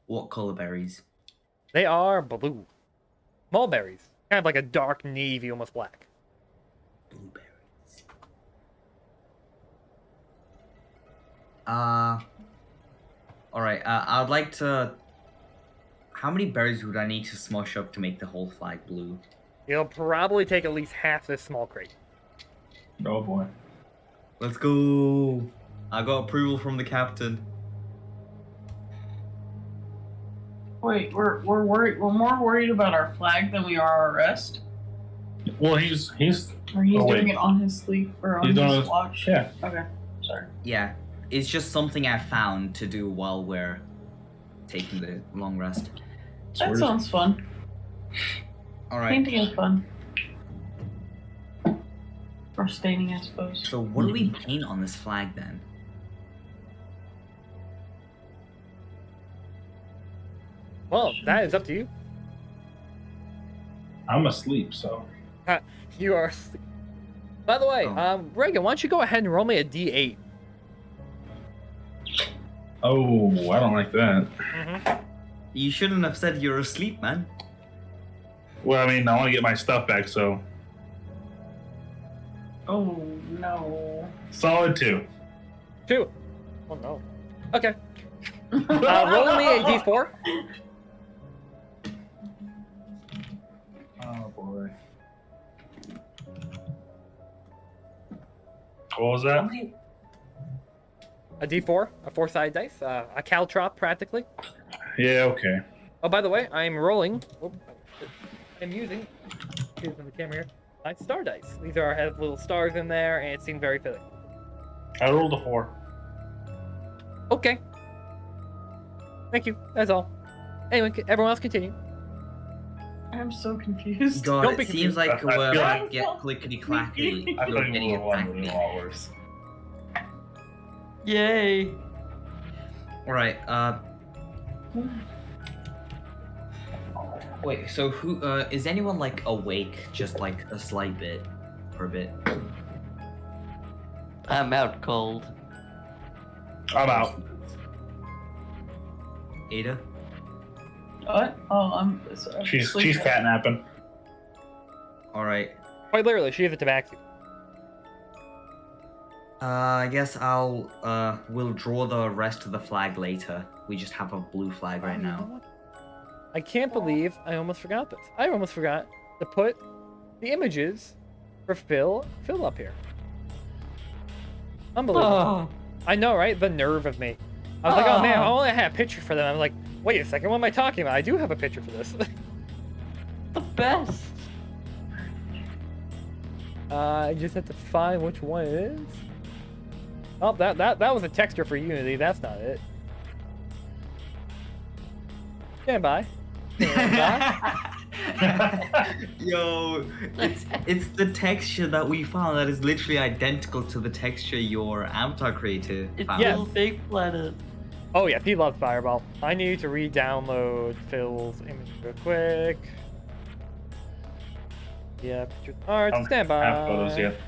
Speaker 6: What color berries?
Speaker 1: They are blue. Mulberries. Kind of like a dark navy, almost black.
Speaker 6: Blueberries. Alright, I would like to... How many berries would I need to smush up to make the whole flag blue?
Speaker 1: It'll probably take at least half this small crate.
Speaker 3: Oh boy.
Speaker 6: Let's go! I got approval from the captain.
Speaker 4: Wait, we're worried. We're more worried about our flag than we are our rest.
Speaker 3: Well, he's
Speaker 4: Or he's
Speaker 3: Oh,
Speaker 4: doing
Speaker 3: wait.
Speaker 4: it on his sleep or on
Speaker 3: He's doing
Speaker 4: his
Speaker 3: it-
Speaker 4: watch.
Speaker 3: yeah.
Speaker 4: Okay. Sorry.
Speaker 6: Yeah, it's just something I found to do while we're taking the long rest.
Speaker 4: That
Speaker 3: Sweet.
Speaker 4: sounds fun.
Speaker 6: Alright,
Speaker 4: Painting is fun. Or staining, I suppose.
Speaker 6: so what do we paint on this flag then?
Speaker 1: Well, that is up to you.
Speaker 3: I'm asleep, so.
Speaker 1: You are asleep. By the way,
Speaker 6: Oh.
Speaker 1: Reagan, why don't you go ahead and roll me a d8?
Speaker 3: Oh, I don't like that.
Speaker 1: Mm-hmm.
Speaker 6: You shouldn't have said you're asleep, man.
Speaker 3: Well, I mean, I want to get my stuff back, so.
Speaker 4: Oh no.
Speaker 3: Solid 2.
Speaker 1: 2. Oh no. Okay. Roll me a d4.
Speaker 3: Oh, boy. What was that?
Speaker 1: A d4, a 4-sided dice, a caltrop practically.
Speaker 3: Yeah, okay.
Speaker 1: Oh, by the way, I'm rolling. I'm using. Here's the camera here. My star dice. These are have little stars in there, and it seemed very fitting.
Speaker 3: I rolled a 4.
Speaker 1: Okay. Thank you. That's all. Anyway, everyone else continue.
Speaker 4: I'm so confused.
Speaker 6: God,
Speaker 1: Don't be
Speaker 6: it seems
Speaker 1: confused.
Speaker 6: like
Speaker 3: I
Speaker 6: we're
Speaker 3: feel
Speaker 6: about to
Speaker 4: like-
Speaker 6: get clickety clackety.
Speaker 3: I
Speaker 6: You're
Speaker 3: thought
Speaker 6: getting
Speaker 3: you were
Speaker 6: attacked.
Speaker 3: a lot worse.
Speaker 2: Yay!
Speaker 6: Alright, wait, so who, is anyone, like, awake just, like, a slight bit? For a bit?
Speaker 2: I'm out cold.
Speaker 3: I'm out.
Speaker 6: Ada?
Speaker 4: What? Oh, I'm.
Speaker 3: She's
Speaker 4: sleeping.
Speaker 3: catnapping.
Speaker 6: Alright.
Speaker 1: Quite literally, she is a tabaxi.
Speaker 6: I guess we'll draw the rest of the flag later. We just have a blue flag right now.
Speaker 1: I can't believe I almost forgot this. I almost forgot to put the images for Phil up here. Unbelievable.
Speaker 2: Oh,
Speaker 1: I know, right? The nerve of me. I was like, oh man, I only had a picture for them. I'm like, wait a second, what am I talking about? I do have a picture for this.
Speaker 2: the best.
Speaker 1: I just have to find which one it is. Oh, that was a texture for Unity. That's not it. Stand by.
Speaker 6: Yo, it's the texture that we found that is literally identical to the texture your avatar creator
Speaker 2: It's
Speaker 6: found.
Speaker 1: Yes.
Speaker 2: Little Big Planet.
Speaker 1: Oh yeah, he loves Fireball. I need to re-download Phil's image real quick. Yeah, pictures. Alright,
Speaker 3: I don't
Speaker 1: stand by.
Speaker 3: have photos yet.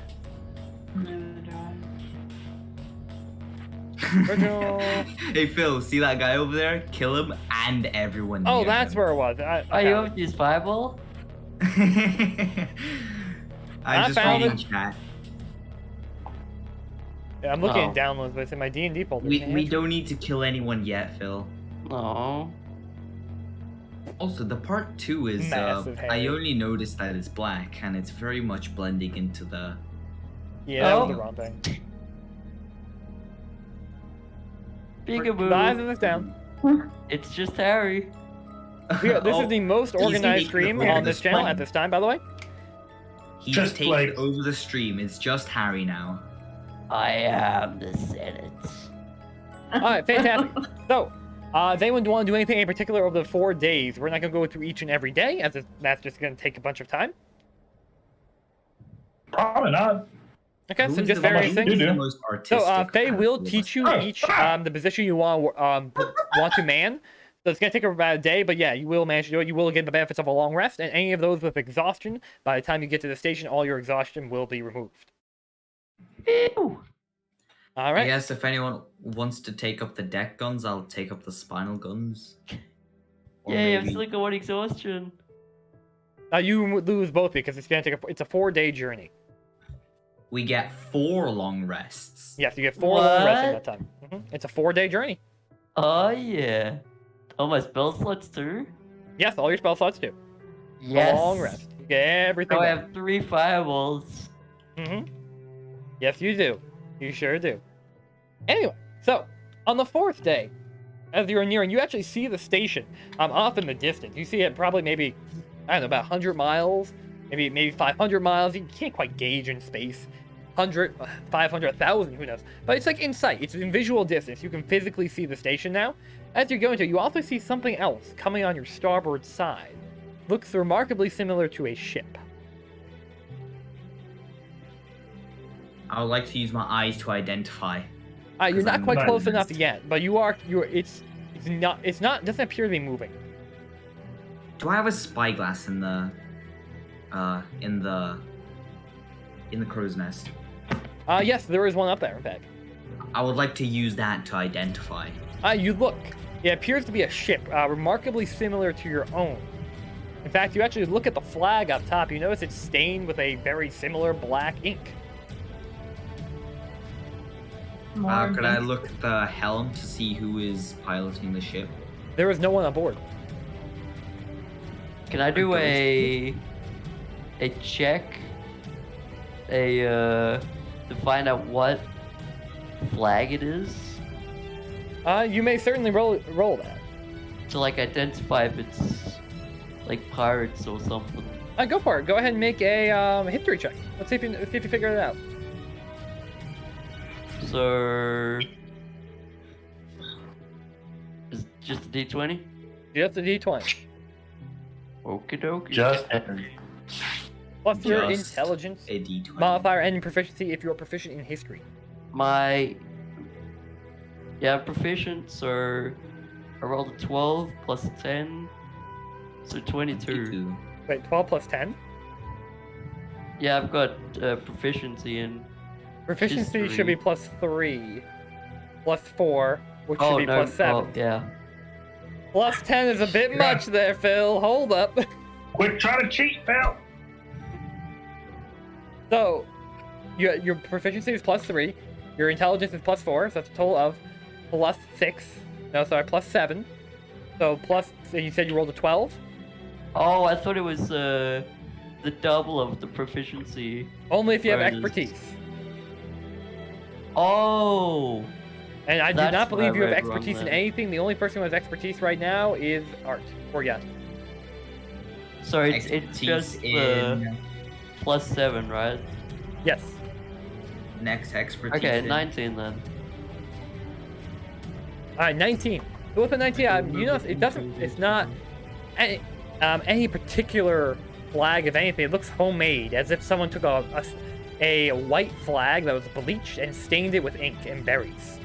Speaker 1: Original.
Speaker 6: Hey Phil, see that guy over there? Kill him and everyone.
Speaker 1: Oh,
Speaker 6: near
Speaker 1: that's
Speaker 6: him.
Speaker 1: where it was.
Speaker 2: Are you over to use Fireball?
Speaker 6: I just
Speaker 1: found
Speaker 6: reading
Speaker 1: it.
Speaker 6: chat.
Speaker 1: Yeah, I'm looking
Speaker 2: Oh.
Speaker 1: at downloads, but it's in my D&D folder.
Speaker 6: We
Speaker 1: Can't-
Speaker 6: don't need to kill anyone yet, Phil.
Speaker 2: No.
Speaker 6: Also, the part 2 is
Speaker 1: Massive
Speaker 6: I
Speaker 1: hair.
Speaker 6: only noticed that it's black and it's very much blending into the.
Speaker 1: Yeah, that was
Speaker 2: Oh.
Speaker 1: the wrong thing.
Speaker 2: Peekaboo.
Speaker 1: Guys, this down.
Speaker 2: It's just Harry.
Speaker 1: This
Speaker 6: Oh,
Speaker 1: is the most
Speaker 6: he's
Speaker 1: organized
Speaker 6: making
Speaker 1: stream
Speaker 6: it
Speaker 1: on this channel
Speaker 6: display.
Speaker 1: at this time, by the way.
Speaker 6: He's
Speaker 3: Just
Speaker 6: taken
Speaker 3: like-
Speaker 6: over the stream. It's just Harry now.
Speaker 2: I am the Senate.
Speaker 1: Alright, fantastic. So, does anyone want to do anything in particular over the 4 days? We're not going to go through each and every day, as that's just going to take a bunch of time.
Speaker 3: Probably not.
Speaker 1: Okay,
Speaker 6: Who
Speaker 1: so
Speaker 6: is
Speaker 1: just
Speaker 6: the
Speaker 1: various
Speaker 3: most-
Speaker 1: things.
Speaker 3: You do.
Speaker 6: most
Speaker 1: So,
Speaker 6: artistic
Speaker 1: Faye will
Speaker 6: out of
Speaker 1: teach you
Speaker 3: Oh,
Speaker 1: each the position you want to man. So it's gonna take about a day, but yeah, you will manage to do it. You will get the benefits of a long rest, and any of those with exhaustion, by the time you get to the station, all your exhaustion will be removed.
Speaker 2: Ew.
Speaker 1: All
Speaker 6: I
Speaker 1: right.
Speaker 6: guess if anyone wants to take up the deck guns, I'll take up the spinal guns. Or
Speaker 2: Yay, I'm
Speaker 6: maybe-
Speaker 2: still got one exhaustion.
Speaker 1: You lose both because it's gonna take it's a 4-day journey.
Speaker 6: We get 4 long rests.
Speaker 1: Yes, you get 4 long rests in
Speaker 2: What?
Speaker 1: that time. It's a 4-day journey.
Speaker 2: Oh yeah. Oh, my spell slots too?
Speaker 1: Yes, all your spell slots do.
Speaker 2: Yes.
Speaker 1: A long rest. You get everything.
Speaker 2: Oh, I
Speaker 1: done.
Speaker 2: have 3 fireballs.
Speaker 1: Yes, you do. You sure do. Anyway, so on the 4th day, as you're nearing, you actually see the station off in the distance. You see it probably maybe, I don't know, about 100 miles, maybe 500 miles. You can't quite gauge in space. 100, 500, 1,000, who knows? But it's like in sight. It's in visual distance. You can physically see the station now. As you're going to, you also see something else coming on your starboard side. Looks remarkably similar to a ship.
Speaker 6: I would like to use my eyes to identify.
Speaker 1: You're
Speaker 6: 'Cause
Speaker 1: not
Speaker 6: I'm
Speaker 1: quite
Speaker 3: not
Speaker 1: close enough
Speaker 3: convinced.
Speaker 1: yet, but it's not doesn't appear to be moving.
Speaker 6: Do I have a spyglass in the crow's nest?
Speaker 1: Yes, there is one up there, in fact.
Speaker 6: I would like to use that to identify.
Speaker 1: You look. It appears to be a ship, remarkably similar to your own. In fact, you actually look at the flag up top. You notice it's stained with a very similar black ink.
Speaker 6: Could I look at the helm to see who is piloting the ship?
Speaker 1: There is no one on board.
Speaker 2: Can I do a check? To find out what flag it is?
Speaker 1: You may certainly roll that.
Speaker 2: To like identify if it's like pirates or something.
Speaker 1: Go for it. Go ahead and make a history check. Let's see if you figure it out.
Speaker 2: So is it just a D20?
Speaker 1: Just a D20.
Speaker 2: Okie dokie.
Speaker 3: Just
Speaker 1: Plus your
Speaker 6: Just
Speaker 1: intelligence
Speaker 6: A D20.
Speaker 1: modifier and proficiency if you are proficient in history.
Speaker 2: My proficient, so I rolled a 12 plus 10, so 22.
Speaker 1: Wait, 12 plus 10?
Speaker 2: Yeah, I've got proficiency in.
Speaker 1: Proficiency
Speaker 2: History.
Speaker 1: should be plus 3. Plus 4, which should
Speaker 2: Oh
Speaker 1: be
Speaker 2: no!
Speaker 1: plus 7.
Speaker 2: Oh, yeah.
Speaker 1: Plus 10 is a bit
Speaker 3: Yeah.
Speaker 1: much there, Phil. Hold up.
Speaker 3: quit trying to cheat, Phil.
Speaker 1: So, your proficiency is plus 3. Your intelligence is plus 4, so that's a total of plus 6. No, sorry, plus 7. So you said you rolled a 12?
Speaker 2: Oh, I thought it was the double of the proficiency.
Speaker 1: Only if you have
Speaker 2: Right.
Speaker 1: expertise.
Speaker 2: Oh.
Speaker 1: And I do
Speaker 2: That's
Speaker 1: not
Speaker 2: what I
Speaker 1: believe you have
Speaker 2: read wrong
Speaker 1: expertise in
Speaker 2: then.
Speaker 1: anything. The only person who has expertise right now is Art. Or yeah.
Speaker 2: So it's
Speaker 6: Expertise
Speaker 2: just
Speaker 6: in
Speaker 2: plus 7, right?
Speaker 1: Yes.
Speaker 6: next expertise.
Speaker 2: Okay,
Speaker 6: in-
Speaker 2: 19 then.
Speaker 1: Alright, 19. So with the 19, you know, it's not any particular flag of anything. It looks homemade, as if someone took a white flag that was bleached and stained it with ink and berries.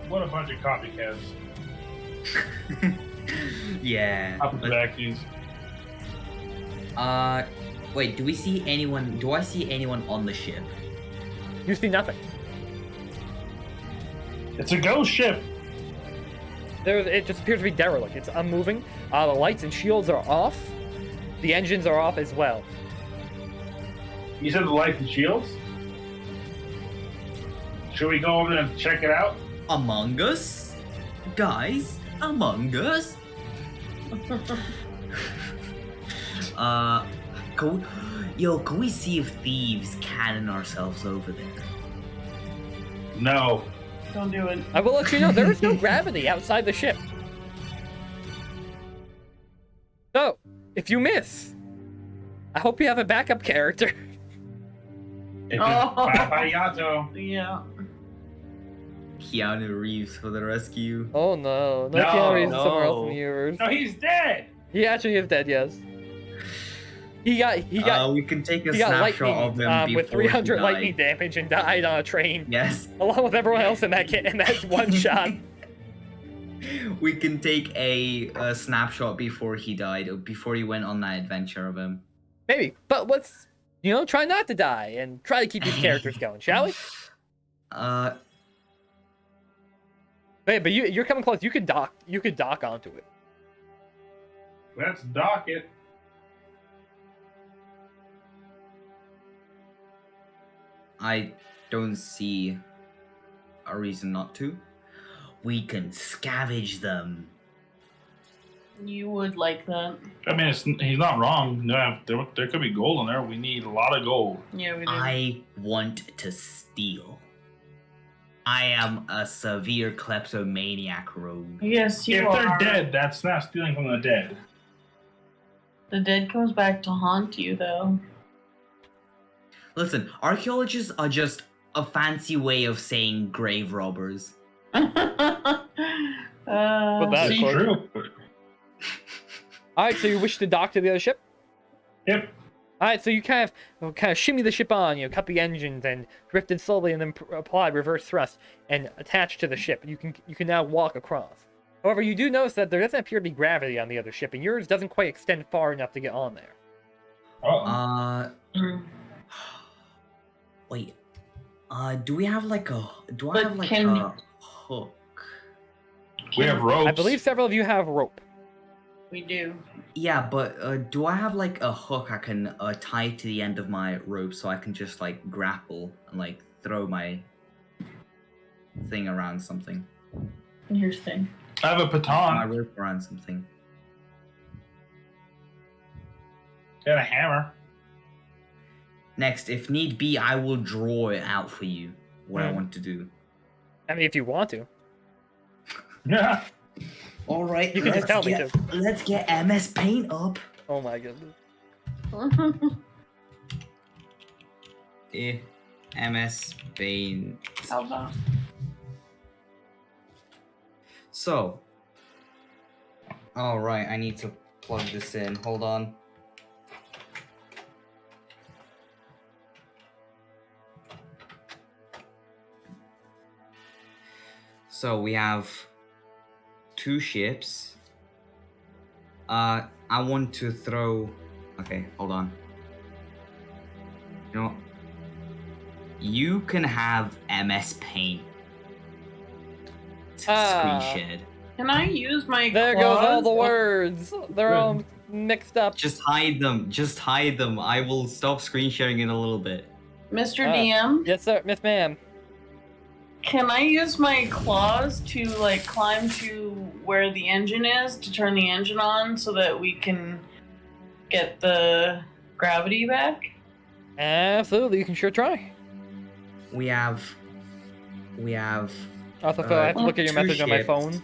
Speaker 3: What a bunch of copycats.
Speaker 6: Yeah.
Speaker 3: Copybackies.
Speaker 6: Wait, do we see anyone? Do I see anyone on the ship?
Speaker 1: You see nothing.
Speaker 3: It's a ghost ship.
Speaker 1: It just appears to be derelict. It's unmoving. The lights and shields are off. The engines are off as well.
Speaker 3: You said the lights and shields? Should we go over there and check it out?
Speaker 6: Among Us? Guys, Among Us? Can we see if thieves cannon ourselves over there?
Speaker 3: No.
Speaker 4: Don't do it.
Speaker 1: I will let you know there is no gravity outside the ship. So, if you miss, I hope you have a backup character.
Speaker 3: It's
Speaker 4: Oh.
Speaker 3: Yato.
Speaker 4: Yeah.
Speaker 6: Keanu Reeves for the rescue.
Speaker 1: Oh no,
Speaker 3: No,
Speaker 1: Keanu Reeves is somewhere else in
Speaker 2: no.
Speaker 1: the universe.
Speaker 3: No, he's dead.
Speaker 1: He actually is dead. Yes. He got
Speaker 6: We can take a
Speaker 1: he got
Speaker 6: snapshot of
Speaker 1: lightning
Speaker 6: him
Speaker 1: with
Speaker 6: before he
Speaker 1: 300
Speaker 6: died.
Speaker 1: lightning damage and died on a train,
Speaker 6: Yes,
Speaker 1: along with everyone else in that one shot.
Speaker 6: we can take a snapshot before he died, before he went on that adventure of him.
Speaker 1: Maybe, but let's try not to die and try to keep these characters going, shall we? Wait, but you're coming close. You could dock. You could dock onto it.
Speaker 3: Let's dock it.
Speaker 6: I don't see a reason not to. We can scavenge them.
Speaker 4: You would like that.
Speaker 3: I mean, he's not wrong. No, there could be gold in there. We need a lot of gold.
Speaker 4: Yeah, we do.
Speaker 6: I want to steal. I am a severe kleptomaniac rogue.
Speaker 4: Yes, you
Speaker 3: If
Speaker 4: are.
Speaker 3: they're dead, that's not stealing from the dead.
Speaker 4: The dead comes back to haunt you, though.
Speaker 6: Listen, archaeologists are just a fancy way of saying grave robbers.
Speaker 1: that
Speaker 3: It's
Speaker 1: quote.
Speaker 3: true.
Speaker 1: All right, so you wish to dock to the other ship?
Speaker 3: Yep.
Speaker 1: All right, so you kind of shimmy the ship on, cut the engines and drifted slowly, and then applied reverse thrust and attached to the ship. You can now walk across. However, you do notice that there doesn't appear to be gravity on the other ship, and yours doesn't quite extend far enough to get on there.
Speaker 3: Oh,
Speaker 6: Wait. Do we have like a? Do I
Speaker 4: But
Speaker 6: have like
Speaker 4: can-
Speaker 6: a hook?
Speaker 3: we have ropes.
Speaker 1: I believe several of you have rope.
Speaker 4: We do.
Speaker 6: Yeah, but do I have like a hook I can tie to the end of my rope so I can just like grapple and like throw my thing around something?
Speaker 4: Here's the thing.
Speaker 3: I have a
Speaker 6: My
Speaker 3: baton
Speaker 6: rope around something.
Speaker 3: and a hammer.
Speaker 6: Next, if need be, I will draw it out for you. What I
Speaker 1: Hmm.
Speaker 6: want to do.
Speaker 1: I mean, if you want to.
Speaker 3: Yeah.
Speaker 6: All right,
Speaker 1: You can just tell me to.
Speaker 6: Let's get MS Paint up.
Speaker 1: Oh my goodness.
Speaker 6: MS Paint.
Speaker 4: How about?
Speaker 6: So. All right, I need to plug this in. Hold on. So we have 2 ships. I want to throw. Okay, hold on. You know what? You can have MS Paint. Screen shared.
Speaker 4: Can I use my
Speaker 1: There
Speaker 4: claws?
Speaker 1: goes all the words. They're all mixed up.
Speaker 6: Just hide them. Just hide them. I will stop screen sharing in a little bit.
Speaker 4: Mr.
Speaker 1: Ah.
Speaker 4: DM,
Speaker 1: Yes, sir, Miss Ma'am.
Speaker 4: can I use my claws to like climb to where the engine is to turn the engine on so that we can get the gravity back?
Speaker 1: Absolutely, you can sure try.
Speaker 6: We have.
Speaker 1: Also, Phil, I have to look at your
Speaker 6: 2
Speaker 1: message on my
Speaker 6: ships.
Speaker 1: phone.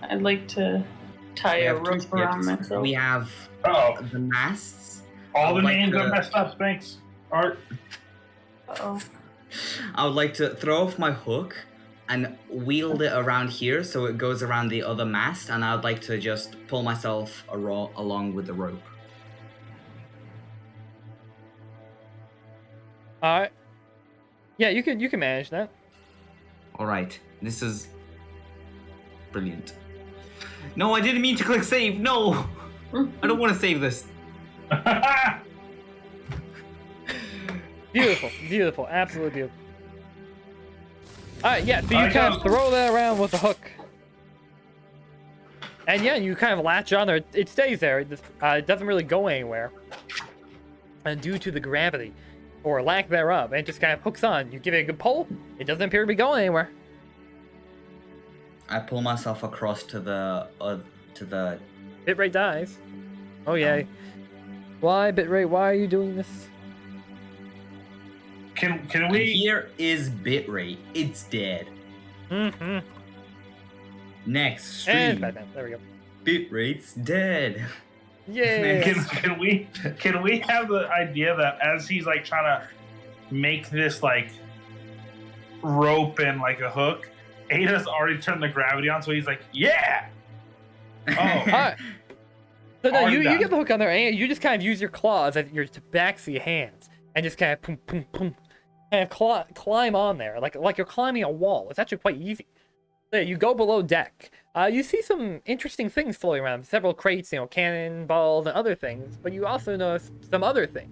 Speaker 4: I'd like to tie
Speaker 6: We
Speaker 4: a
Speaker 6: have 2
Speaker 4: rope around
Speaker 6: ships.
Speaker 4: myself.
Speaker 6: We have
Speaker 3: Oh,
Speaker 6: the masts.
Speaker 3: all the
Speaker 6: I'd like
Speaker 3: names
Speaker 6: to-
Speaker 3: are messed up. Thanks. Art.
Speaker 4: Uh-oh.
Speaker 6: I would like to throw off my hook and wield it around here so it goes around the other mast, and I would like to just pull myself along with the rope.
Speaker 1: Alright. Yeah, you can manage that.
Speaker 6: All right, this is brilliant. No, I didn't mean to click save. No, I don't want to save this.
Speaker 1: Beautiful, beautiful, absolutely beautiful. Alright, yeah, so you
Speaker 3: I
Speaker 1: kind
Speaker 3: got-
Speaker 1: of throw that around with the hook. And yeah, you kind of latch on there. It stays there. It doesn't really go anywhere. And due to the gravity, or lack thereof, and it just kind of hooks on. You give it a good pull, it doesn't appear to be going anywhere.
Speaker 6: I pull myself across to the
Speaker 1: Bitrate dies. Oh yeah. Why, Bitrate, why are you doing this?
Speaker 3: Can
Speaker 6: And
Speaker 3: we?
Speaker 6: here is bitrate. It's dead.
Speaker 1: Mm-hmm.
Speaker 6: Next
Speaker 1: And
Speaker 6: stream.
Speaker 1: Batman. There we go.
Speaker 6: Bitrate's dead.
Speaker 1: Yay!
Speaker 3: Can we have the idea that as he's like trying to make this like rope and like a hook, Ada's already turned the gravity on, so he's like, yeah. Oh,
Speaker 1: Alright. So no,
Speaker 3: Already
Speaker 1: you
Speaker 3: done.
Speaker 1: get the hook on there, and you just kind of use your claws at your backs of your hands, and just kind of boom, boom, boom, and climb on there, like you're climbing a wall. It's actually quite easy. So you go below deck. You see some interesting things floating around, several crates, cannonballs and other things. But you also notice some other things.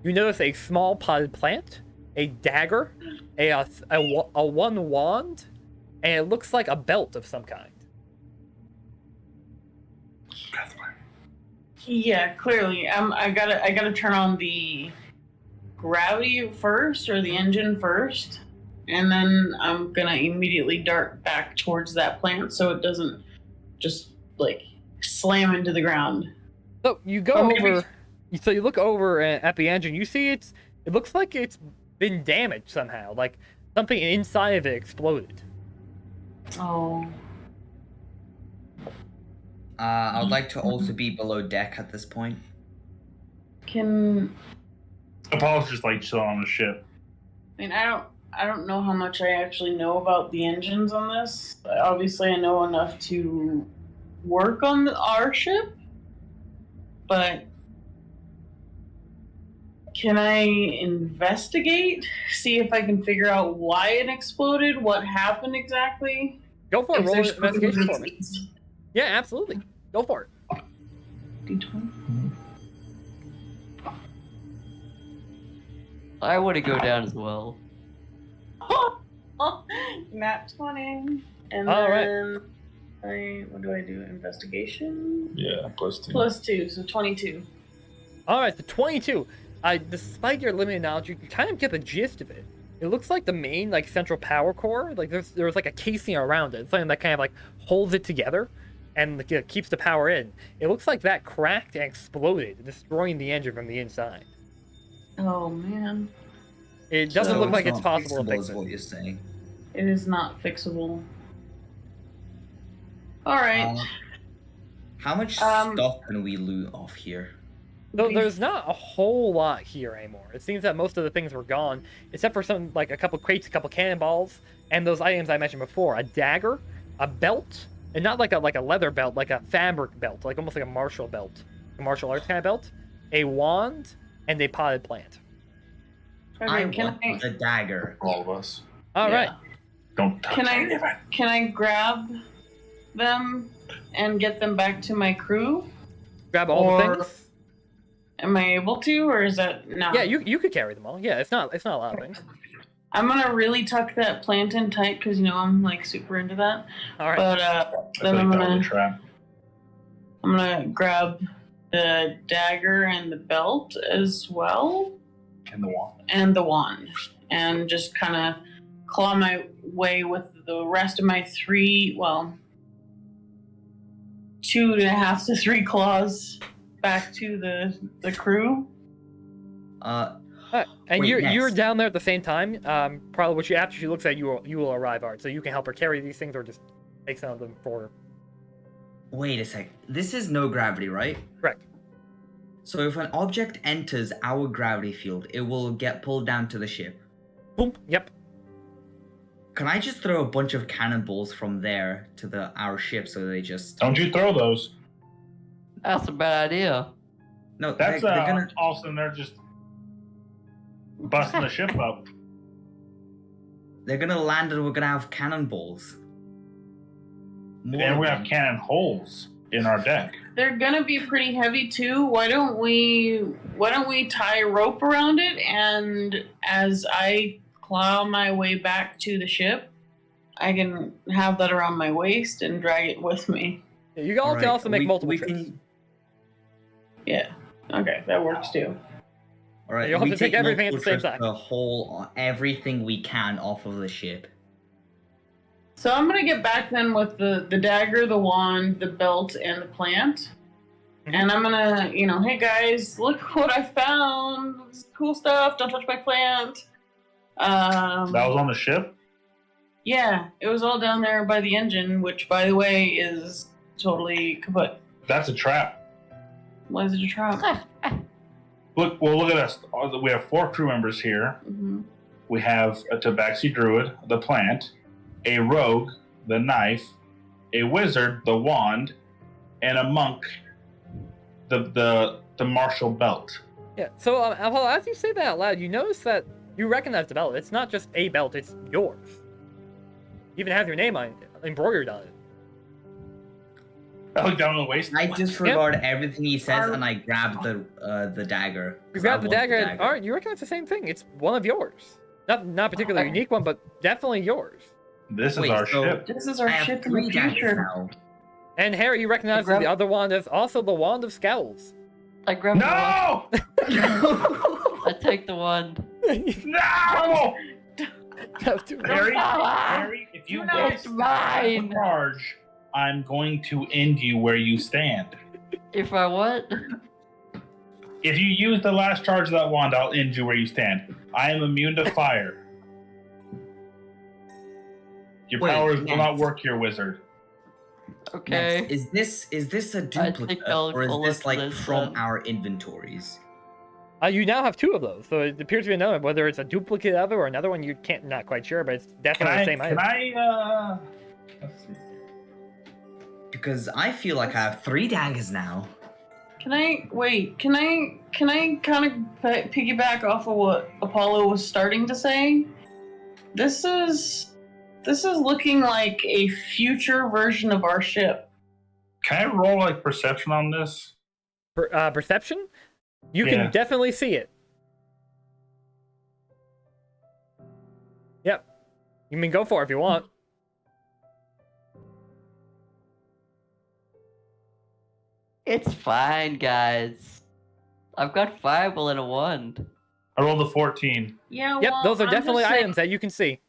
Speaker 1: You notice a small potted plant, a dagger, a one wand, and it looks like a belt of some kind.
Speaker 4: Yeah, clearly. I gotta turn on the gravity first, or the engine first, and then I'm gonna immediately dart back towards that plant so it doesn't just like slam into the ground.
Speaker 1: So you go
Speaker 4: Or maybe-
Speaker 1: over. So you look over at the engine. You see it looks like it's been damaged somehow. Like something inside of it exploded.
Speaker 4: Oh,
Speaker 6: I would like to also be below deck at this point.
Speaker 4: can
Speaker 3: Apollo's just like chilling on the ship.
Speaker 4: I mean I don't know how much I actually know about the engines on this. Obviously, I know enough to work on our ship, but can I investigate? See if I can figure out why it exploded, what happened exactly?
Speaker 1: Go for it.
Speaker 4: If
Speaker 1: Roll an
Speaker 4: there's
Speaker 1: investigation for me.
Speaker 4: frequencies.
Speaker 1: Yeah, absolutely. Go for it.
Speaker 4: D20.
Speaker 2: I want to go down as well.
Speaker 4: Nat 20. And
Speaker 1: All right.
Speaker 4: then what do I do? Investigation?
Speaker 3: Yeah, +2.
Speaker 4: Plus 2, so 22.
Speaker 1: All right, so 22. Despite your limited knowledge, you can kind of get the gist of it. It looks like the main, like, central power core. Like, there's like a casing around it, something that kind of like holds it together, and like, keeps the power in. It looks like that cracked and exploded, destroying the engine from the inside.
Speaker 4: Oh man,
Speaker 1: It doesn't
Speaker 6: So
Speaker 1: look like
Speaker 6: not
Speaker 1: it's possible to
Speaker 6: fixable
Speaker 1: fix
Speaker 6: is
Speaker 1: it.
Speaker 6: what you're saying.
Speaker 4: it is not fixable. All right.
Speaker 6: How much
Speaker 4: Um,
Speaker 6: stuff can we loot off here?
Speaker 1: So there's not a whole lot here anymore. It seems that most of the things were gone, except for some, like a couple crates, a couple cannonballs, and those items I mentioned before: a dagger, a belt, and not like a leather belt, like a fabric belt, like almost like a martial belt, a martial arts kind of belt, a wand, and a potted plant.
Speaker 6: I
Speaker 4: Okay,
Speaker 6: want the dagger.
Speaker 3: For all of us.
Speaker 1: All right.
Speaker 4: Yeah.
Speaker 3: Don't touch any of it.
Speaker 4: Can I grab them and get them back to my crew?
Speaker 1: Grab all the
Speaker 4: Or-
Speaker 1: things.
Speaker 4: Am I able to, or is that no?
Speaker 1: Yeah, you could carry them all. Yeah, it's not a lot of things.
Speaker 4: I'm gonna really tuck that plant in tight because I'm like super into that.
Speaker 1: All right.
Speaker 4: But
Speaker 3: I
Speaker 4: then
Speaker 3: feel
Speaker 4: I'm
Speaker 3: like that was a
Speaker 4: gonna
Speaker 3: trap.
Speaker 4: grab the dagger and the belt as well,
Speaker 3: And the wand.
Speaker 4: and the wand, and just kind of claw my way with the rest of my 2.5 to 3 claws back to the crew.
Speaker 6: Uh,
Speaker 1: Alright, and
Speaker 6: Wait,
Speaker 1: you're
Speaker 6: next.
Speaker 1: down there at the same time. Probably when after she looks at you, you will arrive, Art. So you can help her carry these things, or just take some of them for her.
Speaker 6: wait a sec. This is no gravity, right?
Speaker 1: Correct.
Speaker 6: So if an object enters our gravity field, it will get pulled down to the ship.
Speaker 1: Boom. Yep.
Speaker 6: Can I just throw a bunch of cannonballs from there to our ship so they just...
Speaker 3: Don't you throw those.
Speaker 2: That's a bad idea.
Speaker 6: No,
Speaker 3: That's
Speaker 6: they're gonna...
Speaker 3: all of a sudden they're just busting the ship up.
Speaker 6: They're gonna land and we're gonna have cannonballs. More
Speaker 3: And
Speaker 6: of
Speaker 3: we have
Speaker 6: them.
Speaker 3: cannon holes in our deck.
Speaker 4: They're gonna be pretty heavy too. Why don't we tie a rope around it, and as I claw my way back to the ship, I can have that around my waist and drag it with me.
Speaker 1: Yeah, you all can
Speaker 6: Alright,
Speaker 1: also make multiple
Speaker 6: we
Speaker 1: trips.
Speaker 6: can...
Speaker 4: Yeah. Okay, that works too.
Speaker 6: Alright,
Speaker 1: You'll have
Speaker 6: we
Speaker 1: to take everything at the
Speaker 6: multiple
Speaker 1: same
Speaker 6: trips
Speaker 1: time.
Speaker 6: to haul everything we can off of the ship.
Speaker 4: So I'm gonna get back then with the dagger, the wand, the belt, and the plant.
Speaker 1: Mhm.
Speaker 4: And I'm gonna, hey guys, look what I found. This is cool stuff. Don't touch my plant.
Speaker 3: That was on the ship?
Speaker 4: Yeah, it was all down there by the engine, which, by the way, is totally kaput.
Speaker 3: That's a trap.
Speaker 4: Why is it a trap?
Speaker 3: Look at us. We have 4 crew members here.
Speaker 4: hmm
Speaker 3: We have a Tabaxi Druid, the plant, a rogue, the knife, a wizard, the wand, and a monk, the martial belt.
Speaker 1: Yeah. So, well, as you say that out loud, you notice that you recognize the belt. It's not just a belt; it's yours. You even have your name on it, embroidered on it.
Speaker 3: I look down on the waist.
Speaker 6: I disregard everything he says and I grab the dagger.
Speaker 1: You
Speaker 6: 'cause I
Speaker 1: grab the
Speaker 6: want
Speaker 1: dagger, and all right, you recognize the same thing. It's one of yours. Not particularly unique one, but definitely yours.
Speaker 3: This is
Speaker 6: Wait,
Speaker 3: our
Speaker 6: so-
Speaker 3: ship.
Speaker 4: This is our
Speaker 6: I have
Speaker 4: ship in
Speaker 6: 3
Speaker 4: the
Speaker 6: daggers
Speaker 4: future.
Speaker 6: now.
Speaker 1: And Harry, you recognize
Speaker 2: grab-
Speaker 1: the other wand as also the wand of scowls.
Speaker 2: I grab the
Speaker 3: No!
Speaker 2: wand. I take the wand.
Speaker 3: No!
Speaker 1: Have to-
Speaker 3: Harry, if you
Speaker 4: No,
Speaker 3: waste
Speaker 2: it's mine.
Speaker 3: the charge, I'm going to end you where you stand.
Speaker 2: If I what?
Speaker 3: If you use the last charge of that wand, I'll end you where you stand. I am immune to fire. Your
Speaker 6: Wait,
Speaker 3: powers will not
Speaker 6: next.
Speaker 3: work here, wizard.
Speaker 2: Okay.
Speaker 6: Next, is this a duplicate
Speaker 2: I'll
Speaker 6: or is
Speaker 2: look
Speaker 6: this
Speaker 2: for
Speaker 6: like
Speaker 2: this,
Speaker 6: from our inventories?
Speaker 1: You now have 2 of those, so it appears to be another. Whether it's a duplicate of it or another one, you can't not quite sure, but it's
Speaker 3: Can
Speaker 1: definitely the
Speaker 3: I?
Speaker 1: same
Speaker 3: Can
Speaker 1: item.
Speaker 3: I? Let's see.
Speaker 6: Because I feel like I have 3 daggers now.
Speaker 4: Can I kind of piggyback off of what Apollo was starting to say? This is This is looking like a future version of our ship.
Speaker 3: Can I roll like perception on this?
Speaker 1: Perception? You
Speaker 3: Yeah.
Speaker 1: can definitely see it. Yep. You can go for it if you want.
Speaker 2: It's fine, guys. I've got fireball and a wand.
Speaker 3: I rolled a 14.
Speaker 4: Yeah,
Speaker 1: Yep,
Speaker 4: well,
Speaker 1: those are
Speaker 4: I'm
Speaker 1: definitely
Speaker 4: just saying-
Speaker 1: items that you can see.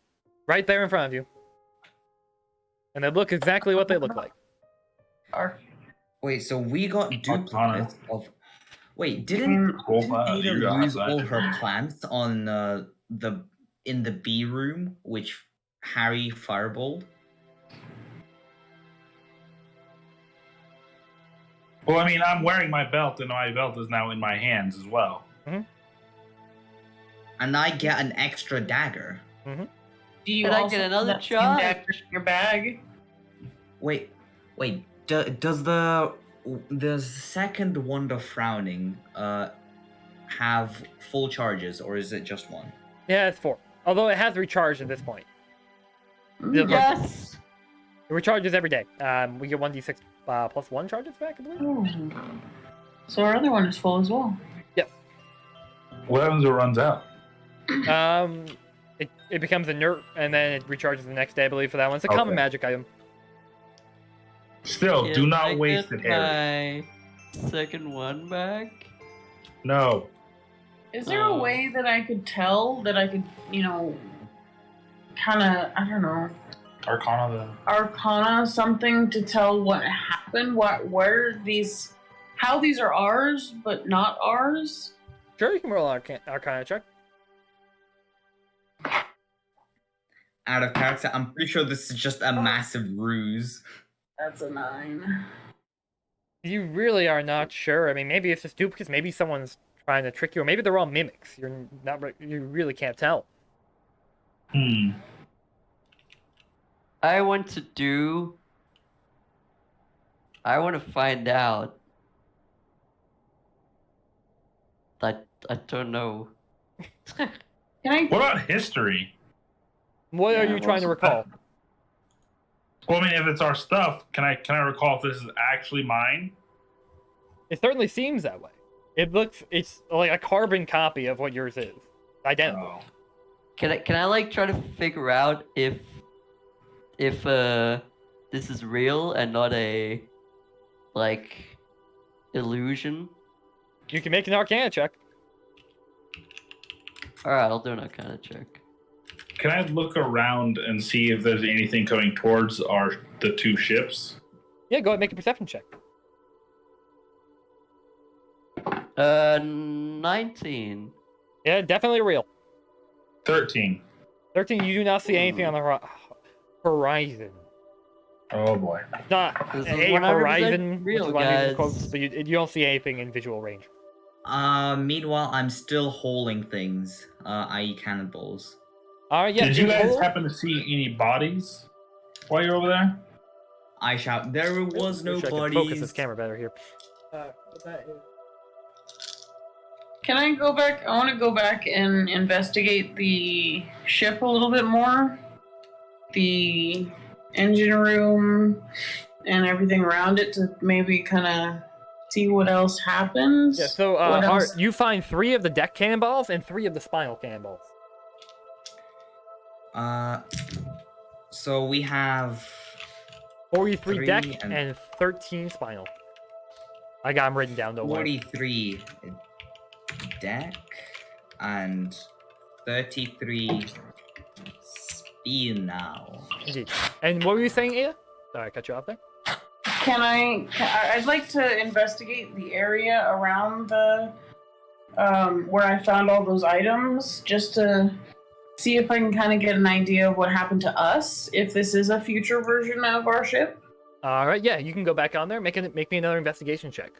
Speaker 1: Right there in front of you. And they look exactly what they look like.
Speaker 4: Our-
Speaker 6: Wait, so we got
Speaker 3: Arcana.
Speaker 6: duplicates of. Wait, didn't Ada lose all her plants on in the B room, which Harry fireballed?
Speaker 3: Well, I mean, I'm wearing my belt, and my belt is now in my hands as well.
Speaker 6: And I get an extra dagger.
Speaker 4: Do you
Speaker 2: And I
Speaker 4: also
Speaker 2: get another
Speaker 4: have that same
Speaker 2: charge.
Speaker 4: dagger in your bag?
Speaker 6: Wait. Does the second Wand of Frowning have full charges, or is it just one?
Speaker 1: Yeah, it's 4. Although it has recharged at this point.
Speaker 4: Mm.
Speaker 2: Yes!
Speaker 1: It recharges every day. We get 1d6 plus 1 charges back, I believe.
Speaker 4: Ooh. So our other one is full as well.
Speaker 1: Yes.
Speaker 3: What happens if it runs out?
Speaker 1: It becomes inert, and then it recharges the next day, I believe, for that one. It's a
Speaker 3: Okay.
Speaker 1: common magic item.
Speaker 3: Still, do
Speaker 2: Can
Speaker 3: not
Speaker 2: I
Speaker 3: waste
Speaker 2: get
Speaker 3: it, Harry.
Speaker 2: my second one back?
Speaker 3: No.
Speaker 4: Is there a way that I could tell that I could, kind of, I don't know,
Speaker 3: Arcana then.
Speaker 4: Arcana something to tell what happened? How these are ours but not ours?
Speaker 1: Sure, you can roll an Arcana check.
Speaker 6: Out of character, I'm pretty sure this is just a massive ruse.
Speaker 4: That's a 9.
Speaker 1: You really are not sure. I mean, maybe it's just duplicates. Maybe someone's trying to trick you, or maybe they're all mimics. You really can't tell.
Speaker 2: I want to find out. I don't know.
Speaker 4: Can I?
Speaker 3: What about history?
Speaker 1: What are
Speaker 4: Yeah,
Speaker 1: you trying to
Speaker 4: well,
Speaker 1: recall?
Speaker 3: Well, I mean, if it's our stuff, can I recall if this is actually mine?
Speaker 1: It certainly seems that way. It's like a carbon copy of what yours is. Identical.
Speaker 3: Oh.
Speaker 2: Can I like try to figure out if this is real and not a like illusion?
Speaker 1: You can make an Arcana check.
Speaker 2: Alright, I'll do an Arcana check.
Speaker 3: Can I look around and see if there's anything coming towards the 2 ships?
Speaker 1: Yeah, go ahead and make a perception check.
Speaker 2: 19.
Speaker 1: Yeah, definitely real.
Speaker 3: 13.
Speaker 1: 13, you do not see anything on the horizon.
Speaker 3: Oh boy.
Speaker 1: It's not
Speaker 2: This is
Speaker 1: a
Speaker 2: 100%
Speaker 1: horizon,
Speaker 2: real,
Speaker 1: which is why I'm using
Speaker 2: guys.
Speaker 1: quotes, but you don't see anything in visual range.
Speaker 6: Meanwhile, I'm still hauling things, i.e. cannonballs.
Speaker 1: Alright, yeah.
Speaker 3: Did you guys
Speaker 1: roll-
Speaker 3: happen to see any bodies while you're over there?
Speaker 6: I shout, there was no
Speaker 1: Wish I could focus
Speaker 6: bodies.
Speaker 1: this camera better here.
Speaker 4: Can I go back? I want to go back and investigate the ship a little bit more. The engine room and everything around it to maybe kind of see what else happens.
Speaker 1: Yeah, so
Speaker 4: What
Speaker 1: Hart,
Speaker 4: else?
Speaker 1: you find 3 of the deck cannonballs and 3 of the spinal cannonballs.
Speaker 6: So we have
Speaker 1: 43
Speaker 6: 3
Speaker 1: deck
Speaker 6: and-
Speaker 1: and 13 spinal. I got them written down, don't worry.
Speaker 6: 43 deck and 33 spinal.
Speaker 1: Indeed. And what were you saying, Ada? Sorry, I cut you off there.
Speaker 4: I'd like to investigate the area around the where I found all those items, just to see if I can kind of get an idea of what happened to us, if this is a future version of our ship.
Speaker 1: Alright, yeah, you can go back on there. Make me another investigation check.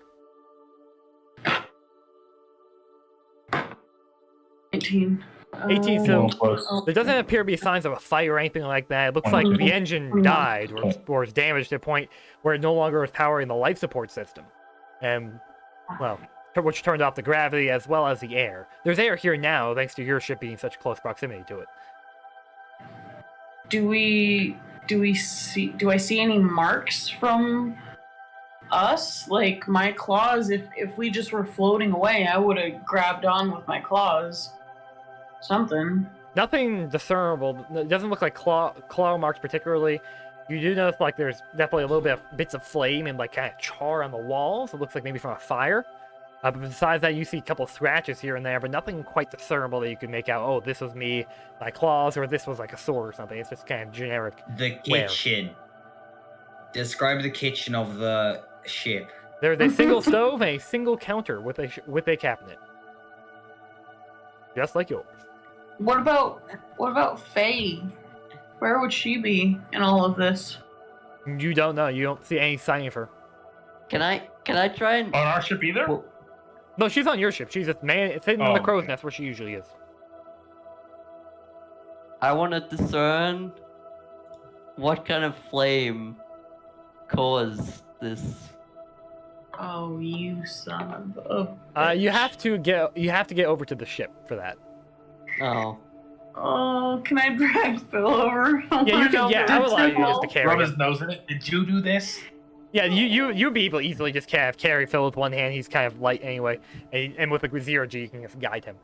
Speaker 4: 18.
Speaker 1: 18, so
Speaker 3: Close.
Speaker 1: there doesn't appear to be signs of a fight or anything like that. It looks like the engine died or is damaged to a point where it no longer is powering the life support system. And, well, which turned off the gravity as well as the air. There's air here now, thanks to your ship being in such close proximity to it.
Speaker 4: do I see any marks from us? Like my claws, if we just were floating away, I would have grabbed on with my claws. Something.
Speaker 1: Nothing discernible. It doesn't look like claw marks particularly. You do notice like there's definitely a little bit of bits of flame and like kind of char on the walls. It looks like maybe from a fire. But besides that, you see a couple scratches here and there, but nothing quite discernible that you can make out. Oh, this was me, my claws, or this was like a sword or something. It's just kind of generic.
Speaker 6: The
Speaker 1: Where?
Speaker 6: kitchen. Describe the kitchen of the ship.
Speaker 1: There's a single stove and a single counter with a cabinet, just like yours.
Speaker 4: What about Faye? Where would she be in all of this?
Speaker 1: You don't know. You don't see any sign of her.
Speaker 2: Can I try and?
Speaker 3: On our ship either?
Speaker 2: Well,
Speaker 1: No, she's on your ship. She's just sitting on the
Speaker 3: Oh,
Speaker 1: crow's
Speaker 3: okay.
Speaker 1: nest where she usually is.
Speaker 2: I want to discern what kind of flame caused this.
Speaker 4: Oh, you son of a
Speaker 1: You
Speaker 4: bitch.
Speaker 1: have to get over to the ship for that.
Speaker 2: Oh,
Speaker 4: Oh, can I drag Phil over?
Speaker 1: Yeah, you can. Yeah, I would allow you just to carry
Speaker 3: Rub
Speaker 1: him.
Speaker 3: his nose in it. Did you do this?
Speaker 1: Yeah, you'd be able to easily just kind of carry Phil with one hand. He's kind of light anyway, and with like 0G, you can just guide him.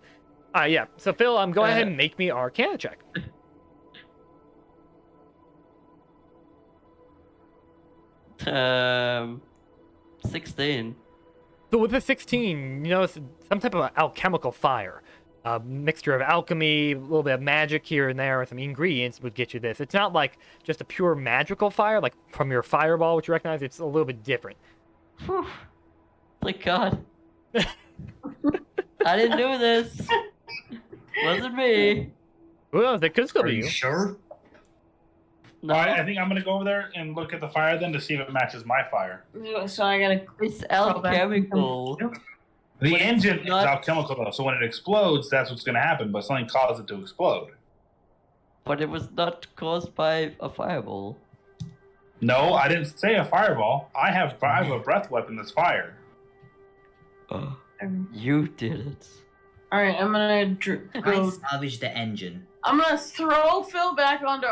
Speaker 1: Yeah. So Phil, go ahead and make me Arcana check.
Speaker 2: um, 16.
Speaker 1: So with the 16, you notice some type of alchemical fire. A mixture of alchemy, a little bit of magic here and there, and some ingredients would get you this. It's not like just a pure magical fire, like from your fireball, which you recognize. It's a little bit different.
Speaker 2: Whew. Thank God. I didn't do this. Wasn't me.
Speaker 1: Who knows? It could still
Speaker 6: Are
Speaker 1: be
Speaker 6: you
Speaker 1: you.
Speaker 6: sure?
Speaker 2: No,
Speaker 3: All right, I think I'm gonna go over there and look at the fire then to see if it matches my fire.
Speaker 4: So I gotta.
Speaker 2: it's
Speaker 4: crawl back and
Speaker 2: alchemical.
Speaker 4: come-
Speaker 3: The
Speaker 2: But it's
Speaker 3: engine
Speaker 2: not-
Speaker 3: is alchemical though, so when it explodes, that's what's gonna happen. But something caused it to explode.
Speaker 2: But it was not caused by a fireball.
Speaker 3: No, I didn't say a fireball. I have a breath weapon that's fire.
Speaker 2: You did it.
Speaker 4: All right, I'm gonna
Speaker 6: I
Speaker 4: go.
Speaker 6: salvage the engine.
Speaker 4: I'm gonna throw Phil back onto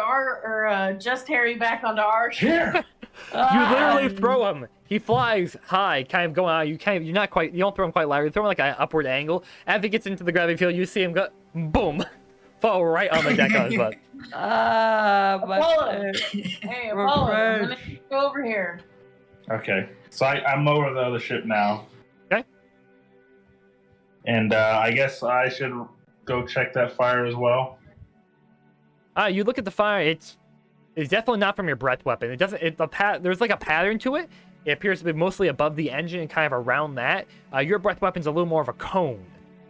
Speaker 4: just Harry back onto our ship.
Speaker 3: Here.
Speaker 1: You literally
Speaker 4: Um,
Speaker 1: throw him. He flies high, kind of going out. You're not quite. You don't throw him quite loud. You throw him like an upward angle. As he gets into the gravity field, you see him go boom, fall right on the deck on his butt.
Speaker 2: Ah, my
Speaker 4: Apollo.
Speaker 2: friend.
Speaker 4: Hey, Apollo, I'm gonna go over here.
Speaker 3: Okay, so I'm over the other ship now.
Speaker 1: Okay.
Speaker 3: And I guess I should go check that fire as well.
Speaker 1: You look at the fire. It's definitely not from your breath weapon. It doesn't. There's like a pattern to it. It appears to be mostly above the engine and kind of around that. Your breath weapon's a little more of a cone,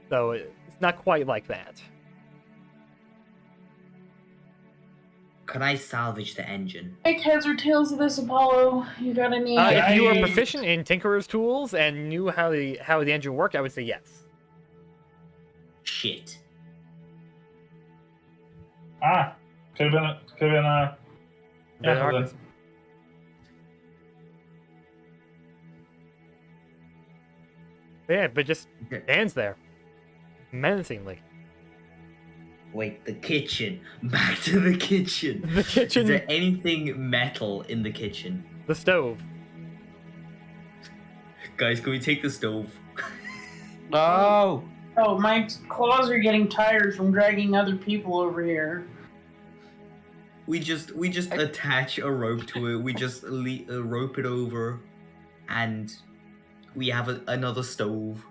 Speaker 1: so it's not quite like that.
Speaker 6: Could I salvage the engine?
Speaker 4: Make heads or tails of this, Apollo. You got any?
Speaker 1: If you were
Speaker 3: I-
Speaker 1: proficient in Tinkerer's tools and knew how the engine worked, I would say yes.
Speaker 6: Shit.
Speaker 3: Could have been
Speaker 1: Yeah,
Speaker 3: well then.
Speaker 1: Yeah, but just stands there, menacingly.
Speaker 6: Wait, the kitchen. Back to the kitchen.
Speaker 1: The
Speaker 6: Is
Speaker 1: kitchen,
Speaker 6: there anything metal in the kitchen?
Speaker 1: the stove.
Speaker 6: Guys, can we take the stove?
Speaker 2: No.
Speaker 4: Oh, my claws are getting tired from dragging other people over here.
Speaker 6: We just attach a rope to it. We just rope it over, and we have another stove.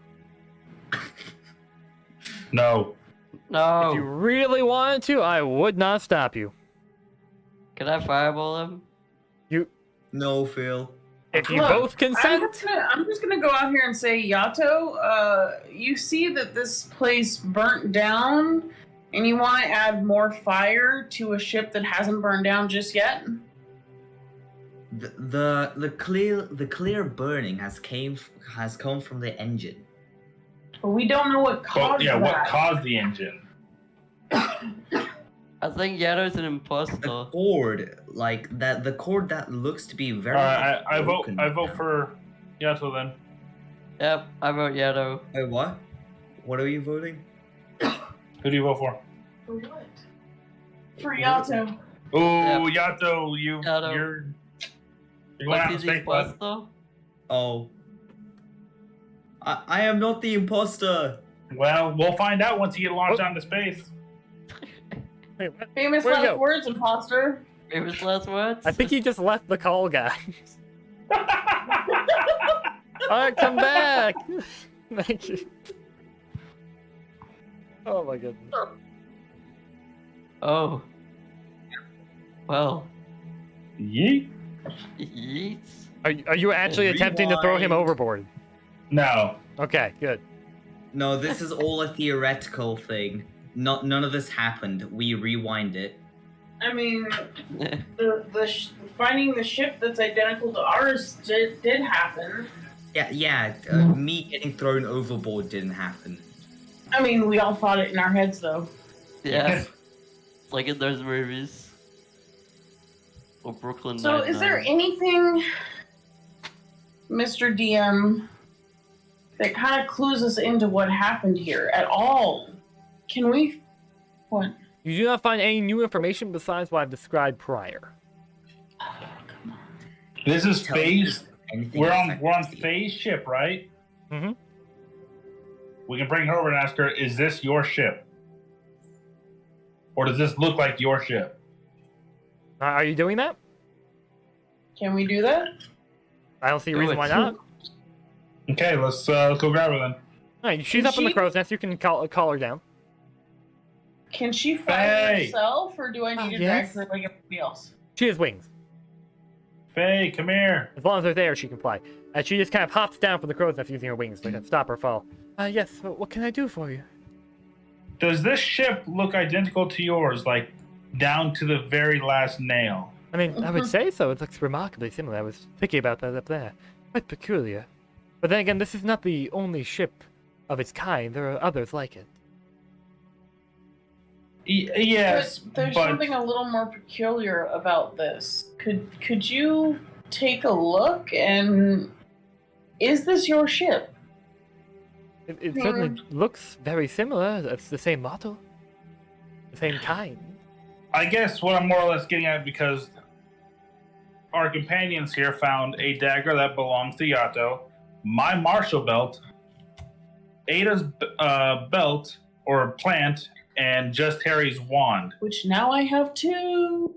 Speaker 3: No.
Speaker 2: No.
Speaker 1: If you really wanted to, I would not stop you.
Speaker 2: Can I fireball him?
Speaker 6: No, Phil.
Speaker 1: If you
Speaker 4: Look,
Speaker 1: both consent,
Speaker 4: I'm just gonna go out here and say, Yato, you see that this place burnt down, and you want to add more fire to a ship that hasn't burned down just yet?
Speaker 6: The clear burning has come from the engine.
Speaker 4: But we don't know what
Speaker 3: Well,
Speaker 4: caused
Speaker 3: yeah, what
Speaker 4: that.
Speaker 3: caused the engine?
Speaker 2: I think Yadow's an
Speaker 6: The
Speaker 2: imposter.
Speaker 6: cord, like that, the cord that looks to be very.
Speaker 3: I vote.
Speaker 6: broken.
Speaker 3: I vote for Yato then.
Speaker 2: Yep, I vote Yadow.
Speaker 6: Wait, what? What are you voting?
Speaker 3: Who do you vote for?
Speaker 4: For what? For Yato.
Speaker 3: Oh, Yato,
Speaker 2: Yato.
Speaker 3: you're going out
Speaker 2: Was
Speaker 3: of
Speaker 2: he the
Speaker 3: space, bud.
Speaker 2: imposter?
Speaker 6: Oh. I am not the imposter.
Speaker 3: Well, we'll find out once you get launched
Speaker 1: Oh.
Speaker 3: out into space.
Speaker 1: Wait, what?
Speaker 4: Famous
Speaker 1: Where'd he
Speaker 4: last
Speaker 1: go?
Speaker 4: words, imposter.
Speaker 2: Famous last words?
Speaker 1: I think he just left the call, guys. Alright, come back! Thank you. Oh my goodness.
Speaker 2: Oh. Well.
Speaker 3: Yeet.
Speaker 2: Yeets.
Speaker 1: Are you actually attempting to throw him
Speaker 6: Rewind.
Speaker 1: overboard?
Speaker 3: No.
Speaker 1: Okay, good.
Speaker 6: No, this is all a theoretical thing. None of this happened. We rewind it.
Speaker 4: I mean, finding the ship that's identical to ours did happen.
Speaker 6: Yeah. Me getting thrown overboard didn't happen.
Speaker 4: I mean, we all thought it in our heads, though.
Speaker 2: Yeah. It's like in those movies. Or Brooklyn
Speaker 4: So, is there
Speaker 2: Nine-Nine.
Speaker 4: anything, Mr. DM, that kind of clues us into what happened here at all? Can we? What?
Speaker 1: You do not find any new information besides what I've described prior.
Speaker 3: This is
Speaker 6: Tell me
Speaker 3: phase.
Speaker 6: anything
Speaker 3: We're on
Speaker 6: effective.
Speaker 3: phase ship, right?
Speaker 1: Mm-hmm.
Speaker 3: We can bring her over and ask her, is this your ship? Or does this look like your ship?
Speaker 1: Are you doing that?
Speaker 4: Can we do that?
Speaker 1: I don't see a
Speaker 2: Do
Speaker 1: reason
Speaker 2: it.
Speaker 1: why not.
Speaker 3: Okay, let's go grab her then.
Speaker 1: Alright, she's
Speaker 4: Is
Speaker 1: up in the
Speaker 4: she-
Speaker 1: crow's nest. You can call her down.
Speaker 4: Can she fly
Speaker 3: Hey!
Speaker 4: herself, or do I need to
Speaker 1: Yes.
Speaker 4: drag her like everybody else?
Speaker 1: She has wings.
Speaker 3: Faye, come here.
Speaker 1: As long as they're there, she can fly. And she just kind of hops down from the crow's nest using her wings to stop her fall. Yes, what can I do for you?
Speaker 3: Does this ship look identical to yours, like down to the very last nail?
Speaker 1: I mean, I would say so. It looks remarkably similar. I was thinking about that up there. Quite peculiar. But then again, this is not the only ship of its kind. There are others like it.
Speaker 3: Yes,
Speaker 4: There's
Speaker 3: but
Speaker 4: something a little more peculiar about this. Could you take a look and is this your ship?
Speaker 1: It certainly looks very similar. It's the same model. The same kind.
Speaker 3: I guess what I'm more or less getting at, because our companions here found a dagger that belongs to Yato, my martial belt, Ada's belt or plant, and just Harry's wand.
Speaker 4: Which now I have two.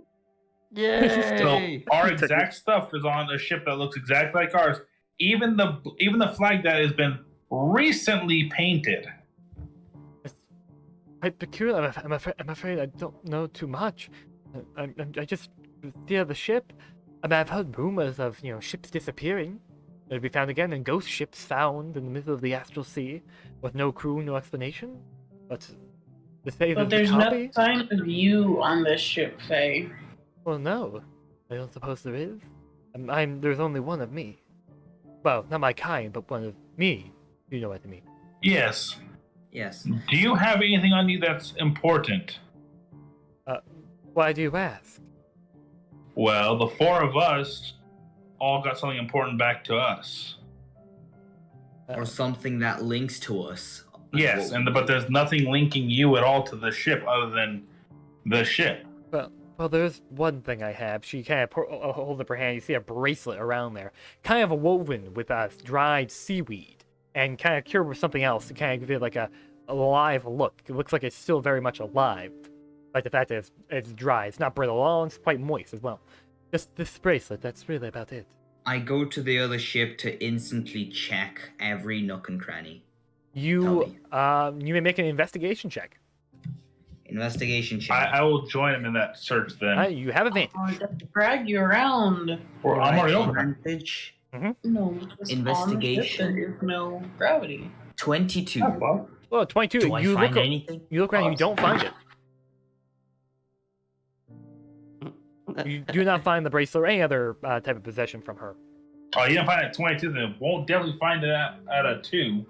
Speaker 3: So
Speaker 2: Yay!
Speaker 3: our exact stuff is on a ship that looks exactly like ours. Even the flag that has been recently painted.
Speaker 1: It's quite peculiar. I'm afraid I don't know too much. I just steer the ship. I mean, I've heard rumors of ships disappearing. They'll be found again, and ghost ships found in the middle of the astral sea with no crew, no explanation. But to say
Speaker 4: But
Speaker 1: that
Speaker 4: there's
Speaker 1: the
Speaker 4: no
Speaker 1: copy?
Speaker 4: sign of you on this ship, Faye.
Speaker 1: Well, no. I don't suppose there is. There's only one of me. Well, not my kind, but one of me. You know what I mean.
Speaker 3: Yes.
Speaker 6: Yes.
Speaker 3: Do you have anything on you that's important?
Speaker 1: Why do you ask?
Speaker 3: Well, the four of us all got something important back to us.
Speaker 6: Or something that links to us.
Speaker 3: Yes, but there's nothing linking you at all to the ship other than the ship.
Speaker 1: Well, there's one thing I have. She kind of holds up her hand. You see a bracelet around there, kind of woven with dried seaweed, and kind of cured with something else to kind of give it like a alive look. It looks like it's still very much alive, like the fact that it's dry. It's not brittle at all. It's quite moist as well. Just this bracelet. That's really about it.
Speaker 6: I go to the other ship to instantly check every nook and cranny.
Speaker 1: You may make an investigation check.
Speaker 6: Investigation check.
Speaker 3: I will join him in that search then.
Speaker 1: You have advantage.
Speaker 4: Oh, I got to drag you around.
Speaker 3: Or I'm already over.
Speaker 6: Advantage.
Speaker 4: No, just
Speaker 6: Investigation.
Speaker 4: On the ship, there is no gravity.
Speaker 6: 22.
Speaker 1: Well, 22.
Speaker 6: Do I
Speaker 1: you
Speaker 6: find
Speaker 1: look.
Speaker 6: anything?
Speaker 1: You look around. You don't find it. You do not find the bracelet or any other type of possession from her.
Speaker 3: Oh, you didn't find it at 22, then won't definitely find it at a 2.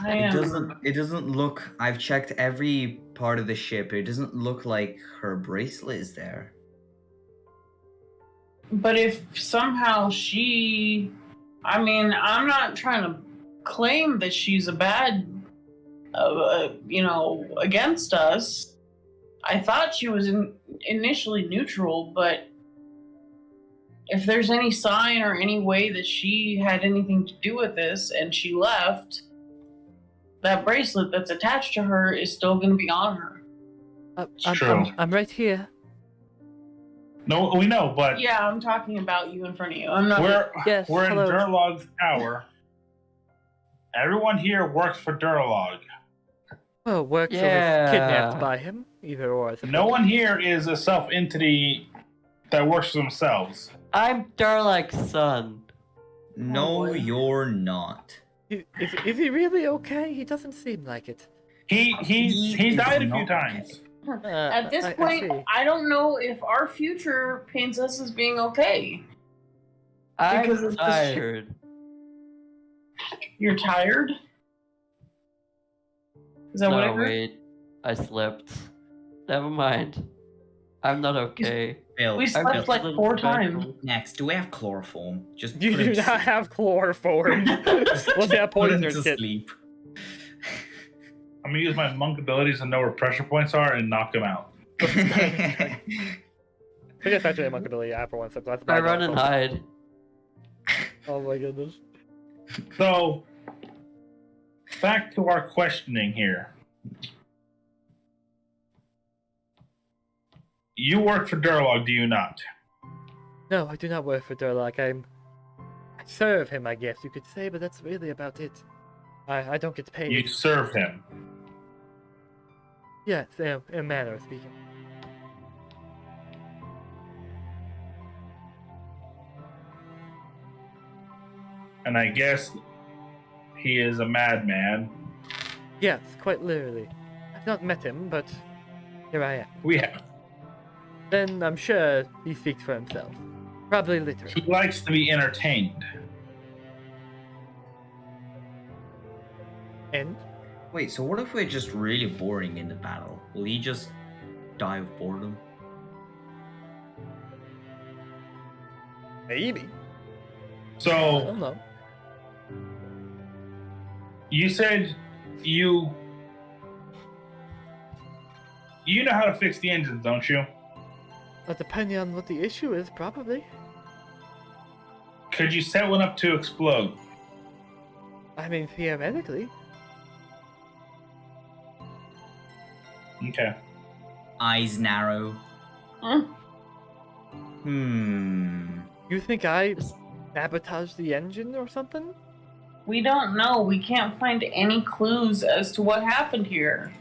Speaker 6: It doesn't look. I've checked every part of the ship. It doesn't look like her bracelet is there.
Speaker 4: But if somehow she, I mean, I'm not trying to claim that she's a bad, against us. I thought she was initially neutral, but if there's any sign or any way that she had anything to do with this and she left, that bracelet that's attached to her is still going to be on her.
Speaker 1: I'm right here.
Speaker 3: No, we know, but
Speaker 4: Yeah, I'm talking about you in front of you. I'm not.
Speaker 1: Yes,
Speaker 3: we're in
Speaker 1: hello.
Speaker 3: Durlog's tower. Everyone here works for Durlog.
Speaker 1: Well, works or was
Speaker 2: Yeah.
Speaker 1: kidnapped by him. Either or. I suppose.
Speaker 3: No one here is a self-entity that works for themselves.
Speaker 2: I'm Darlak's son.
Speaker 6: No,
Speaker 4: boy.
Speaker 6: you're not.
Speaker 1: Is he really okay? He doesn't seem like it.
Speaker 3: He
Speaker 6: is
Speaker 3: died a few
Speaker 6: not
Speaker 3: times.
Speaker 4: At this
Speaker 1: I
Speaker 4: point,
Speaker 1: see.
Speaker 4: I don't know if our future paints us as being okay. Because
Speaker 2: I'm
Speaker 4: of this
Speaker 2: tired.
Speaker 4: You're tired? Is that what I
Speaker 2: No,
Speaker 4: heard?
Speaker 2: wait. I slept. Never mind. I'm not okay.
Speaker 6: Phil,
Speaker 4: We slept
Speaker 2: just
Speaker 4: like
Speaker 2: a little
Speaker 4: 4
Speaker 2: bit
Speaker 4: times.
Speaker 6: next, do we have chloroform? Just
Speaker 1: You
Speaker 6: put him
Speaker 1: do
Speaker 6: to
Speaker 1: not
Speaker 6: sleep.
Speaker 1: have chloroform. What's that
Speaker 6: Put him
Speaker 1: poisoner
Speaker 6: to
Speaker 1: shit?
Speaker 6: sleep.
Speaker 3: I'm gonna use my monk abilities and know where pressure points are and knock them out.
Speaker 1: I guess actually a monk ability for one step. That's
Speaker 2: I
Speaker 1: about
Speaker 2: run and hide.
Speaker 1: Oh my goodness.
Speaker 3: So, back to our questioning here. You work for Durlog, do you not?
Speaker 1: No, I do not work for Durlock. I serve him, I guess you could say, but that's really about it. I don't get paid.
Speaker 3: You serve him.
Speaker 1: Yes, in a manner of speaking.
Speaker 3: And I guess he is a madman.
Speaker 1: Yes, quite literally. I've not met him, but here I am.
Speaker 3: We have.
Speaker 1: Then I'm sure he speaks for himself. Probably
Speaker 3: He
Speaker 1: literally.
Speaker 3: likes to be entertained.
Speaker 1: And
Speaker 6: Wait, so what if we're just really boring in the battle? Will he just die of boredom?
Speaker 1: maybe. I
Speaker 3: So,
Speaker 1: don't know.
Speaker 3: you said you know how to fix the engines, don't you?
Speaker 1: But depending on what the issue is, probably.
Speaker 3: Could you set one up to explode?
Speaker 1: I mean, theoretically.
Speaker 3: Okay.
Speaker 6: Eyes narrow.
Speaker 4: Huh?
Speaker 1: You think I sabotaged the engine or something?
Speaker 4: We don't know. We can't find any clues as to what happened here.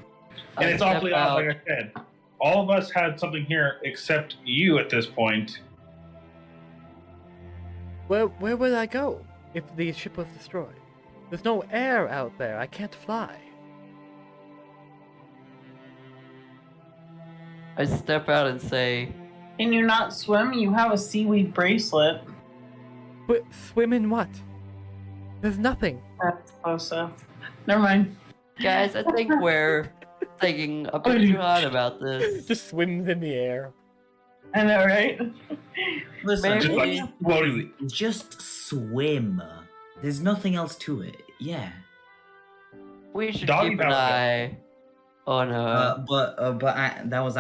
Speaker 3: And
Speaker 2: I
Speaker 3: it's awfully
Speaker 2: step
Speaker 3: odd,
Speaker 2: out.
Speaker 3: like I said. All of us had something here except you at this point.
Speaker 1: Where would I go if the ship was destroyed? There's no air out there. I can't fly.
Speaker 2: I step out and say,
Speaker 4: Can you not swim? You have a seaweed bracelet.
Speaker 1: But swim in what? There's nothing.
Speaker 4: That's close enough. Never mind.
Speaker 2: guys, I think we're thinking a bit too hard about this.
Speaker 1: Just swims in the air.
Speaker 4: I know, right?
Speaker 6: Listen,
Speaker 2: Maybe-
Speaker 3: Just
Speaker 6: all
Speaker 3: like
Speaker 6: you have to
Speaker 3: floating.
Speaker 6: do is just swim. There's nothing else to it. Yeah.
Speaker 2: We should
Speaker 3: Doggy
Speaker 2: keep an
Speaker 3: paddle.
Speaker 2: eye on her.
Speaker 6: That was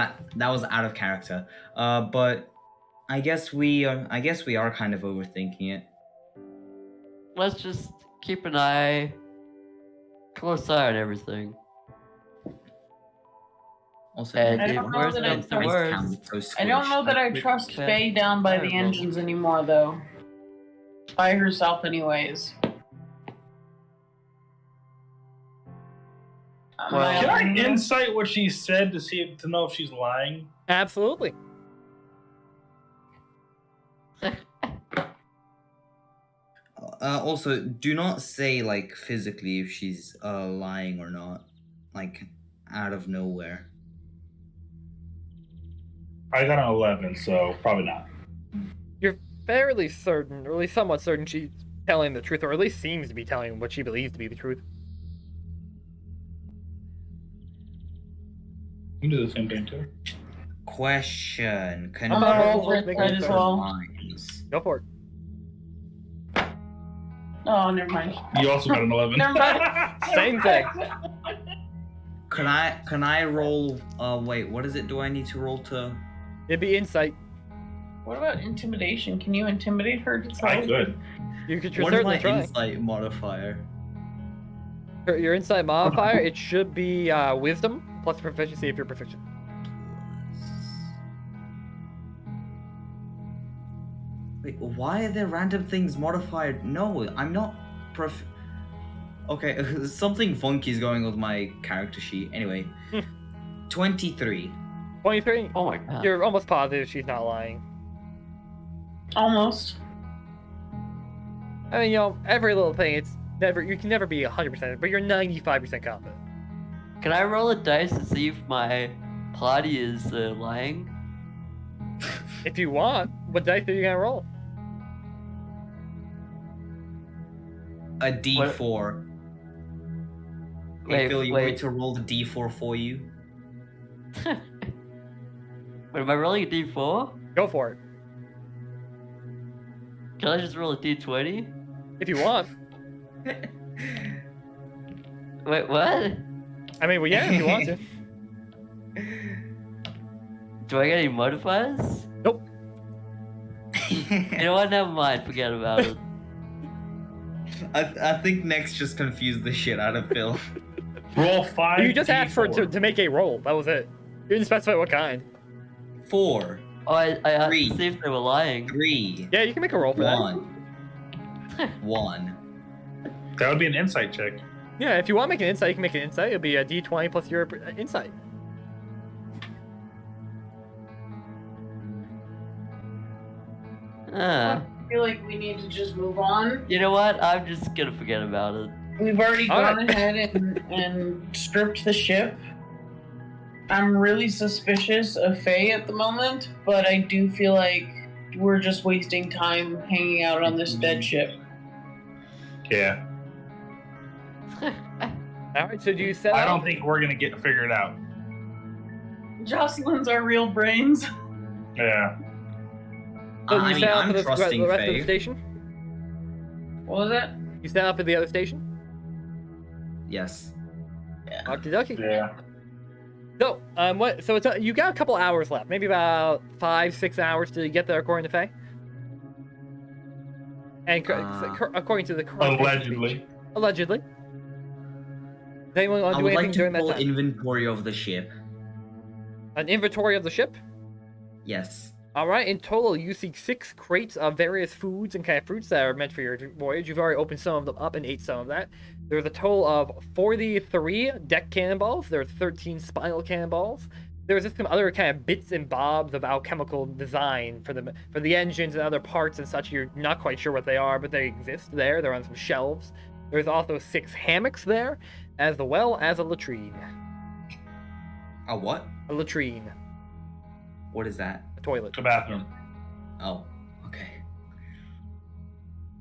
Speaker 6: out of character. But I guess we are kind of overthinking it.
Speaker 2: Let's just keep an eye, close eye on everything.
Speaker 6: Also,
Speaker 2: And
Speaker 4: I
Speaker 2: if
Speaker 4: don't know
Speaker 2: worse
Speaker 4: that I
Speaker 2: comes to
Speaker 4: trust-
Speaker 2: worse,
Speaker 4: I don't know that I
Speaker 2: we
Speaker 4: trust
Speaker 2: can-
Speaker 4: Faye down by the
Speaker 2: Terrible.
Speaker 4: engines anymore, though. By herself, anyways.
Speaker 2: Well-
Speaker 3: Can I insight what she said to know if she's lying?
Speaker 1: Absolutely.
Speaker 6: Also, do not say like physically if she's lying or not, like out of nowhere.
Speaker 3: I got an 11, so probably not.
Speaker 1: You're fairly certain, or at least somewhat certain, she's telling the truth, or at least seems to be telling what she believes to be the truth.
Speaker 3: You can do the same thing too.
Speaker 6: Question: Can
Speaker 4: I'm
Speaker 6: you
Speaker 4: gonna
Speaker 1: roll
Speaker 4: roll
Speaker 1: for
Speaker 4: for
Speaker 1: it,
Speaker 4: that as well.
Speaker 6: lines?
Speaker 1: Go for it.
Speaker 4: Oh, never mind.
Speaker 3: You also got an 11.
Speaker 4: Never mind.
Speaker 1: Same thing.
Speaker 6: Can I roll? Wait. What is it? Do I need to roll to?
Speaker 1: It'd be insight.
Speaker 4: What about intimidation? Can you intimidate her to tell?
Speaker 3: I could.
Speaker 1: You could
Speaker 6: What is
Speaker 1: certainly
Speaker 6: my
Speaker 1: try.
Speaker 6: insight modifier?
Speaker 1: Your insight modifier, it should be wisdom plus proficiency if you're proficient.
Speaker 6: Wait, why are there random things modified? No, I'm not Okay, something funky is going on with my character sheet. Anyway, 23.
Speaker 1: 23.
Speaker 2: Oh my god.
Speaker 1: You're almost positive she's not lying.
Speaker 4: Almost.
Speaker 1: I mean, you know, every little thing, it's never, you can never be 100%, but you're 95% confident.
Speaker 2: Can I roll a dice to see if my party is lying?
Speaker 1: If you want, what dice are you gonna roll?
Speaker 6: A D4. Hey,
Speaker 2: Wait,
Speaker 6: Phil, you want me
Speaker 2: wait.
Speaker 6: to roll the D4 for you?
Speaker 2: Wait, am I rolling a d4?
Speaker 1: Go for it.
Speaker 2: Can I just roll a d20?
Speaker 1: If you want.
Speaker 2: Wait, what?
Speaker 1: I mean, well, yeah, if you want to.
Speaker 2: Do I get any modifiers?
Speaker 1: Nope.
Speaker 2: You know what? Never mind. Forget about it.
Speaker 6: I think Nex just confused the shit out of Phil.
Speaker 3: Roll 5.
Speaker 1: You just asked for it to make a roll. That was it. You didn't specify what kind.
Speaker 6: 4,
Speaker 2: Oh, I had
Speaker 6: Three.
Speaker 2: to see if they were lying.
Speaker 6: 3,
Speaker 1: Yeah, you can make a roll for that.
Speaker 6: 1.
Speaker 3: That would be an insight check.
Speaker 1: Yeah, if you want to make an insight, you can make an insight. It'll be a d20 plus your insight.
Speaker 2: Ah.
Speaker 4: I feel like we need to just move on.
Speaker 2: You know what? I'm just gonna forget about it.
Speaker 4: We've already
Speaker 1: All
Speaker 4: gone
Speaker 1: right.
Speaker 4: ahead and stripped the ship. I'm really suspicious of Faye at the moment, but I do feel like we're just wasting time hanging out on this dead ship.
Speaker 3: Yeah.
Speaker 1: All right, so do you set
Speaker 3: I
Speaker 1: up?
Speaker 3: don't think we're gonna get figured out.
Speaker 4: Jocelyn's our real brains.
Speaker 3: Yeah.
Speaker 1: So you
Speaker 6: I mean,
Speaker 1: set up
Speaker 6: I'm
Speaker 1: for the
Speaker 6: trusting
Speaker 1: rest of the
Speaker 6: Faye.
Speaker 1: station?
Speaker 4: What was that?
Speaker 1: You set up at the other station?
Speaker 6: Yes.
Speaker 1: Okie dokie.
Speaker 3: Yeah.
Speaker 1: So, so it's you got a couple hours left, maybe about 5-6 hours to get there, according to Faye. And according to the current
Speaker 3: Allegedly.
Speaker 1: allegedly. Does anyone want
Speaker 6: I
Speaker 1: to do
Speaker 6: would
Speaker 1: anything
Speaker 6: like to
Speaker 1: during that
Speaker 6: pull
Speaker 1: time?
Speaker 6: inventory of the ship.
Speaker 1: An inventory of the ship.
Speaker 6: Yes.
Speaker 1: All right. In total, you see 6 crates of various foods and kind of fruits that are meant for your voyage. You've already opened some of them up and ate some of that. There's a total of 43 deck cannonballs. There are 13 spinal cannonballs. There's just some other kind of bits and bobs of alchemical design for the engines and other parts and such. You're not quite sure what they are, but they exist there. They're on some shelves. There's also 6 hammocks there, as well as a latrine.
Speaker 6: A what?
Speaker 1: A latrine.
Speaker 6: What is that?
Speaker 1: A toilet.
Speaker 3: The bathroom.
Speaker 6: Oh, okay.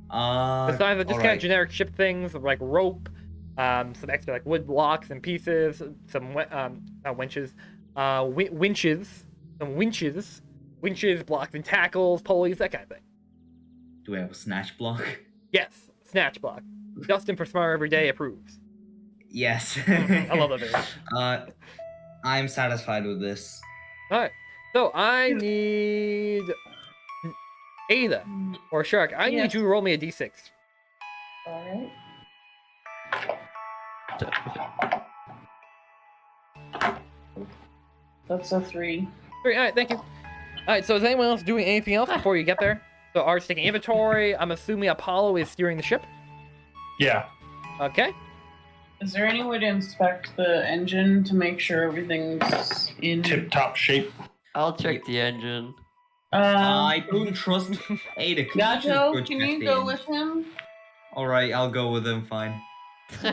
Speaker 1: Besides just kind
Speaker 6: alright.
Speaker 1: of generic ship things like rope, some extra like wood blocks and pieces, some not winches, winches, some winches, blocks and tackles, pulleys, that kind of thing.
Speaker 6: Do we have a snatch block?
Speaker 1: Yes, snatch block. Justin for Smart Every Day approves.
Speaker 6: Yes.
Speaker 1: I love that video.
Speaker 6: I'm satisfied with this.
Speaker 1: All right, so I need Ada or Shark. I need
Speaker 4: Yes.
Speaker 1: you to roll me a d6.
Speaker 4: Alright. That's a 3.
Speaker 1: Great, all right, thank you. All right, so is anyone else doing anything else before you get there? So Art's taking inventory. I'm assuming Apollo is steering the ship.
Speaker 3: Yeah.
Speaker 1: Okay.
Speaker 4: Is there any way to inspect the engine to make sure everything's in?
Speaker 3: Tip top shape.
Speaker 2: I'll check the engine.
Speaker 6: I don't trust Ada.
Speaker 4: Gato, can you go with him?
Speaker 6: Alright, I'll go with him, fine.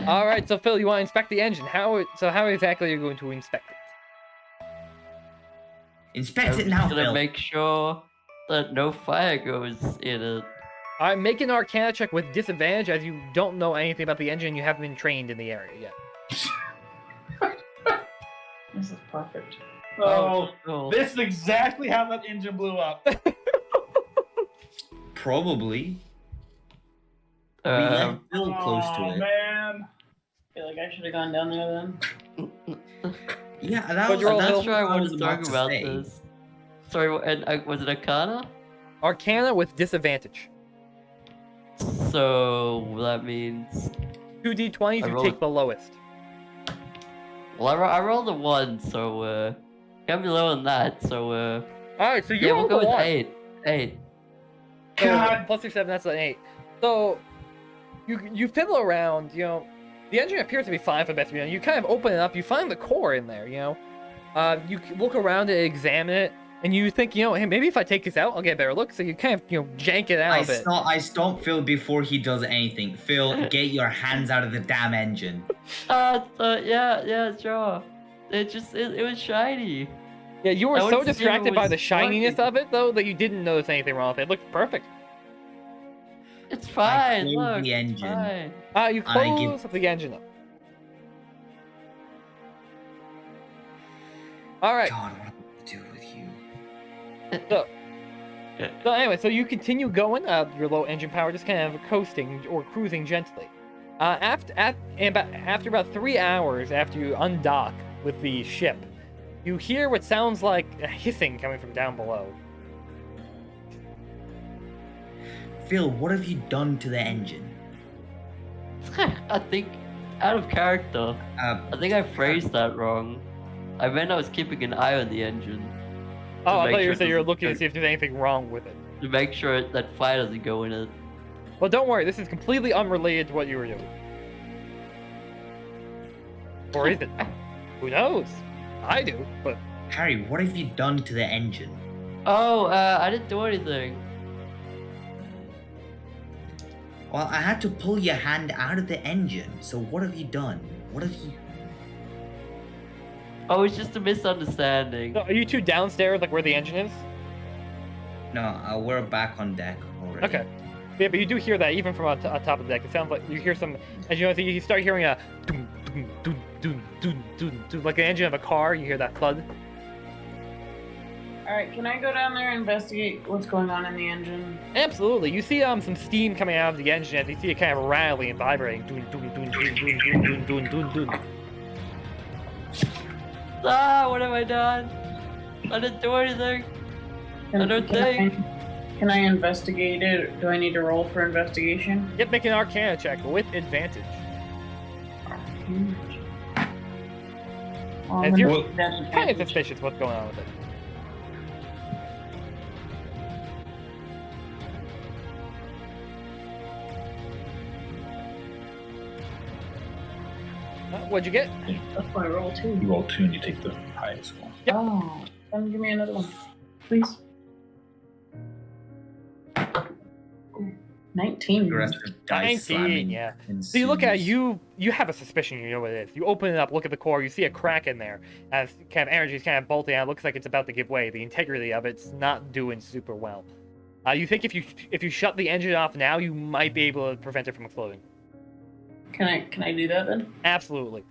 Speaker 1: All right, so Phil, you want to inspect the engine? How exactly are you going to inspect it?
Speaker 6: Inspect it
Speaker 2: I'm
Speaker 6: now,
Speaker 2: gonna
Speaker 6: Phil.
Speaker 2: make sure that no fire goes in it.
Speaker 1: I'm making an Arcana check with disadvantage as you don't know anything about the engine. You haven't been trained in the area yet.
Speaker 4: This is perfect.
Speaker 3: Oh,
Speaker 2: Oh.
Speaker 3: this is exactly how that engine blew up.
Speaker 6: Probably. We
Speaker 2: Um,
Speaker 6: let Phil close to
Speaker 3: Oh,
Speaker 6: it.
Speaker 3: man.
Speaker 4: I feel like I should have gone down there then.
Speaker 6: Yeah, that
Speaker 1: But
Speaker 6: was,
Speaker 1: you're all
Speaker 6: that's
Speaker 1: hill-
Speaker 6: what
Speaker 2: Sure, I
Speaker 6: I was
Speaker 2: wanted to
Speaker 6: about
Speaker 2: talk
Speaker 6: to
Speaker 2: about
Speaker 6: say.
Speaker 2: this. Sorry, and was it Arcana?
Speaker 1: Arcana with disadvantage.
Speaker 2: So that means
Speaker 1: 2d20s,
Speaker 2: I
Speaker 1: you
Speaker 2: rolled-
Speaker 1: take the lowest.
Speaker 2: well, I rolled a 1, so can't be lower than that. So
Speaker 1: Alright, so you
Speaker 2: yeah, we'll
Speaker 1: rolled
Speaker 2: go
Speaker 1: a
Speaker 2: with
Speaker 1: 1.
Speaker 2: 8. 8.
Speaker 1: So
Speaker 4: God.
Speaker 1: plus your 7, that's an 8. So you fiddle around, you know, the engine appears to be fine for the best of you. You kind of open it up, you find the core in there, you know. You look around and examine it, and you think, you know, hey, maybe if I take this out, I'll get a better look. So you kind of, you know, jank it out a bit.
Speaker 6: I stop Phil before he does anything. Phil, get your hands out of the damn engine.
Speaker 2: Yeah, sure. It was shiny.
Speaker 1: Yeah, you were
Speaker 2: I
Speaker 1: so
Speaker 2: wanted to see if it
Speaker 1: distracted by
Speaker 2: was
Speaker 1: the shininess
Speaker 2: working.
Speaker 1: of it, though, that you didn't notice anything wrong with it. It looked perfect.
Speaker 2: It's fine.
Speaker 6: closed
Speaker 2: Look,
Speaker 6: the
Speaker 2: it's
Speaker 6: engine.
Speaker 2: fine.
Speaker 1: You
Speaker 6: I give-
Speaker 1: close the engine up. Alright.
Speaker 6: God, what am I to do with you?
Speaker 1: So anyway, so you continue going, your low engine power, just kind of coasting or cruising gently. After about 3 hours after you undock with the ship, you hear what sounds like a hissing coming from down below.
Speaker 6: Phil, what have you done to the engine?
Speaker 2: I think out of character.
Speaker 6: Uh,
Speaker 2: I think I phrased that wrong. I meant I was keeping an eye on the engine
Speaker 1: Oh, I
Speaker 2: make
Speaker 1: thought you
Speaker 2: sure
Speaker 1: were
Speaker 2: it
Speaker 1: saying you were
Speaker 2: doesn't
Speaker 1: looking to
Speaker 2: go-
Speaker 1: see if there's anything wrong with it.
Speaker 2: to make sure that fire doesn't go in it.
Speaker 1: Well, don't worry, this is completely unrelated to what you were doing. Or is it? Who knows? I do, but
Speaker 6: Harry, what have you done to the engine?
Speaker 2: Oh, I didn't do anything.
Speaker 6: Well, I had to pull your hand out of the engine, so what have you done? What have you...
Speaker 2: Oh, it's just a misunderstanding.
Speaker 1: no, are you two downstairs, like where the engine is?
Speaker 6: No, we're back on deck already.
Speaker 1: Okay. Yeah, but you do hear that even from on top of the deck. It sounds like you hear some, as you know, you start hearing a doom, doom, doom, doom, doom, doom, doom, like an engine of a car. You hear that thud.
Speaker 4: Alright, can I go down there and investigate what's going on in the engine?
Speaker 1: Absolutely. You see some steam coming out of the engine as you see it kind of rattling and vibrating. Doom, doom, doom, doom, doom, doom, doom, doom, doom, doom.
Speaker 2: Ah, what have I done? I didn't do anything. I don't think.
Speaker 4: Can I investigate it? Do I need to roll for investigation?
Speaker 1: Yep, make an Arcana check with advantage.
Speaker 4: Well,
Speaker 1: As
Speaker 4: I'm
Speaker 1: you're
Speaker 4: gonna do that
Speaker 1: kind of
Speaker 4: advantage.
Speaker 1: suspicious what's going on with it. What'd you get?
Speaker 4: That's my roll too.
Speaker 3: You roll 2 and you take the highest one.
Speaker 1: Yep.
Speaker 4: Oh, then give me another one, please. Ooh, 19.
Speaker 6: Aggressive dice
Speaker 1: 19,
Speaker 6: slamming
Speaker 1: yeah. So you look at it,
Speaker 6: ensues.
Speaker 1: you have a suspicion you know what it is. You open it up, look at the core, you see a crack in there. As kind of energy is kind of bolting out, it looks like it's about to give way. The integrity of it's not doing super well. You think if you shut the engine off now, you might be able to prevent it from exploding.
Speaker 4: Can I do that then?
Speaker 1: Absolutely.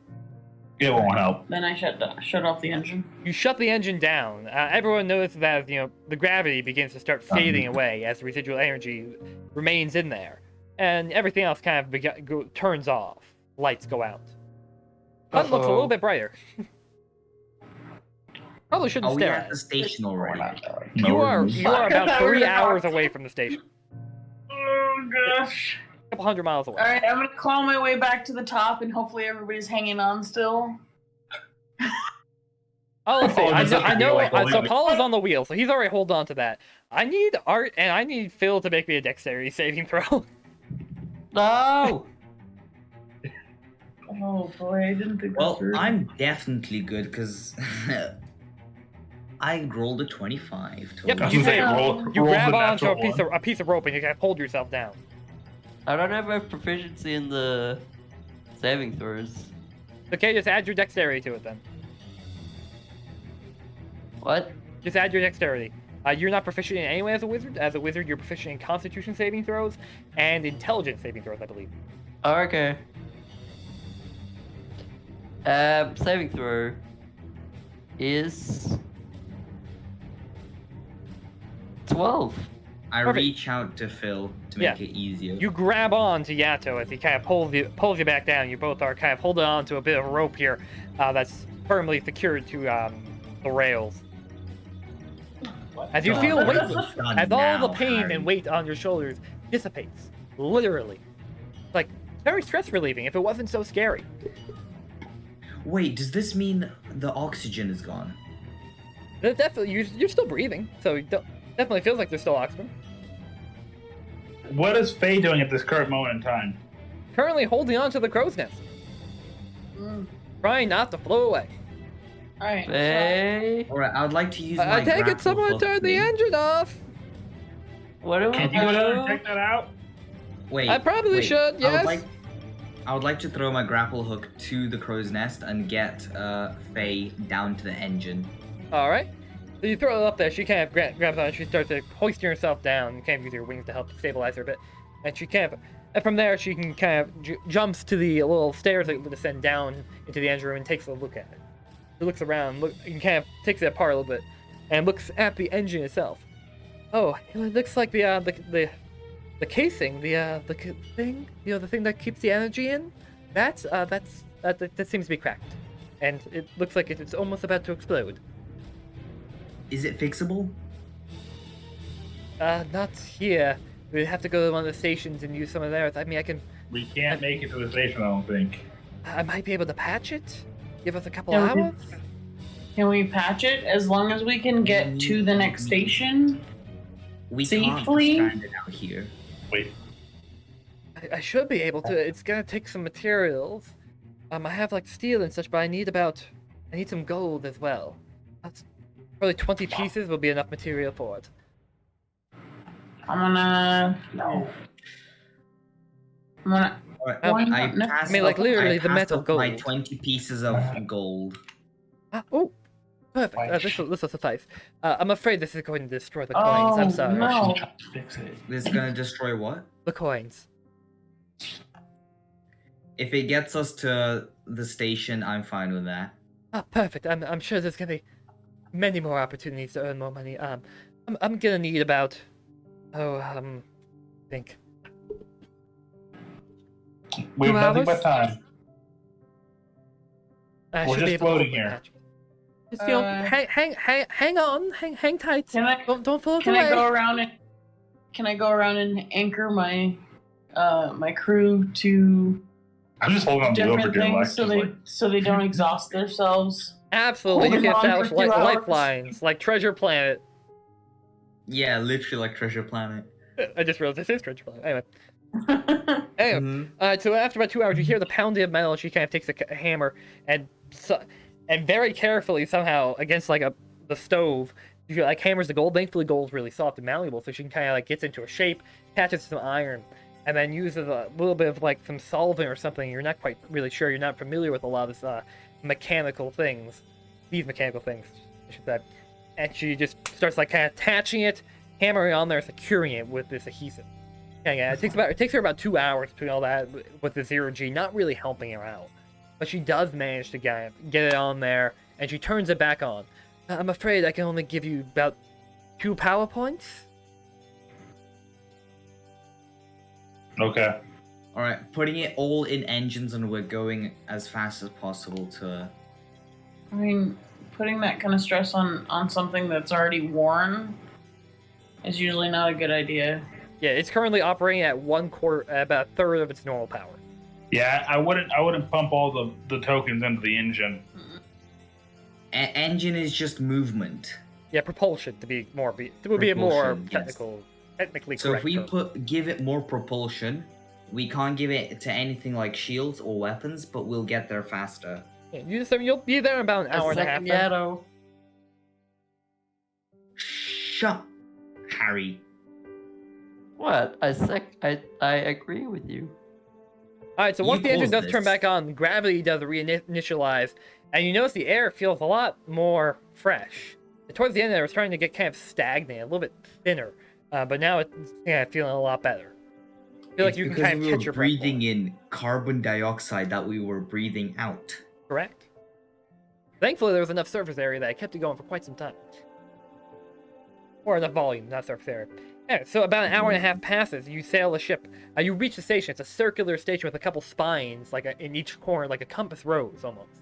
Speaker 3: It won't help.
Speaker 4: Then I shut off the engine.
Speaker 1: You shut the engine down. Everyone notices that the gravity begins to start fading away as the residual energy remains in there, and everything else kind of turns off. Lights go out. But looks a little bit brighter. Probably shouldn't
Speaker 6: Are we
Speaker 1: stare
Speaker 6: at
Speaker 1: at
Speaker 6: the
Speaker 1: it.
Speaker 6: station already?
Speaker 1: You are about
Speaker 4: We're
Speaker 1: 3
Speaker 4: gonna
Speaker 1: hours
Speaker 4: talk.
Speaker 1: away from the station.
Speaker 4: Oh gosh.
Speaker 1: A couple hundred miles away.
Speaker 4: All right, I'm gonna claw my way back to the top, and hopefully everybody's hanging on still.
Speaker 1: Oh, let's see.
Speaker 3: Oh,
Speaker 1: I
Speaker 3: does
Speaker 1: know.
Speaker 3: it
Speaker 1: I
Speaker 3: feel
Speaker 1: know.
Speaker 3: like
Speaker 1: So
Speaker 3: only-
Speaker 1: Paul is on the wheel, so he's already hold on to that. I need Art and I need Phil to make me a dexterity saving throw.
Speaker 2: No.
Speaker 4: Oh boy, I didn't think
Speaker 6: Well,
Speaker 4: that through.
Speaker 6: I'm definitely good because I rolled a 25.
Speaker 1: Yep,
Speaker 3: I was
Speaker 1: you
Speaker 3: gonna say,
Speaker 1: say
Speaker 3: roll,
Speaker 1: you
Speaker 3: roll
Speaker 1: grab
Speaker 3: the
Speaker 1: onto
Speaker 3: natural one.
Speaker 1: a piece of rope and you can hold yourself down.
Speaker 2: I don't have proficiency in the saving throws.
Speaker 1: Okay, just add your dexterity to it then.
Speaker 2: What?
Speaker 1: Just add your dexterity. You're not proficient in any way as a wizard. As a wizard, you're proficient in Constitution saving throws and Intelligence saving throws, I believe.
Speaker 2: Oh, okay. Saving throw is 12.
Speaker 6: I
Speaker 1: Perfect.
Speaker 6: reach out to Phil to
Speaker 1: Yeah.
Speaker 6: make it easier.
Speaker 1: You grab on to Yato as he kind of pulls you back down. You both are kind of holding on to a bit of rope here that's firmly secured to the rails. As you feel
Speaker 6: Done.
Speaker 1: weightless,
Speaker 6: Done
Speaker 1: as all the
Speaker 6: now,
Speaker 1: pain
Speaker 6: Harry.
Speaker 1: and weight on your shoulders dissipates, literally. Like, very stress relieving if it wasn't so scary.
Speaker 6: Wait, does this mean the oxygen is gone?
Speaker 1: Definitely, you're still breathing, so it definitely feels like there's still oxygen.
Speaker 3: What is Faye doing at this current moment in time?
Speaker 1: Currently holding on to the crow's nest, trying not to flow away.
Speaker 4: Alright.
Speaker 2: Faye,
Speaker 6: Alright, I would like to use my
Speaker 1: I take it
Speaker 6: grapple
Speaker 1: someone
Speaker 6: hook
Speaker 1: turned the
Speaker 6: thing.
Speaker 1: engine off.
Speaker 2: what do we
Speaker 3: Can you go down and
Speaker 2: do?
Speaker 3: check that out?
Speaker 6: Wait,
Speaker 1: I probably
Speaker 6: wait.
Speaker 1: should, yes.
Speaker 6: I would like to throw my grapple hook to the crow's nest and get Faye down to the engine.
Speaker 1: All right. So you throw it up there. She kind of grabs on it. She starts hoisting herself down. You kind of use your wings to help stabilize her a bit. And she kind of, and from there, she can kind of jumps to the little stairs that descend down into the engine room and takes a look at it. She looks around, and kind of takes it apart a little bit, and looks at the engine itself. Oh, it looks like the casing, the thing, you know, the thing that keeps the energy in. That seems to be cracked, and it looks like it's almost about to explode.
Speaker 6: Is it fixable?
Speaker 1: Not here. We'd have to go to one of the stations and use some of theirs. I mean,
Speaker 3: We can't make it to the station, I don't think.
Speaker 1: I might be able to patch it. Give us a couple
Speaker 4: Yeah, we
Speaker 1: hours.
Speaker 4: Can we patch it as long as we can get to the next station?
Speaker 6: We
Speaker 4: Safely?
Speaker 6: can't strand it out here.
Speaker 3: Wait.
Speaker 1: I should be able to. It's gonna take some materials. I have like steel and such, but I need some gold as well. That's probably 20 pieces will be enough material for it.
Speaker 4: I'm gonna.
Speaker 6: Alright,
Speaker 4: Why not?
Speaker 6: I
Speaker 4: No.
Speaker 6: passed
Speaker 1: I mean, like,
Speaker 6: up-
Speaker 1: literally
Speaker 6: I
Speaker 1: the
Speaker 6: passed
Speaker 1: metal
Speaker 6: up my
Speaker 1: gold.
Speaker 6: 20 pieces of gold.
Speaker 1: Oh, perfect. This will suffice. I'm afraid this is going to destroy the coins. I'm sorry.
Speaker 4: No.
Speaker 3: Fix it.
Speaker 6: This is gonna destroy what?
Speaker 1: The coins.
Speaker 6: If it gets us to the station, I'm fine with that.
Speaker 1: Ah, perfect. I'm sure there's gonna be many more opportunities to earn more money. I'm gonna need about, I think
Speaker 3: We have
Speaker 1: 2
Speaker 3: nothing but
Speaker 1: hours?
Speaker 3: time.
Speaker 1: I
Speaker 3: We're
Speaker 1: should be
Speaker 3: just
Speaker 1: able to
Speaker 3: floating
Speaker 1: hopefully
Speaker 3: here.
Speaker 1: patch it. Just, you know, hang on, hang tight.
Speaker 4: Can I?
Speaker 1: Don't float
Speaker 4: Can
Speaker 1: away.
Speaker 4: I go around and? Can I go around and anchor my, my crew to
Speaker 3: I'm just holding on to the
Speaker 4: different
Speaker 3: over dear
Speaker 4: things so they don't exhaust themselves?
Speaker 1: Absolutely, you
Speaker 4: Holding
Speaker 1: can
Speaker 4: on
Speaker 1: establish
Speaker 4: for 2 hours.
Speaker 1: lifelines like Treasure Planet.
Speaker 6: Yeah, literally like Treasure Planet.
Speaker 1: I just realized this is Treasure Planet. Anyway, so after about 2 hours, you hear the pounding of metal. She kind of takes a hammer and very carefully somehow against like the stove, she like hammers the gold. Thankfully, gold's really soft and malleable, so she can kind of like gets into a shape, attaches some iron, and then uses a little bit of like some solvent or something. You're not quite really sure. You're not familiar with a lot of this mechanical things. These mechanical things, I should say. And she just starts like kind of attaching it, hammering on there, securing it with this adhesive. Yeah, it takes her about 2 hours doing all that with the 0G, not really helping her out. But she does manage to get it on there, and she turns it back on. I'm afraid I can only give you about 2 power points.
Speaker 3: Okay.
Speaker 6: Alright, putting it all in engines and we're going as fast as possible to...
Speaker 4: I mean, putting that kind of stress on something that's already worn is usually not a good idea.
Speaker 1: Yeah, it's currently operating at about a third of its normal power.
Speaker 3: Yeah, I wouldn't pump all the tokens into the engine.
Speaker 6: Engine is just movement.
Speaker 1: Yeah, propulsion to be more. It would be a more
Speaker 6: Propulsion, yes.
Speaker 1: technically
Speaker 6: So if
Speaker 1: correct.
Speaker 6: we give it more propulsion, we can't give it to anything like shields or weapons, but we'll get there faster.
Speaker 1: Yeah, you'll be there in about an hour and a half. then.
Speaker 2: Yato.
Speaker 6: Shut, Harry.
Speaker 2: What? I agree with you.
Speaker 1: Alright, so once
Speaker 6: You
Speaker 1: the engine
Speaker 6: caused
Speaker 1: does turn
Speaker 6: this.
Speaker 1: back on, gravity does reinitialize, and you notice the air feels a lot more fresh. Towards the end, it was starting to get kind of stagnant, a little bit thinner, but now it's feeling a lot better. I feel like
Speaker 6: It's
Speaker 1: you can
Speaker 6: because
Speaker 1: kind of
Speaker 6: we
Speaker 1: catch
Speaker 6: were
Speaker 1: your breath
Speaker 6: breathing
Speaker 1: more.
Speaker 6: in carbon dioxide that we were breathing out.
Speaker 1: Correct. Thankfully, there was enough surface area that I kept it going for quite some time. Or enough volume, not surface area. Yeah, so about an hour and a half passes. You sail the ship. You reach the station. It's a circular station with a couple spines, like in each corner, like a compass rose almost.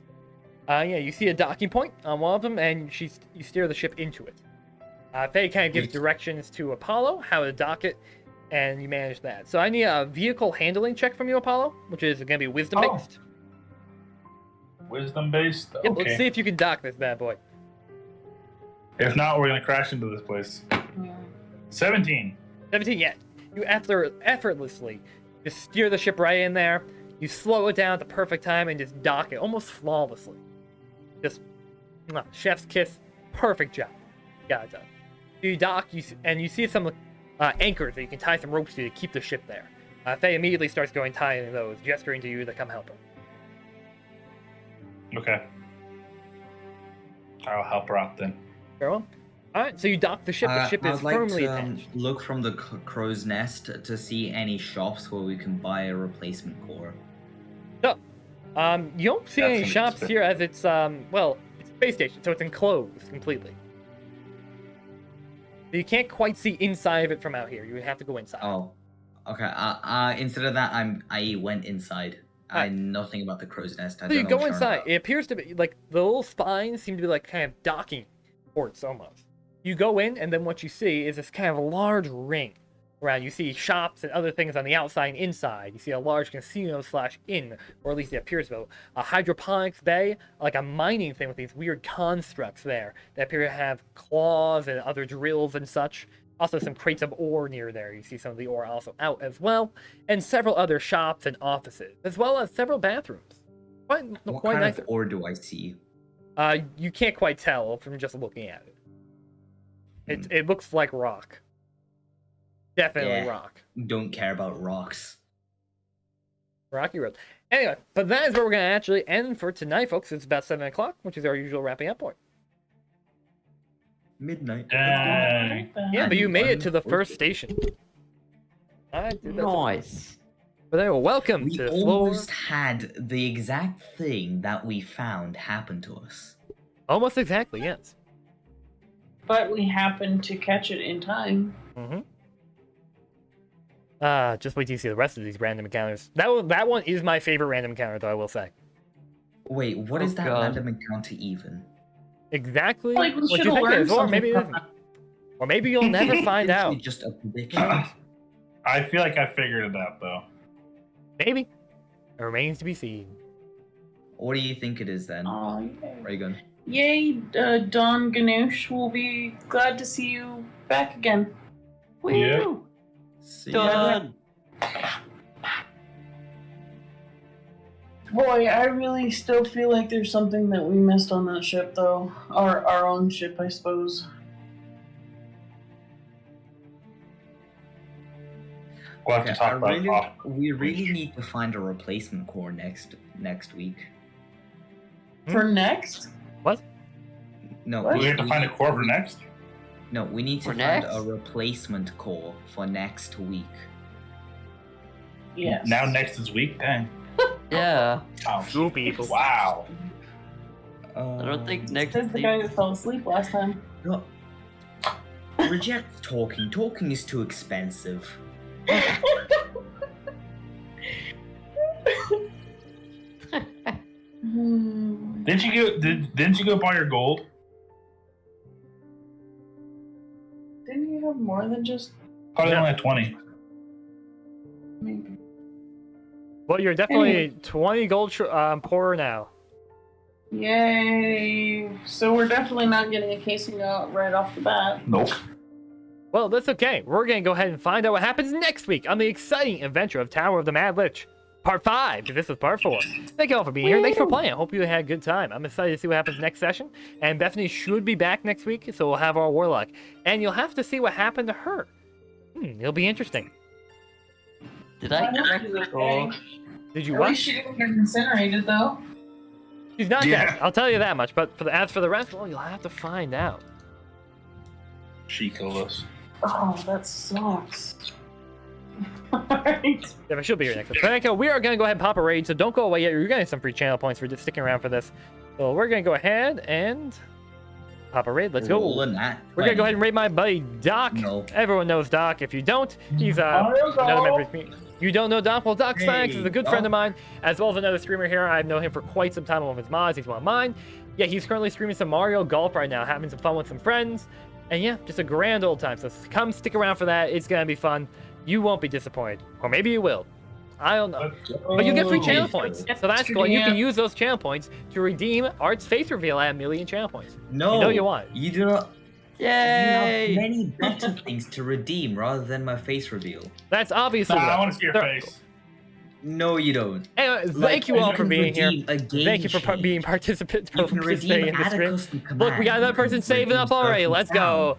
Speaker 1: Yeah, you see a docking point on one of them, and you steer the ship into it. Faye kind of gives directions to Apollo how to dock it, and you manage that. So I need a vehicle handling check from you, Apollo, which is going to be wisdom based.
Speaker 3: Wisdom based?
Speaker 1: Yep,
Speaker 3: Okay.
Speaker 1: let's see if you can dock this bad boy.
Speaker 3: If not, we're going to crash into this place. 17.
Speaker 1: 17, yeah. You effortlessly just steer the ship right in there. You slow it down at the perfect time and just dock it almost flawlessly. Just chef's kiss. Perfect job. Got it done. You dock, and you see some anchors that you can tie some ropes to keep the ship there. Faye immediately starts going tying those, gesturing to you to come help her.
Speaker 3: Okay. I'll help her out then.
Speaker 1: Very well. Alright, so you dock the ship. The ship is
Speaker 6: I'd like
Speaker 1: firmly
Speaker 6: to
Speaker 1: attached.
Speaker 6: look from the crow's nest to see any shops where we can buy a replacement core.
Speaker 1: So, you don't see
Speaker 3: That's
Speaker 1: any
Speaker 3: an
Speaker 1: shops
Speaker 3: expensive-
Speaker 1: here as it's, well, it's a space station, so it's enclosed completely. So you can't quite see inside of it from out here. You would have to go inside.
Speaker 6: Oh, okay. Instead of that, I went inside. I
Speaker 1: Alright.
Speaker 6: know nothing about the crow's nest. I
Speaker 1: So you
Speaker 6: don't know
Speaker 1: go
Speaker 6: what you're
Speaker 1: inside.
Speaker 6: about.
Speaker 1: It appears to be like the little spines seem to be like kind of docking ports almost. You go in, and then what you see is this kind of a large ring around. You see shops and other things on the outside and inside. You see a large casino/inn, or at least it appears so. A hydroponics bay, like a mining thing with these weird constructs there that appear to have claws and other drills and such. Also, some crates of ore near there. You see some of the ore also out as well, and several other shops and offices, as well as several bathrooms.
Speaker 6: What
Speaker 1: Quite
Speaker 6: kind
Speaker 1: nice.
Speaker 6: of ore do I see?
Speaker 1: You can't quite tell from just looking at it. It looks like rock. Definitely
Speaker 6: Yeah.
Speaker 1: rock.
Speaker 6: Don't care about rocks.
Speaker 1: Rocky Road. Anyway, but that is where we're going to actually end for tonight, folks. It's about 7 o'clock, which is our usual wrapping up point.
Speaker 6: Midnight.
Speaker 3: Dang.
Speaker 1: Yeah, but you made it to the
Speaker 6: Unfortunate.
Speaker 1: first station. I did that.
Speaker 2: Nice.
Speaker 1: But anyway, welcome
Speaker 6: We
Speaker 1: to the floor.
Speaker 6: almost had the exact thing that we found happen to us.
Speaker 1: Almost exactly, yes.
Speaker 4: But we happened to catch it in time.
Speaker 1: Mm-hmm. Just wait till you see the rest of these random encounters. That one is my favorite random encounter, though, I will say.
Speaker 6: Wait, what
Speaker 2: Oh,
Speaker 6: is that
Speaker 2: God.
Speaker 6: random encounter even?
Speaker 1: Exactly
Speaker 4: Like, we
Speaker 1: what
Speaker 4: should
Speaker 1: you
Speaker 4: have
Speaker 1: think it
Speaker 4: learned
Speaker 1: is, or
Speaker 4: something
Speaker 1: maybe it
Speaker 4: from
Speaker 1: isn't.
Speaker 4: that.
Speaker 1: Or maybe you'll never find
Speaker 6: It's
Speaker 1: out.
Speaker 6: just a prediction.
Speaker 3: I feel like I figured it out though.
Speaker 1: Maybe. It remains to be seen.
Speaker 6: What do you think it is then,
Speaker 4: Oh, yeah.
Speaker 6: Reagan?
Speaker 4: Yay, Don Ganoush. We'll be glad to see you back again.
Speaker 3: Yeah.
Speaker 2: Woo!
Speaker 6: See ya.
Speaker 2: Done.
Speaker 4: Boy, I really still feel like there's something that we missed on that ship, though. Our own ship, I suppose.
Speaker 3: We'll have to talk about it off.
Speaker 6: We really need to find a replacement core next week.
Speaker 4: For next?
Speaker 1: What?
Speaker 6: No,
Speaker 4: What?
Speaker 3: We have to find a core for next?
Speaker 6: No, we need to
Speaker 2: For
Speaker 6: find
Speaker 2: next?
Speaker 6: a replacement core for next week.
Speaker 4: Yes.
Speaker 3: Now next is week? Dang.
Speaker 2: Yeah.
Speaker 3: Oh,
Speaker 1: Two people.
Speaker 3: wow.
Speaker 2: I don't think next
Speaker 4: Says the
Speaker 2: week.
Speaker 4: guy that fell asleep last time.
Speaker 6: No. Reject talking. Talking is too expensive.
Speaker 3: Didn't you go buy your gold?
Speaker 4: Didn't you have more than just
Speaker 3: Probably
Speaker 1: Yeah.
Speaker 3: only had 20.
Speaker 4: maybe?
Speaker 1: Well, you're definitely 20 gold poorer now.
Speaker 4: Yay! So we're definitely not getting a casing out right off the bat.
Speaker 3: Nope.
Speaker 1: Well, that's okay. We're going to go ahead and find out what happens next week on the exciting adventure of Tower of the Mad Litch. Part 5, because this is part 4. Thank you all for being here. Thanks for playing. I hope you had a good time. I'm excited to see what happens next session. And Bethany should be back next week, so we'll have our Warlock. And you'll have to see what happened to her. It'll be interesting.
Speaker 2: Did I
Speaker 4: hope
Speaker 2: crack
Speaker 4: she's
Speaker 2: the
Speaker 4: okay.
Speaker 2: door?
Speaker 1: Did you
Speaker 4: At
Speaker 1: what?
Speaker 4: least she didn't get incinerated, though.
Speaker 1: She's not
Speaker 3: Yeah.
Speaker 1: dead. I'll tell you that much. But as for the rest, well, you'll have to find out.
Speaker 3: She killed us.
Speaker 4: Oh, that sucks. Alright.
Speaker 1: Yeah, but she'll be here next week. But anyway, we are going to go ahead and pop a raid, so don't go away yet. You're getting some free channel points for just sticking around for this. So we're going to go ahead and Pop a raid. Let's go.
Speaker 6: Rolling that
Speaker 1: We're gonna go
Speaker 6: 20.
Speaker 1: ahead and raid my buddy Doc.
Speaker 6: No.
Speaker 1: Everyone knows Doc. If you don't, he's
Speaker 3: Mario
Speaker 1: another member
Speaker 3: Golf.
Speaker 1: of me. You don't know Doc? Well, Doc Science is a good friend of mine, as well as another streamer here. I've known him for quite some time. One of his mods. He's one of mine. Yeah, he's currently streaming some Mario Golf right now, having some fun with some friends. And yeah, just a grand old time. So come stick around for that. It's gonna be fun. You won't be disappointed, or maybe you will. I don't know. But you get free channel points, so that's cool. You can use those channel points to redeem Art's face reveal at 1,000,000 channel points.
Speaker 6: No.
Speaker 1: You know you want.
Speaker 6: You do not.
Speaker 2: Yay!
Speaker 6: You have many better things to redeem rather than my face reveal.
Speaker 1: That's obviously.
Speaker 3: Nah, I want to see your
Speaker 1: They're-
Speaker 3: face.
Speaker 6: No, you don't.
Speaker 1: Anyway,
Speaker 6: Like,
Speaker 1: thank you all
Speaker 6: you
Speaker 1: for
Speaker 6: can
Speaker 1: being here.
Speaker 6: redeem a game
Speaker 1: Thank you for
Speaker 6: sheet.
Speaker 1: being participants
Speaker 6: You
Speaker 1: for
Speaker 6: can
Speaker 1: participating
Speaker 6: redeem
Speaker 1: in the
Speaker 6: add a
Speaker 1: stream.
Speaker 6: custom command.
Speaker 1: Look, we got another
Speaker 6: You can
Speaker 1: person saving
Speaker 6: redeem
Speaker 1: up already.
Speaker 6: certain
Speaker 1: Let's go.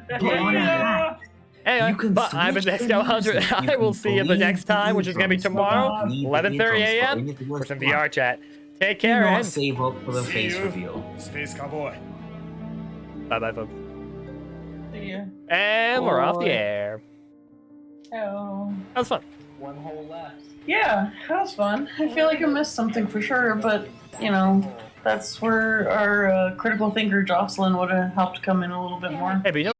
Speaker 6: sound. Put on a hat.
Speaker 1: Anyway,
Speaker 6: You can
Speaker 1: but I'm the
Speaker 6: switch
Speaker 1: next
Speaker 6: the
Speaker 1: 100.
Speaker 6: music.
Speaker 1: I
Speaker 6: You
Speaker 1: will
Speaker 6: can
Speaker 1: see you the
Speaker 6: leave
Speaker 1: next
Speaker 6: the
Speaker 1: time, which is gonna be
Speaker 6: introns.
Speaker 1: tomorrow,
Speaker 6: Leave the
Speaker 1: 11:30
Speaker 6: introns for
Speaker 1: a.m.
Speaker 6: any of the
Speaker 1: for
Speaker 6: worst
Speaker 1: some
Speaker 6: part.
Speaker 1: VR chat. Take
Speaker 6: Do
Speaker 1: care
Speaker 6: not
Speaker 1: and
Speaker 6: save up for the
Speaker 7: See
Speaker 6: face
Speaker 7: you.
Speaker 6: reveal.
Speaker 7: Space Cowboy.
Speaker 1: bye bye, folks.
Speaker 4: See ya.
Speaker 1: And we're off the
Speaker 6: Bye.
Speaker 1: air.
Speaker 4: Oh.
Speaker 1: That was fun.
Speaker 2: One hole left.
Speaker 4: Yeah, that was fun. I feel like I missed something for sure, but you know, that's where our critical thinker Jocelyn would have helped come in a little bit more.
Speaker 1: Hey, but you know.